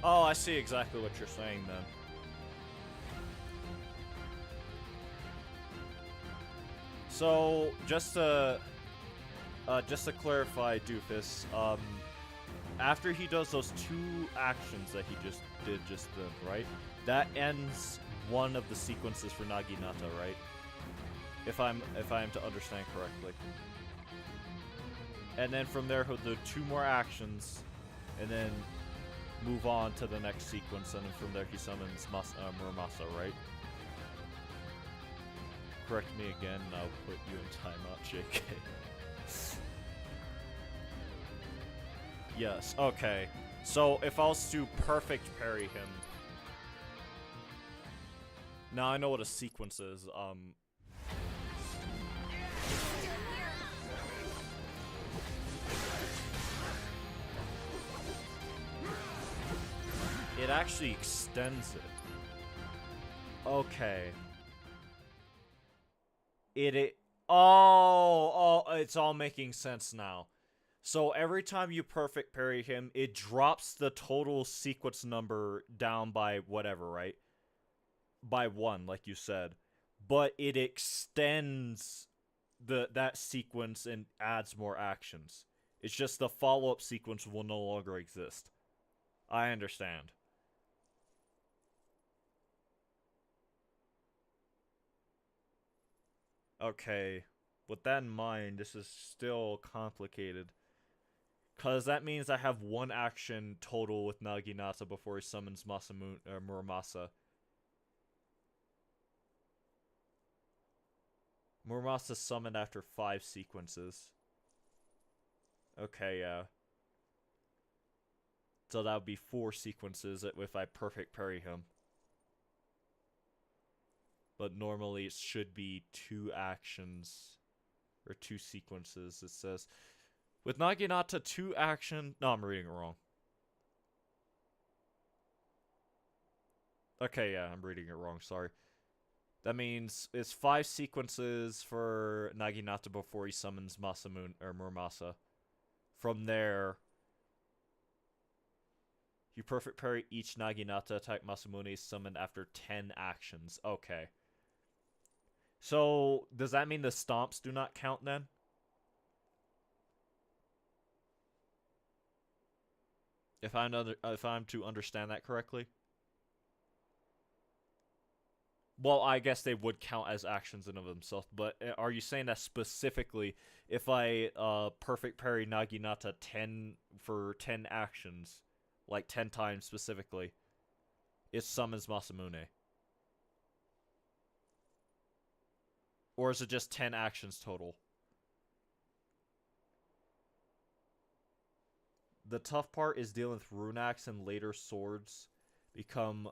Oh, I see exactly what you're saying then. So, just to clarify, Doofus, after he does those 2 actions that he just did just then, right? That ends one of the sequences for Naginata, right? If I am to understand correctly. And then from there he'll do 2 more actions, and then move on to the next sequence, and then from there he summons Muramasa, right? Correct me again, and I'll put you in timeout, JK. Yes, okay. So, if I was to perfect parry him... Now I know what a sequence is, It actually extends it. Okay. Oh, it's all making sense now. So every time you perfect parry him, it drops the total sequence number down by whatever, right? By 1, like you said. But it extends that sequence and adds more actions. It's just the follow-up sequence will no longer exist. I understand. Okay. With that in mind, this is still complicated. Because that means I have one action total with Naginata before he summons Muramasa. Muramasa summoned after 5 sequences. Okay, yeah. So that would be 4 sequences if I perfect parry him. But normally it should be 2 actions. Or 2 sequences, it says. With Naginata, 2 action... No, I'm reading it wrong. Okay, yeah, I'm reading it wrong, sorry. That means it's 5 sequences for Naginata before he summons Muramasa. From there, you perfect parry each Naginata attack Masamune is summoned after 10 actions. Okay. So, does that mean the stomps do not count then? If I'm to understand that correctly? Well, I guess they would count as actions in of themselves, but are you saying that specifically if I perfect parry Naginata 10 for 10 actions, like 10 times specifically, it summons Masamune? Or is it just 10 actions total? The tough part is dealing with rune axe and later swords become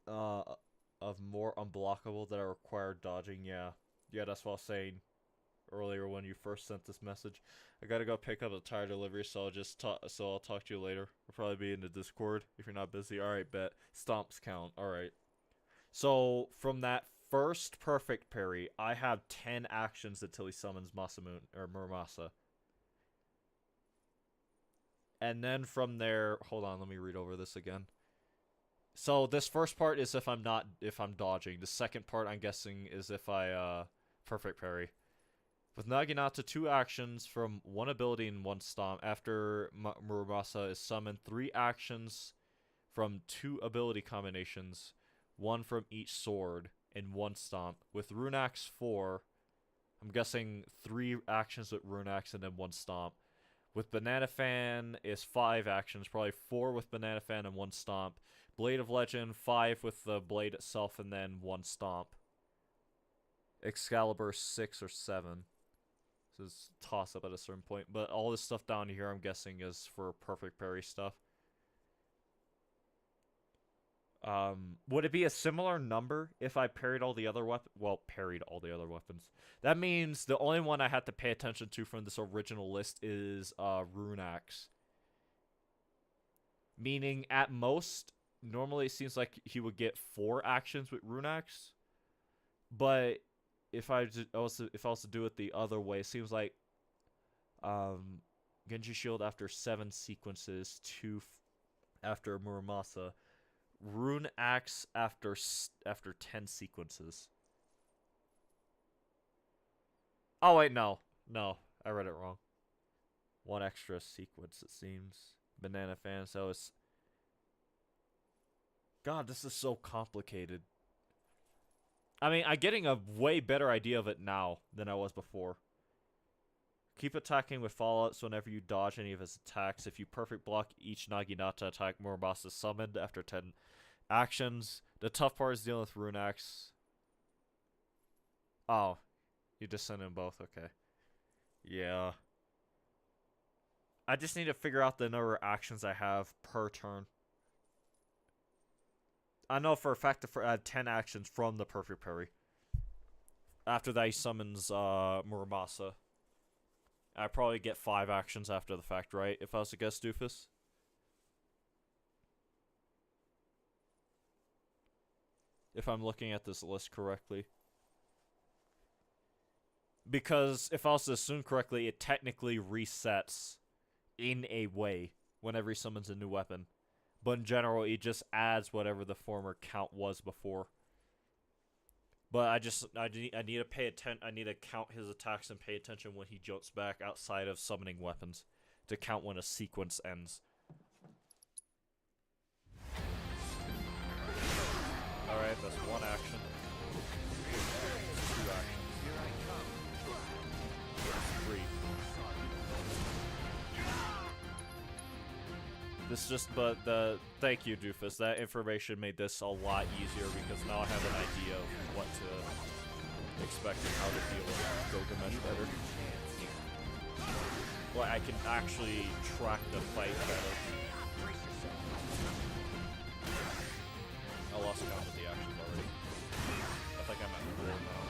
of more unblockable that are required dodging. Yeah, that's what I was saying earlier when you first sent this message. I gotta go pick up a tire delivery, so I'll talk to you later. I'll probably be in the Discord if you're not busy. All right, bet. Stomps count. All right. So from that first perfect parry, I have 10 actions until he summons Muramasa. And then from there, hold on, let me read over this again. So this first part is if I'm dodging. The second part, I'm guessing, is if I perfect parry. With Naginata, 2 actions from 1 ability and 1 stomp. After Muramasa is summoned, 3 actions from 2 ability combinations, 1 from each sword, and 1 stomp. With Rune Axe 4, I'm guessing 3 actions with Rune Axe and then 1 stomp. With Banana Fan is 5 actions, probably 4 with Banana Fan and 1 stomp. Blade of Legend, 5 with the blade itself and then 1 stomp. Excalibur, 6 or 7. This is toss up at a certain point. But all this stuff down here, I'm guessing, is for perfect parry stuff. Would it be a similar number if I parried all the other weapons? Well, parried all the other weapons. That means the only one I had to pay attention to from this original list is Rune Axe. Meaning, at most, normally it seems like he would get 4 actions with Rune Axe. But if I also do it the other way, it seems like Genji Shield after 7 sequences, 2 after Muramasa. Rune Axe after 10 sequences. Oh wait, no, I read it wrong. 1 extra sequence, it seems. Banana Fan, so it's... God, this is so complicated. I mean, I'm getting a way better idea of it now than I was before. Keep attacking with fallouts whenever you dodge any of his attacks. If you perfect block each Naginata attack, Muramasa is summoned after 10 actions. The tough part is dealing with Rune Axe. Oh, you just sent in both, okay. Yeah. I just need to figure out the number of actions I have per turn. I know for a fact that I have 10 actions from the perfect parry. After that, he summons Muramasa. I probably get 5 actions after the fact, right? If I was to guess, Doofus? If I'm looking at this list correctly. Because if I was to assume correctly, it technically resets in a way whenever he summons a new weapon. But in general, it just adds whatever the former count was before. But I need to pay attention. I need to count his attacks and pay attention when he jumps back outside of summoning weapons to count when a sequence ends. All right, that's 1 action. 2 actions. This just, but thank you, Doofus. That information made this a lot easier because now I have an idea of what to expect and how to deal with Gilgamesh better. Well, I can actually track the fight better. I lost count of the actions already. I think I'm at 4 now.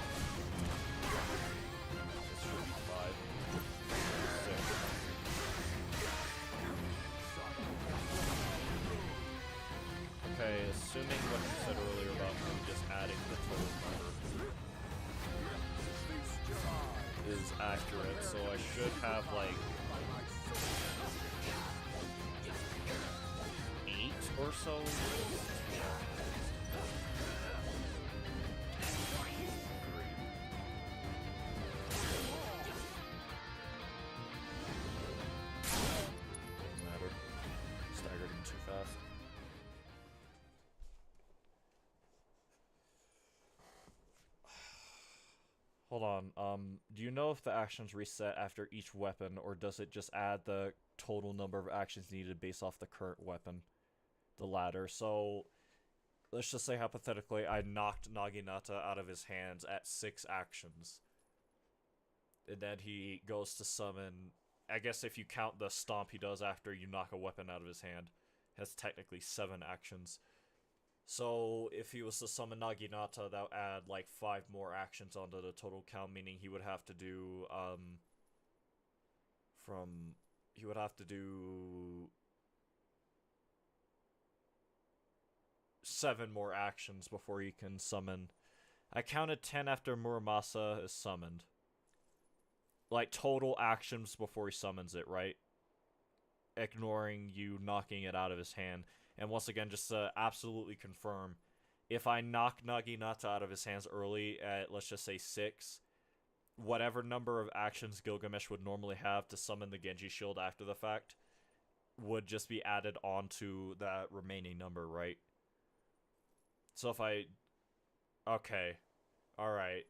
This should be 5. 6. Okay, assuming what you said earlier about me just adding the total number is accurate, so I should have like 8 or so. Doesn't matter. Staggered him too fast. Hold on, do you know if the actions reset after each weapon, or does it just add the total number of actions needed based off the current weapon? The latter. So, let's just say hypothetically I knocked Naginata out of his hands at 6 actions. And then he goes to summon, I guess if you count the stomp he does after you knock a weapon out of his hand, that's technically 7 actions. So, if he was to summon Naginata, that would add, like, 5 more actions onto the total count, meaning he would have to do, he would have to do 7 more actions before he can summon. I counted 10 after Muramasa is summoned. Like, total actions before he summons it, right? Ignoring you knocking it out of his hand. And once again, just to absolutely confirm, if I knock Naginata out of his hands early at, let's just say 6, whatever number of actions Gilgamesh would normally have to summon the Genji Shield after the fact would just be added onto that remaining number, right? So if I... Okay. Alright.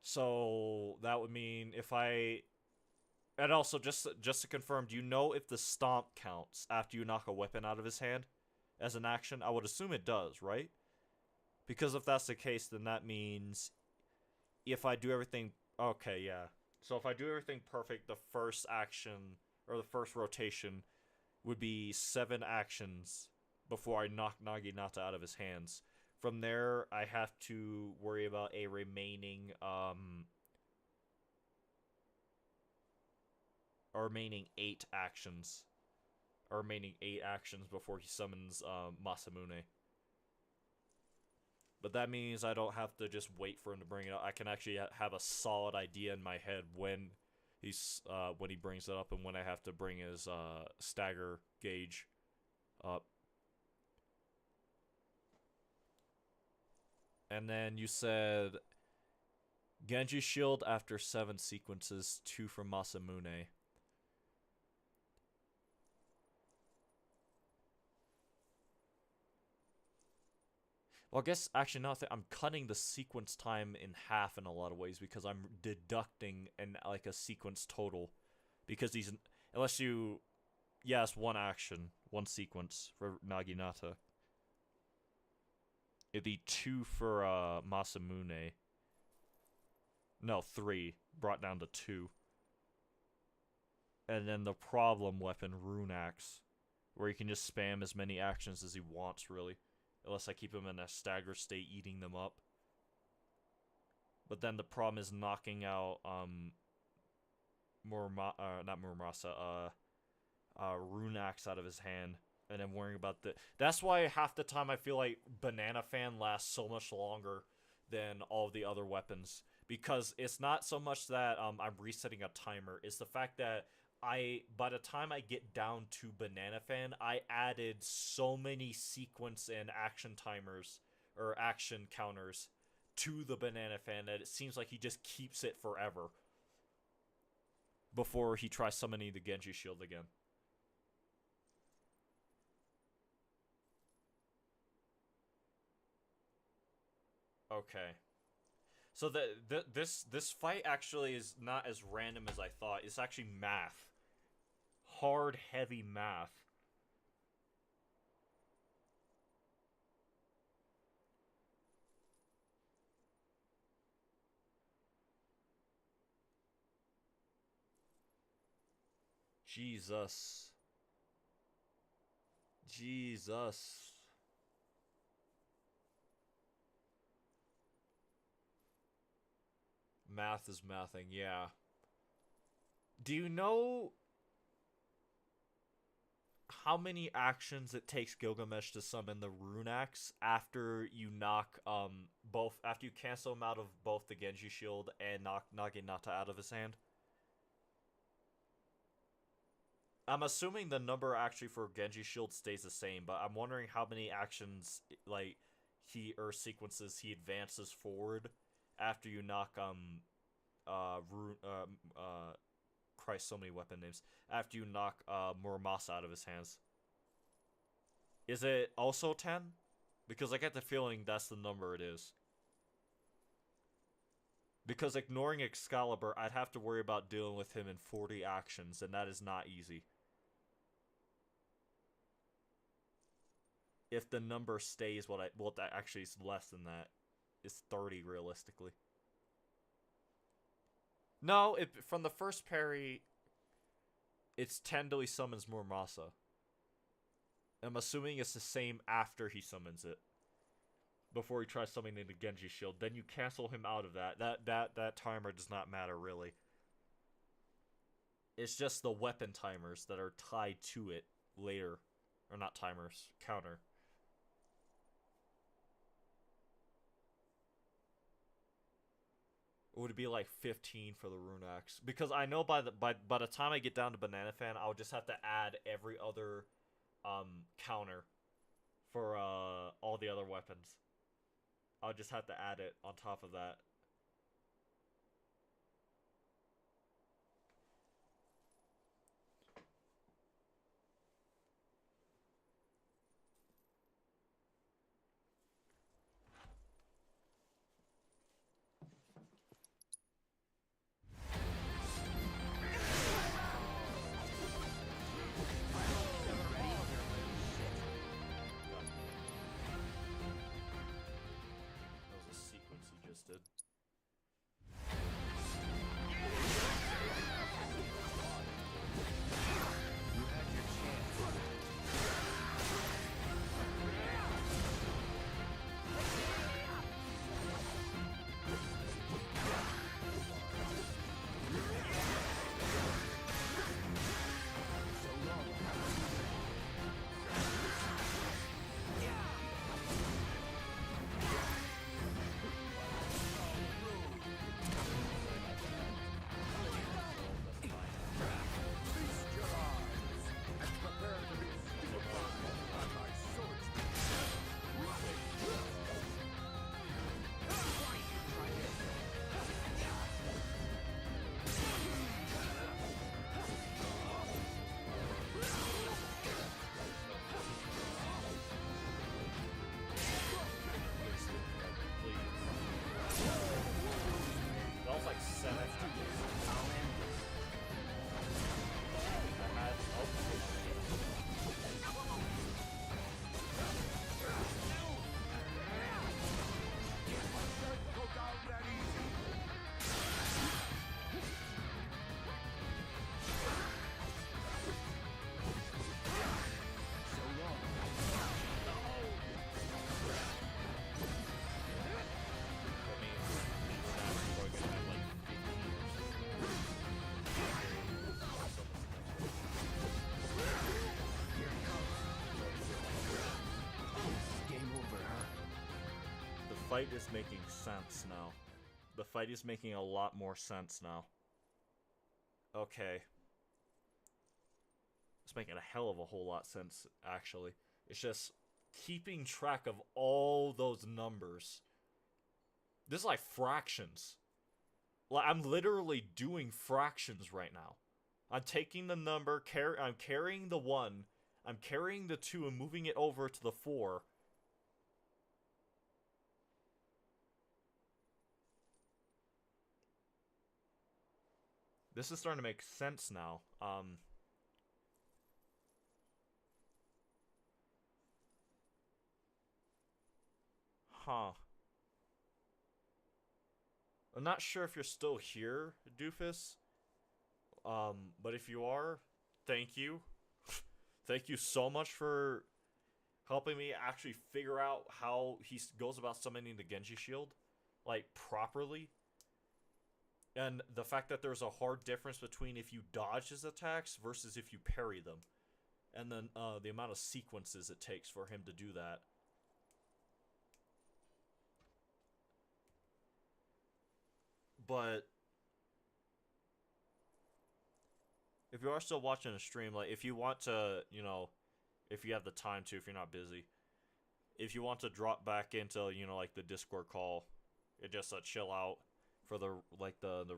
So that would mean if I... And also, just to confirm, do you know if the stomp counts after you knock a weapon out of his hand as an action? I would assume it does, right? Because if that's the case, then that means if I do everything... Okay, yeah. So if I do everything perfect, the first action, or the first rotation, would be 7 actions before I knock Naginata out of his hands. From there, I have to worry about a remaining... remaining 8 actions. Remaining 8 actions before he summons Masamune. But that means I don't have to just wait for him to bring it up. I can actually have a solid idea in my head when he brings it up and when I have to bring his stagger gauge up. And then you said Genji Shield after 7 sequences, 2 from Masamune. Well, I guess, actually, now I'm cutting the sequence time in half in a lot of ways because I'm deducting a sequence total. Because these, unless you, yes, 1 action, 1 sequence for Naginata. It'd be 2 for Masamune. No, 3, brought down to 2. And then the problem weapon, Rune Axe, where you can just spam as many actions as he wants, really. Unless I keep him in a stagger state, eating them up. But then the problem is knocking out, not Muramasa, Rune Axe out of his hand. And then worrying about that's why half the time I feel like Banana Fan lasts so much longer than all the other weapons. Because it's not so much that, I'm resetting a timer. It's the fact that by the time I get down to Banana Fan, I added so many sequence and action timers, or action counters, to the Banana Fan that it seems like he just keeps it forever before he tries summoning the Genji Shield again. Okay. So this fight actually is not as random as I thought. It's actually math. hard, heavy math. Jesus. Jesus. Math is mathing, yeah. Do you know how many actions it takes Gilgamesh to summon the rune axe after you knock after you cancel him out of both the Genji shield and knock Naginata out of his hand? I'm assuming the number actually for Genji shield stays the same, but I'm wondering how many actions like sequences he advances forward after you knock Christ, so many weapon names. After you knock Muramasa out of his hands. Is it also 10? Because I get the feeling that's the number it is. Because ignoring Excalibur, I'd have to worry about dealing with him in 40 actions, and that is not easy. If the number stays that actually is less than that. It's 30 realistically. No, from the first parry, it's 10 till he summons Muramasa. I'm assuming it's the same after he summons it. Before he tries summoning the Genji shield. Then you cancel him out of that. That timer does not matter, really. It's just the weapon timers that are tied to it later. Or not timers, counter. Would it be like 15 for the rune axe? Because I know by the time I get down to Banana Fan, I'll just have to add every other counter for all the other weapons. I'll just have to add it on top of that. Did. fight is making sense now. The fight is making a lot more sense now. Okay. It's making a hell of a whole lot of sense, actually. It's just keeping track of all those numbers. This is like fractions. Like, I'm literally doing fractions right now. I'm taking the number, I'm carrying the 1, I'm carrying the 2 and moving it over to the 4. This is starting to make sense now. Huh. I'm not sure if you're still here, Doofus. But if you are, thank you. Thank you so much for helping me actually figure out how he goes about summoning the Genji shield, like, properly. And the fact that there's a hard difference between if you dodge his attacks versus if you parry them. And then the amount of sequences it takes for him to do that. But if you are still watching a stream, like, if you want to, you know, if you have the time to, if you're not busy, if you want to drop back into, you know, like, the Discord call, it just chill out for the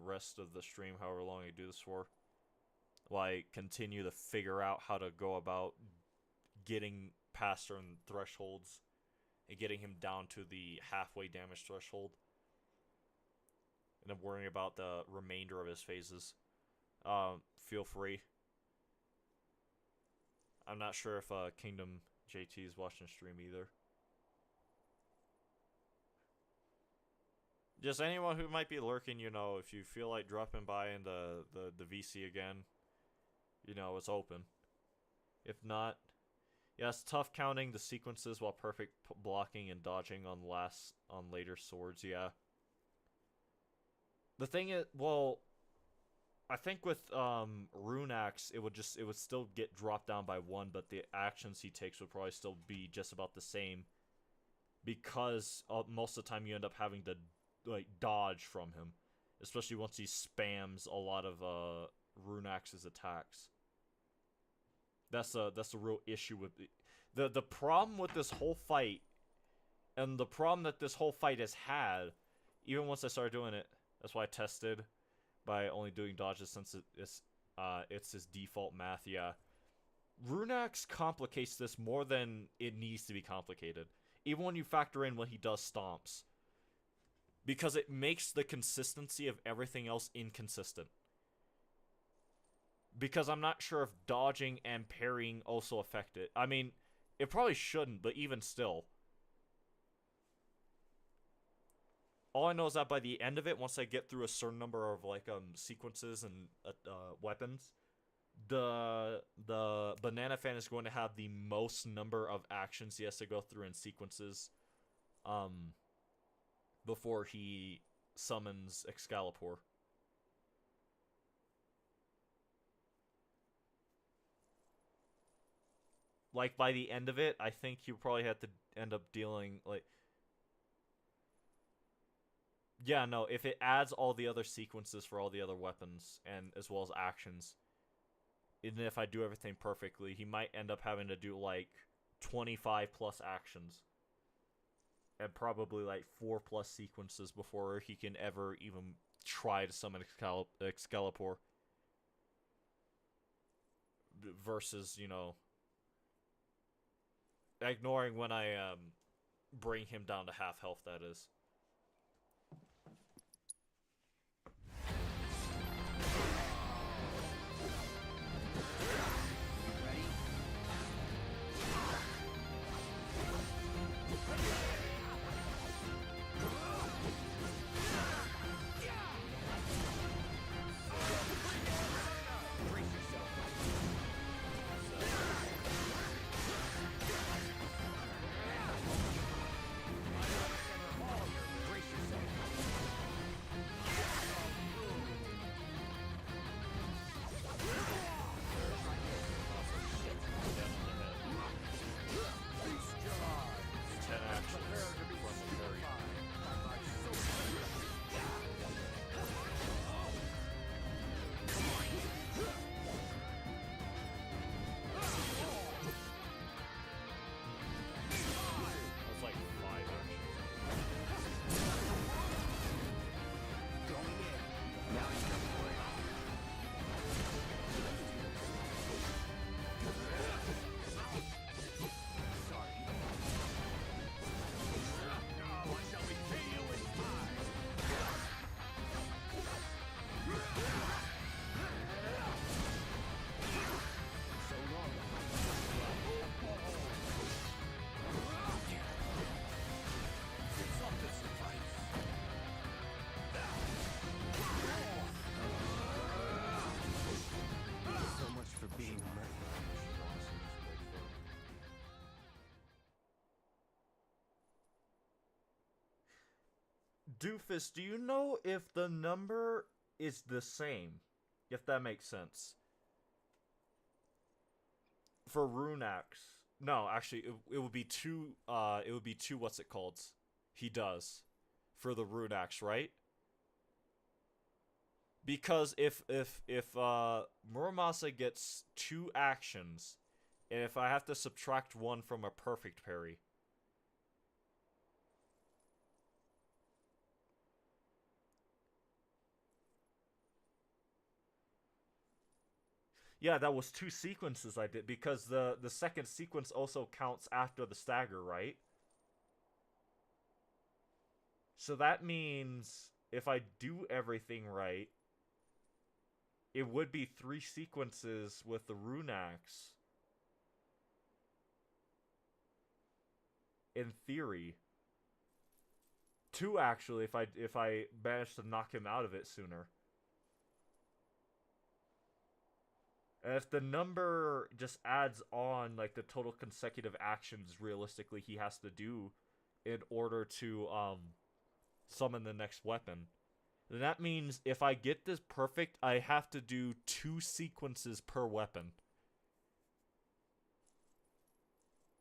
rest of the stream, however long you do this for. Like, continue to figure out how to go about getting past certain thresholds and getting him down to the halfway damage threshold. And I'm worrying about the remainder of his phases. Feel free. I'm not sure if Kingdom JT is watching stream either. Just anyone who might be lurking, you know, if you feel like dropping by in the VC again, you know, it's open. If not, yeah, it's tough counting the sequences while perfect blocking and dodging on later swords, yeah. The thing is, well, I think with Rune Axe, it would still get dropped down by 1, but the actions he takes would probably still be just about the same, because most of the time you end up having to, like, dodge from him, especially once he spams a lot of Rune Axe's attacks. That's the real issue with the problem with this whole fight, and the problem that this whole fight has had, even once I started doing it. That's why I tested by only doing dodges, since it's his default math. Yeah, Rune Axe complicates this more than it needs to be complicated, even when you factor in when he does stomps, because it makes the consistency of everything else inconsistent. Because I'm not sure if dodging and parrying also affect it. I mean, it probably shouldn't, but even still. All I know is that by the end of it, once I get through a certain number of, like, sequences and weapons, the banana fan is going to have the most number of actions he has to go through in sequences before he summons Excalibur. Like, by the end of it, I think you probably have to end up dealing, like... Yeah, no, if it adds all the other sequences for all the other weapons, and as well as actions, even if I do everything perfectly, he might end up having to do, like, 25 plus actions. And probably, like, 4 plus sequences before he can ever even try to summon Excalibur. Versus, you know... ignoring when I bring him down to half health, that is. Doofus, do you know if the number is the same? If that makes sense. For Runax. No, actually, it would be two, what's it called? He does. For the Runax, right? Because if Muramasa gets 2 actions, and if I have to subtract 1 from a perfect parry. Yeah, that was 2 sequences I did, because the second sequence also counts after the stagger, right? So that means if I do everything right, it would be 3 sequences with the Runax. In theory. 2 actually, if I manage to knock him out of it sooner. And if the number just adds on like the total consecutive actions realistically he has to do in order to summon the next weapon, then that means if I get this perfect, I have to do 2 sequences per weapon.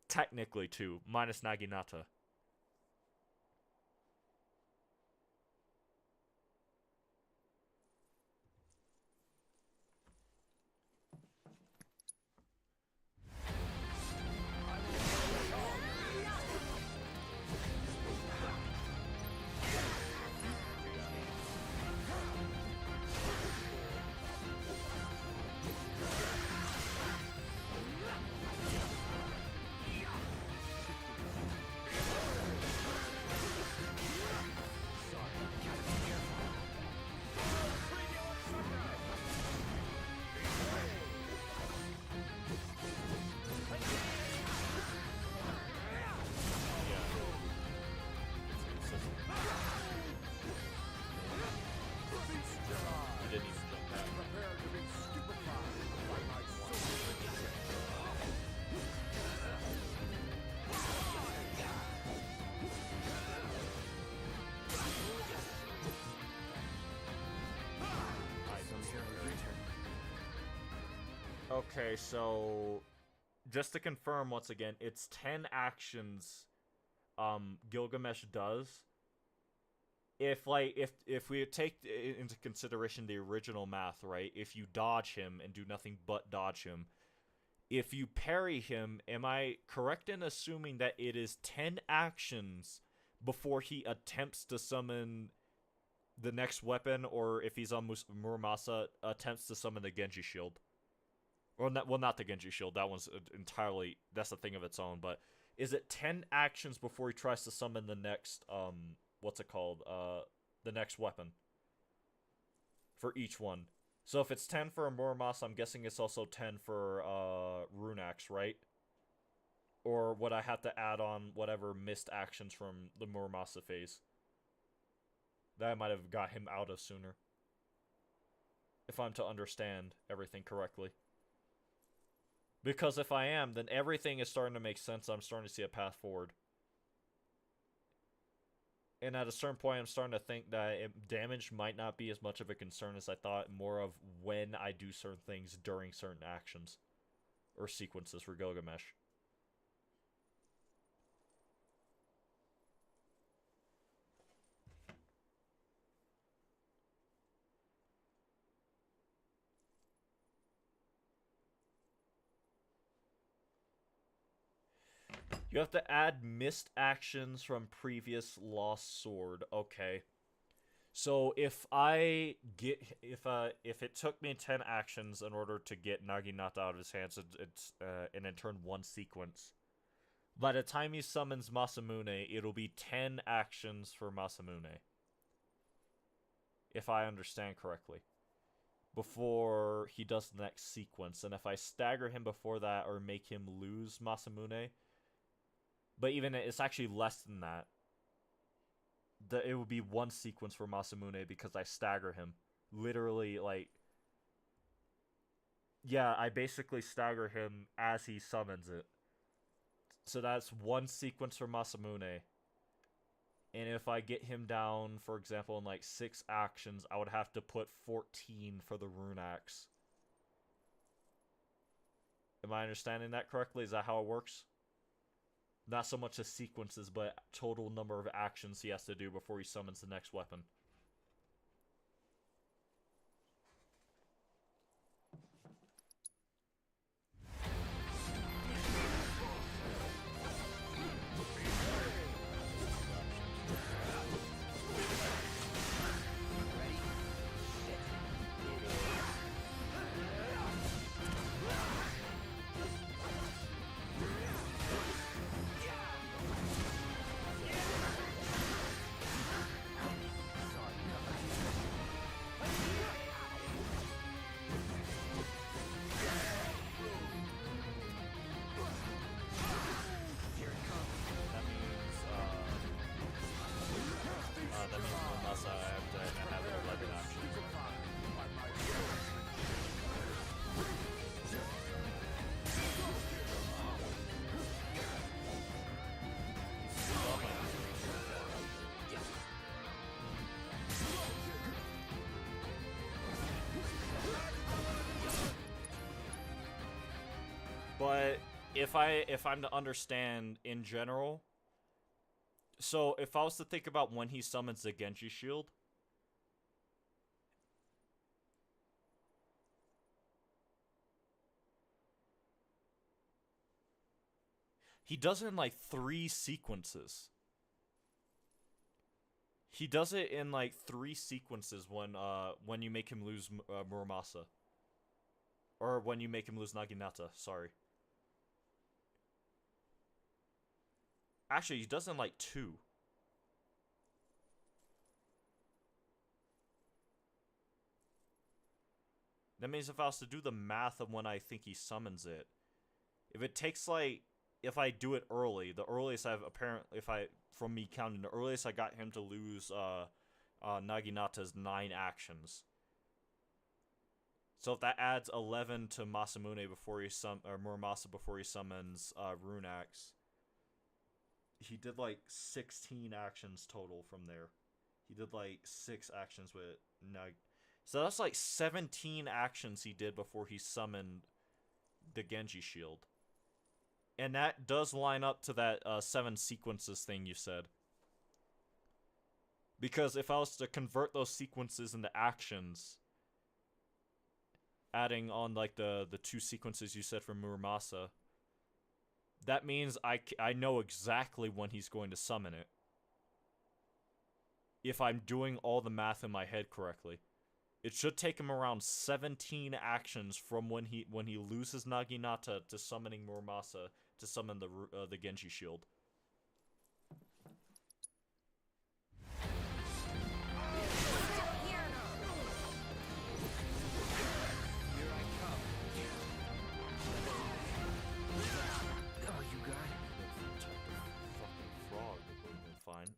Technically 2, minus Naginata. Prepare to be stupefied by my sorcery. Okay, so just to confirm once again, it's 10 actions Gilgamesh does. If we take into consideration the original math, right? If you dodge him and do nothing but dodge him, if you parry him, am I correct in assuming that it is 10 actions before he attempts to summon the next weapon, or if he's on Muramasa, attempts to summon the Genji shield? Or not the Genji shield. That one's entirely, that's a thing of its own. But is it 10 actions before he tries to summon the next what's it called? The next weapon for each one. So if it's 10 for a Muramasa, I'm guessing it's also 10 for Runax, right? Or would I have to add on whatever missed actions from the Muramasa phase? That might have got him out of sooner. If I'm to understand everything correctly. Because if I am, then everything is starting to make sense. I'm starting to see a path forward. And at a certain point, I'm starting to think that damage might not be as much of a concern as I thought. More of when I do certain things during certain actions. Or sequences for Gilgamesh. You have to add missed actions from previous lost sword. Okay. So if I get if it took me 10 actions in order to get Naginata out of his hands, it's and in turn 1 sequence. By the time he summons Masamune, it'll be 10 actions for Masamune. If I understand correctly. Before he does the next sequence. And if I stagger him before that or make him lose Masamune, but even it's actually less than that. It would be 1 sequence for Masamune because I stagger him. Literally, like... Yeah, I basically stagger him as he summons it. So that's 1 sequence for Masamune. And if I get him down, for example, in like 6 actions, I would have to put 14 for the rune axe. Am I understanding that correctly? Is that how it works? Not so much the sequences, but total number of actions he has to do before he summons the next weapon. But if I'm to understand in general, so if I was to think about when he summons the Genji shield, he does it in like 3 sequences. He does it in like 3 sequences when you make him lose Muramasa. Or when you make him lose Naginata, sorry. Actually, he does it in like 2. That means if I was to do the math of when I think he summons it, if it takes like, if I do it early, the earliest I've apparently, from me counting, the earliest I got him to lose Naginata is 9 actions. So if that adds 11 to Masamune before he or Muramasa before he summons Rune Axe, he did like 16 actions total from there. He did like 6 actions with Nag. So that's like 17 actions he did before he summoned the Genji shield. And that does line up to that 7 sequences thing you said. Because if I was to convert those sequences into actions, adding on like the 2 sequences you said from Muramasa, that means I know exactly when he's going to summon it. If I'm doing all the math in my head correctly. It should take him around 17 actions from when he loses Naginata to summoning Muramasa to summon the Genji shield. Fine.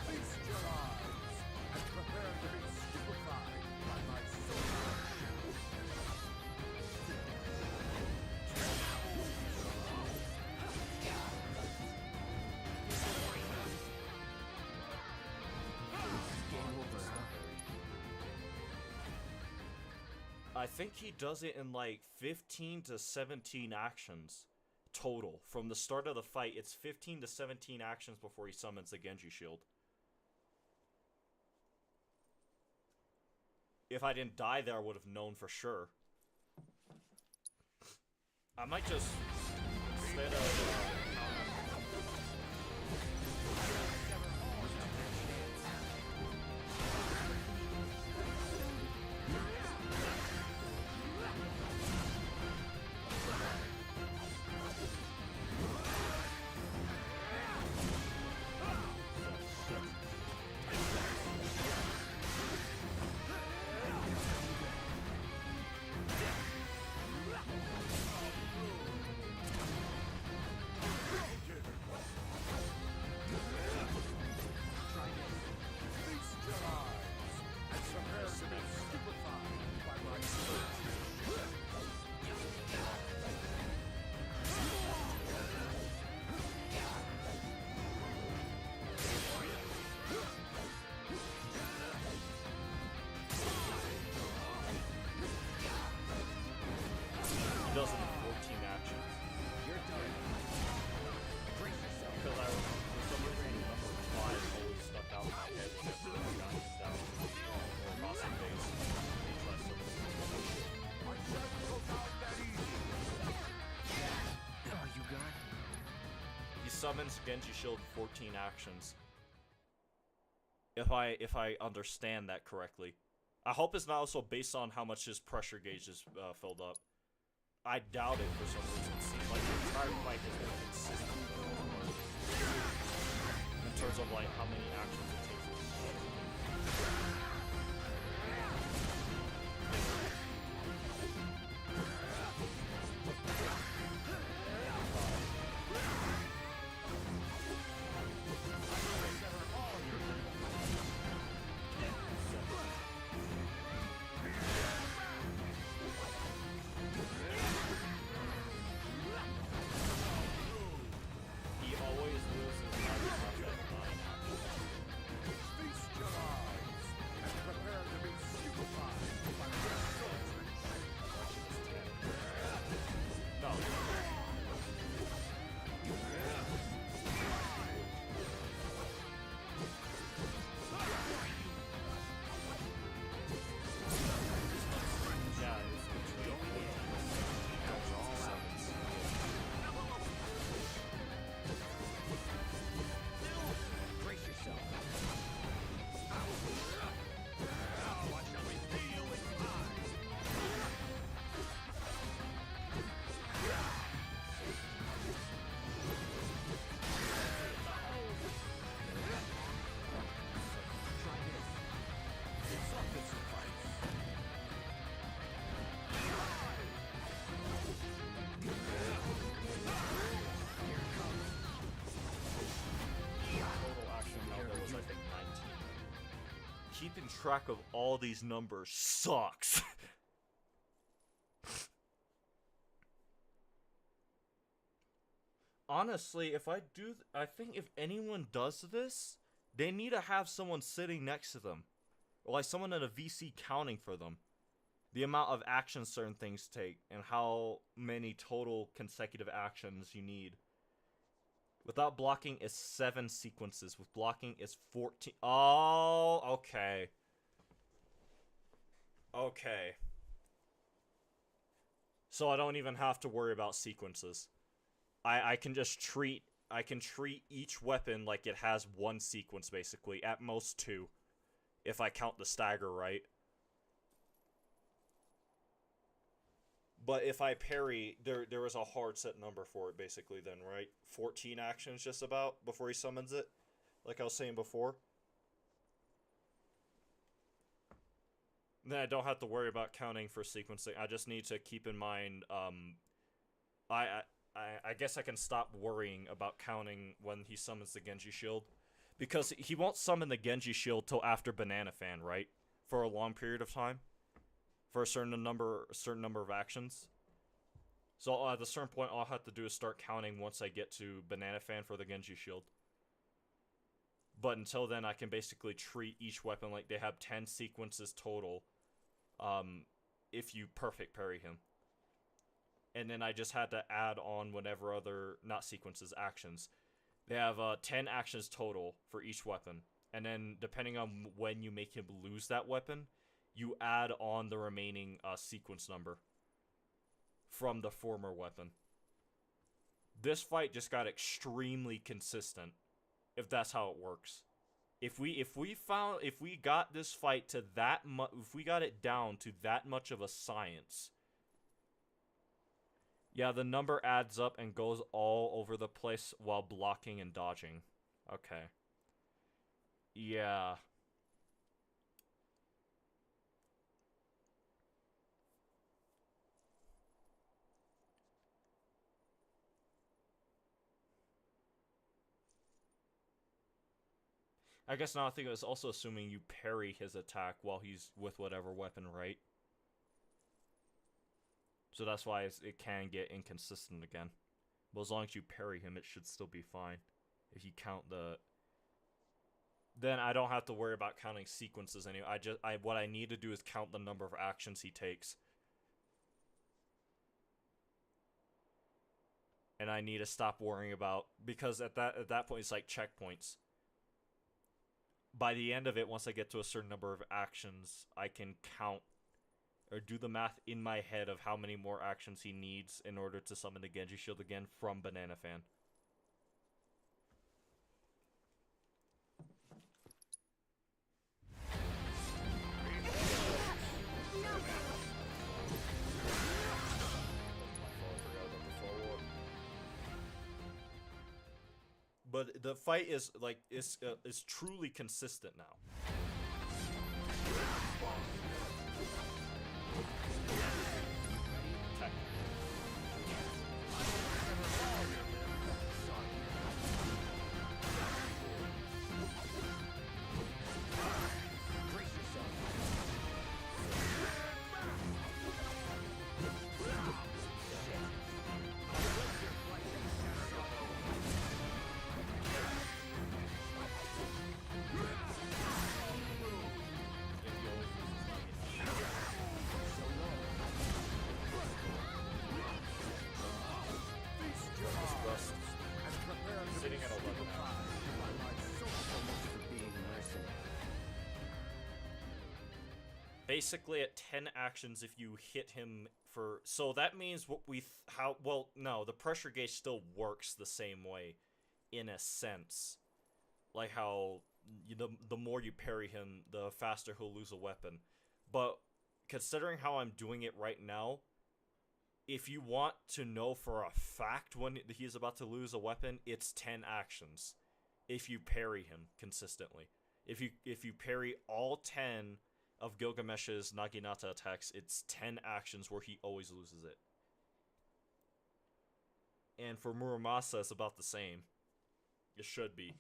Feast your eyes and prepare to be stupefied by my sword. I think he does it in like 15 to 17 actions total. From the start of the fight, it's 15 to 17 actions before he summons the Genji shield. If I didn't die there, I would have known for sure. I might just, instead of... summons Genji Shield 14 actions. If I understand that correctly. I hope it's not also based on how much his pressure gauge is filled up. I doubt it for some reason. It seems like the entire fight has been consistent in terms of like how many actions it takes. He always loses by the time that 9 actions. Feast your eyes and prepare to be stupefied by my sorcery. No. Yeah, it's literally all summons. Brace yourself. Now what shall we see you with eyes? Try this. It's up this fight. Total action number was, I think, 19. Keeping track of all these numbers sucks. Honestly, if I do, I think if anyone does this, they need to have someone sitting next to them. Or like someone in a VC counting for them. The amount of actions certain things take, and how many total consecutive actions you need. Without blocking is 7 sequences. With blocking is 14. Oh, okay. Okay. So I don't even have to worry about sequences. I can just treat each weapon like it has 1 sequence basically, at most 2. If I count the stagger right. But if I parry, there is a hard set number for it basically then, right? 14 actions just about before he summons it, like I was saying before. Then I don't have to worry about counting for sequencing. I just need to keep in mind, I guess I can stop worrying about counting when he summons the Genji Shield. Because he won't summon the Genji Shield till after Banana Fan, right? For a long period of time. For a certain number of actions. So at a certain point, all I have to do is start counting once I get to Banana Fan for the Genji Shield. But until then, I can basically treat each weapon like they have 10 sequences total. If you perfect parry him. And then I just had to add on whatever other, not sequences, actions. They have 10 actions total for each weapon. And then depending on when you make him lose that weapon, you add on the remaining sequence number from the former weapon. This fight just got extremely consistent, if that's how it works. If we got this fight to that much, if we got it down to that much of a science, yeah, the number adds up and goes all over the place while blocking and dodging. Okay. Yeah. I guess now I think it was also assuming you parry his attack while he's with whatever weapon, right? So that's why it can get inconsistent again. But as long as you parry him, it should still be fine. If you count the... Then I don't have to worry about counting sequences anyway. What I need to do is count the number of actions he takes. And I need to stop worrying about... Because at that point, it's like checkpoints. By the end of it, once I get to a certain number of actions, I can count or do the math in my head of how many more actions he needs in order to summon the Genji Shield again from Banana Fan. but the fight is like is truly consistent now. Tech. Sitting at 11 now. Basically at 10 actions if you hit him for... So that means what we... Well, no, the pressure gauge still works the same way, in a sense. Like how the more you parry him, the faster he'll lose a weapon. But considering how I'm doing it right now, if you want to know for a fact when he's about to lose a weapon, it's 10 actions. If you parry him consistently. If you parry all 10 of Gilgamesh's Naginata attacks, it's 10 actions where he always loses it. And for Muramasa, it's about the same. It should be.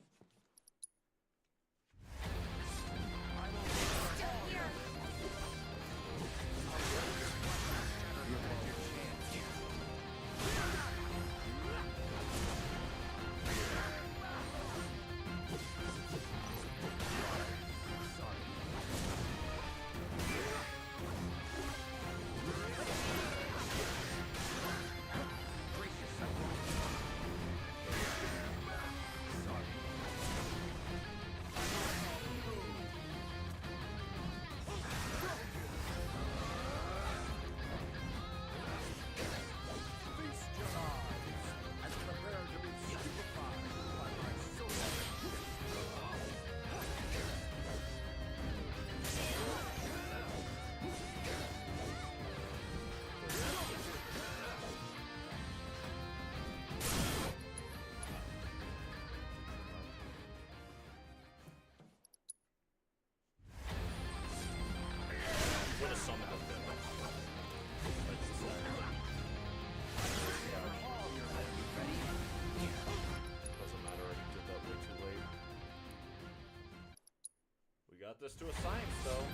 Got this to a science, though.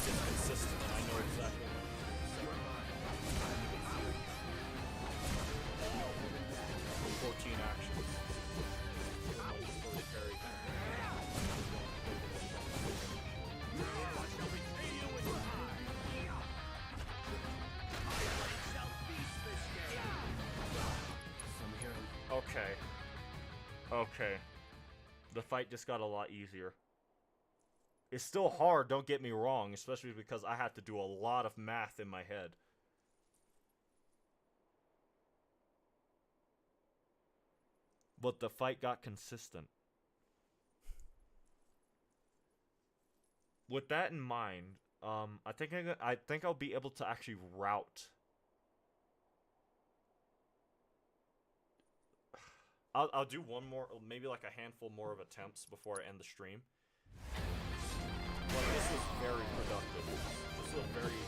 Consistent, and I know exactly what I'm 14 actions. Okay. The fight just got a lot easier. It's still hard, don't get me wrong, especially because I had to do a lot of math in my head. But the fight got consistent. With that in mind, I think I'll be able to actually route. I'll do one more, maybe like a handful more of attempts before I end the stream. Like, this was very productive. This was very...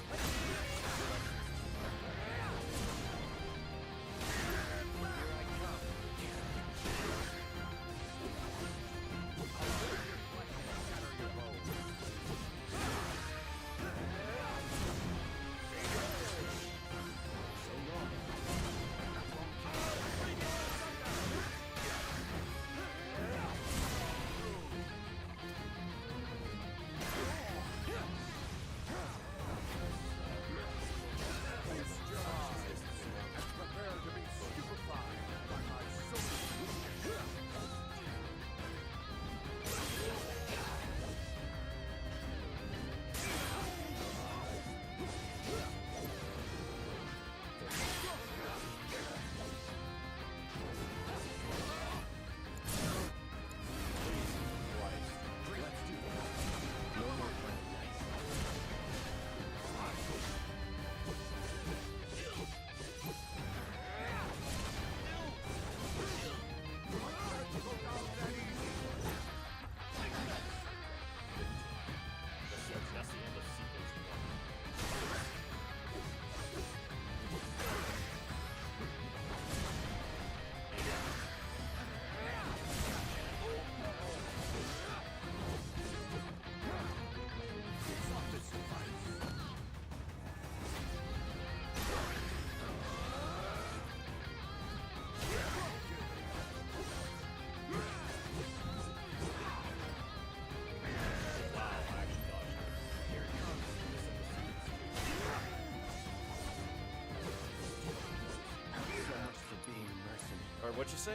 what'd you say,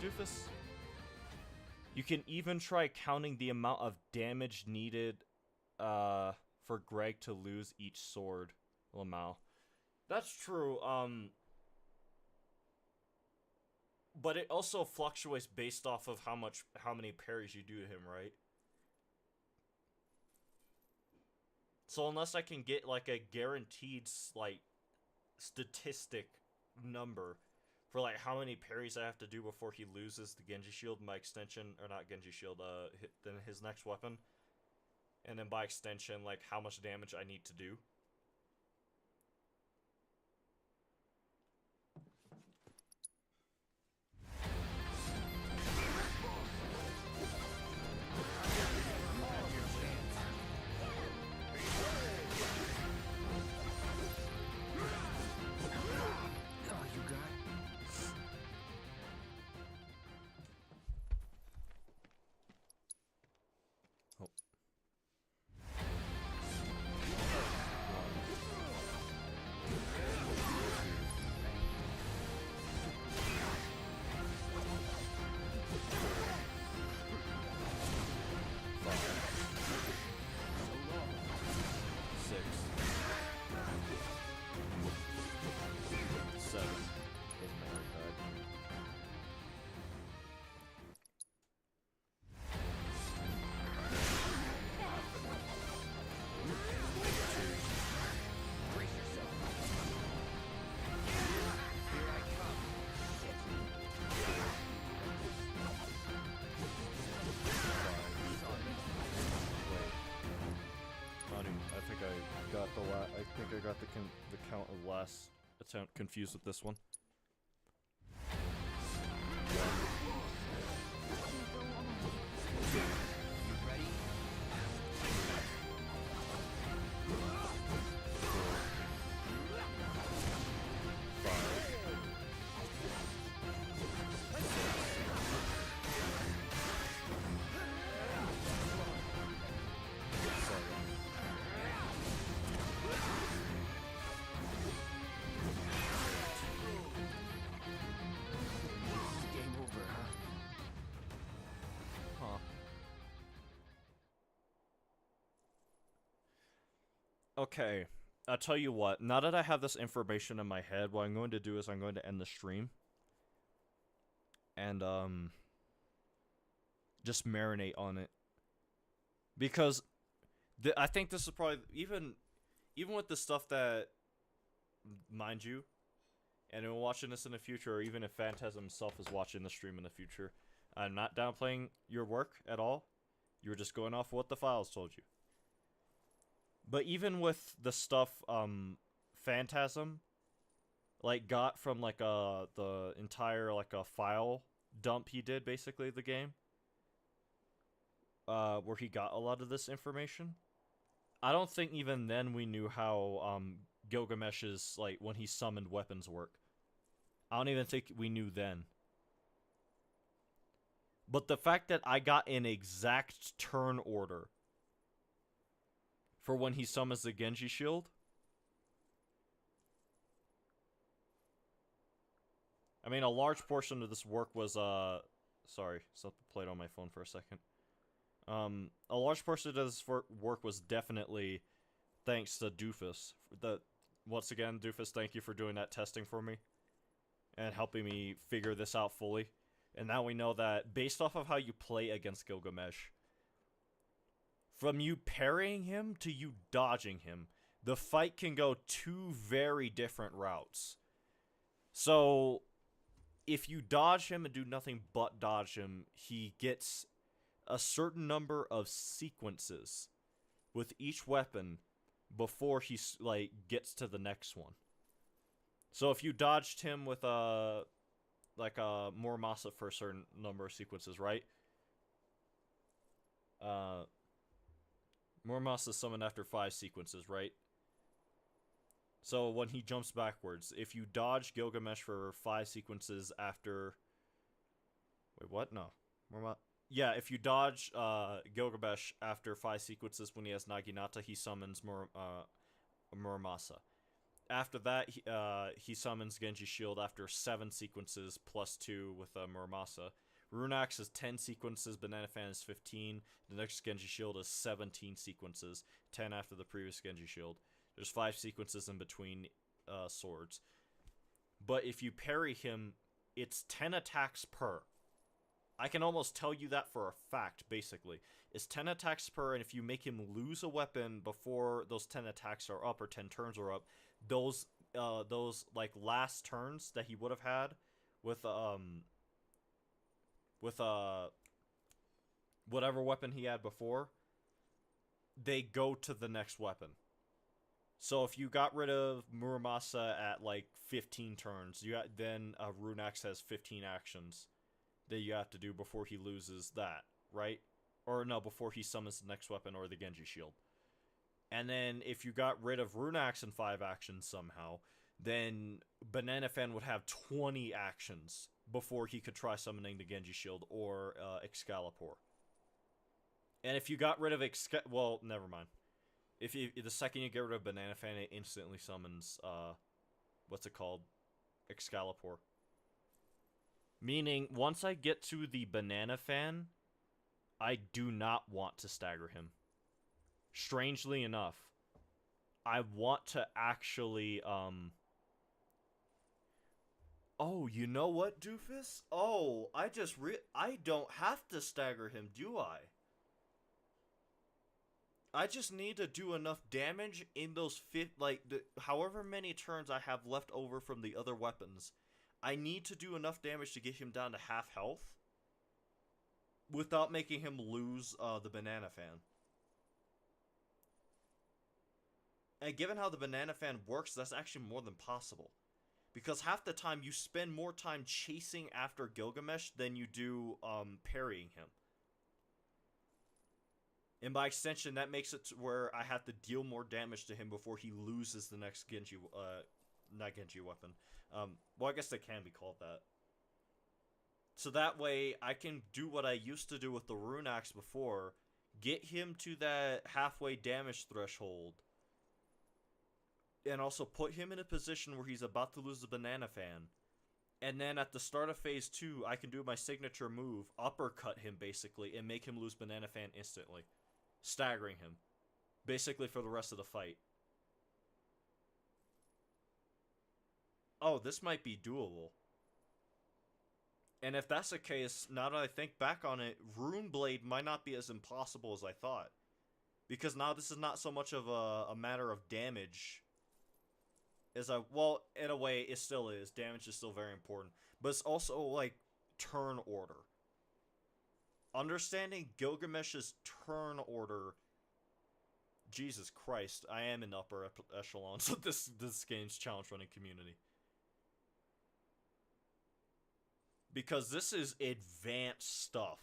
Doofus? You can even try counting the amount of damage needed for Greg to lose each sword, Lamau. That's true, but it also fluctuates based off of how many parries you do to him, right? So unless I can get like a guaranteed like statistic number for like how many parries I have to do before he loses the Genji shield, my extension, or not Genji shield, then his next weapon, and then by extension like how much damage I need to do. I think I got the count of last attempt confused with this one. Okay, I'll tell you what, now that I have this information in my head, what I'm going to do is I'm going to end the stream. And, just marinate on it. Because, I think this is probably, even with the stuff that, mind you, and we're watching this in the future, or even if Phantasm himself is watching the stream in the future, I'm not downplaying your work at all. You're just going off what the files told you. But even with the stuff, Phantasm, like, got from, like, the entire, like, a file dump he did, basically, the game, where he got a lot of this information, I don't think even then we knew how, Gilgamesh's, like, when he summoned weapons work. I don't even think we knew then. But the fact that I got an exact turn order for when he summons the Genji shield, I mean, a large portion of this work was, sorry, something played on my phone for a second. A large portion of this work was definitely thanks to Doofus. Once again, Doofus, thank you for doing that testing for me and helping me figure this out fully. And now we know that based off of how you play against Gilgamesh, from you parrying him to you dodging him, the fight can go two very different routes. So, if you dodge him and do nothing but dodge him, he gets a certain number of sequences with each weapon before he, like, gets to the next one. So if you dodged him with a Muramasa for a certain number of sequences, right? Muramasa summoned after 5 sequences, right? So when he jumps backwards, if you dodge Gilgamesh for 5 sequences after... Wait, what? No. Yeah, if you dodge Gilgamesh after 5 sequences when he has Naginata, he summons Muramasa. after that, he summons Genji Shield after 7 sequences plus 2 with Muramasa. Runax is 10 sequences, Banana Fan is 15. The next Genji Shield is 17 sequences, 10 after the previous Genji Shield. There's 5 sequences in between swords. But if you parry him, it's 10 attacks per. I can almost tell you that for a fact, basically. It's 10 attacks per, and if you make him lose a weapon before those 10 attacks are up or 10 turns are up, those like last turns that he would have had with whatever weapon he had before, they go to the next weapon. So if you got rid of Muramasa at like 15 turns, then Runax has 15 actions that you have to do before he loses that, right? Or no, before he summons the next weapon or the Genji Shield. And then if you got rid of Runax in 5 actions somehow, then Banana Fan would have 20 actions before he could try summoning the Genji Shield or Excalibur. And if you got rid of well, never mind. If the second you get rid of Banana Fan, it instantly summons what's it called? Excalibur. Meaning, once I get to the Banana Fan, I do not want to stagger him. Strangely enough, I want to actually, Oh, you know what, Doofus? Oh, I don't have to stagger him, do I? I just need to do enough damage in those however many turns I have left over from the other weapons. I need to do enough damage to get him down to half health without making him lose the Banana Fan. And given how the Banana Fan works, that's actually more than possible. Because half the time you spend more time chasing after Gilgamesh than you do parrying him. And by extension, that makes it to where I have to deal more damage to him before he loses the next Genji, not Genji weapon. Well, I guess they can be called that. So that way, I can do what I used to do with the Runax before, get him to that halfway damage threshold, and also put him in a position where he's about to lose the Banana Fan. And then at the start of phase 2, I can do my signature move, uppercut him basically, and make him lose Banana Fan instantly. Staggering him. Basically for the rest of the fight. Oh, this might be doable. And if that's the case, now that I think back on it, Rune Blade might not be as impossible as I thought. Because now this is not so much of a matter of damage. Well, in a way, it still is. Damage is still very important. But it's also, like, turn order. Understanding Gilgamesh's turn order... Jesus Christ, I am in the upper echelons of this game's challenge running community. Because this is advanced stuff.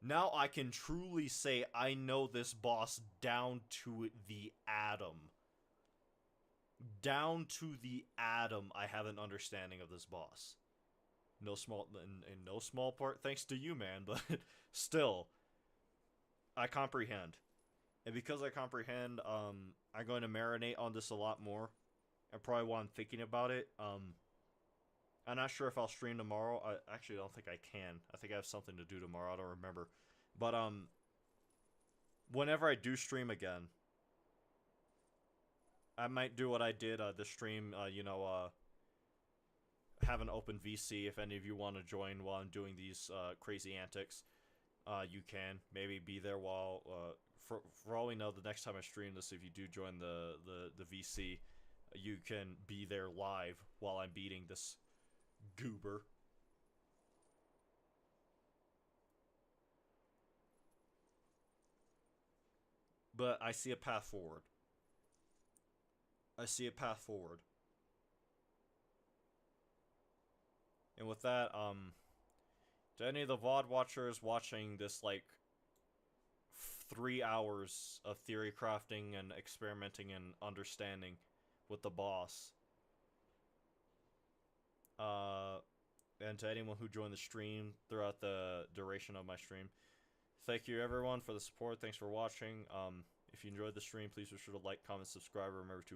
Now I can truly say I know this boss down to the atom. Down to the atom, I have an understanding of this boss. No small, in no small part thanks to you, man, but still, I comprehend. And because I comprehend, I'm going to marinate on this a lot more. And probably while I'm thinking about it, I'm not sure if I'll stream tomorrow. I actually don't think I can. I think I have something to do tomorrow. I don't remember. But, whenever I do stream again, I might do what I did, the stream, have an open VC. If any of you want to join while I'm doing these, crazy antics, you can. Maybe be there while, for all we know, the next time I stream this, if you do join the VC, you can be there live while I'm beating this goober. But I see a path forward. I see a path forward. And with that, to any of the VOD watchers watching this, like, 3 hours of theory crafting and experimenting and understanding with the boss, and to anyone who joined the stream throughout the duration of my stream, thank you everyone for the support. Thanks for watching. If you enjoyed the stream, please be sure to like, comment, subscribe. Remember to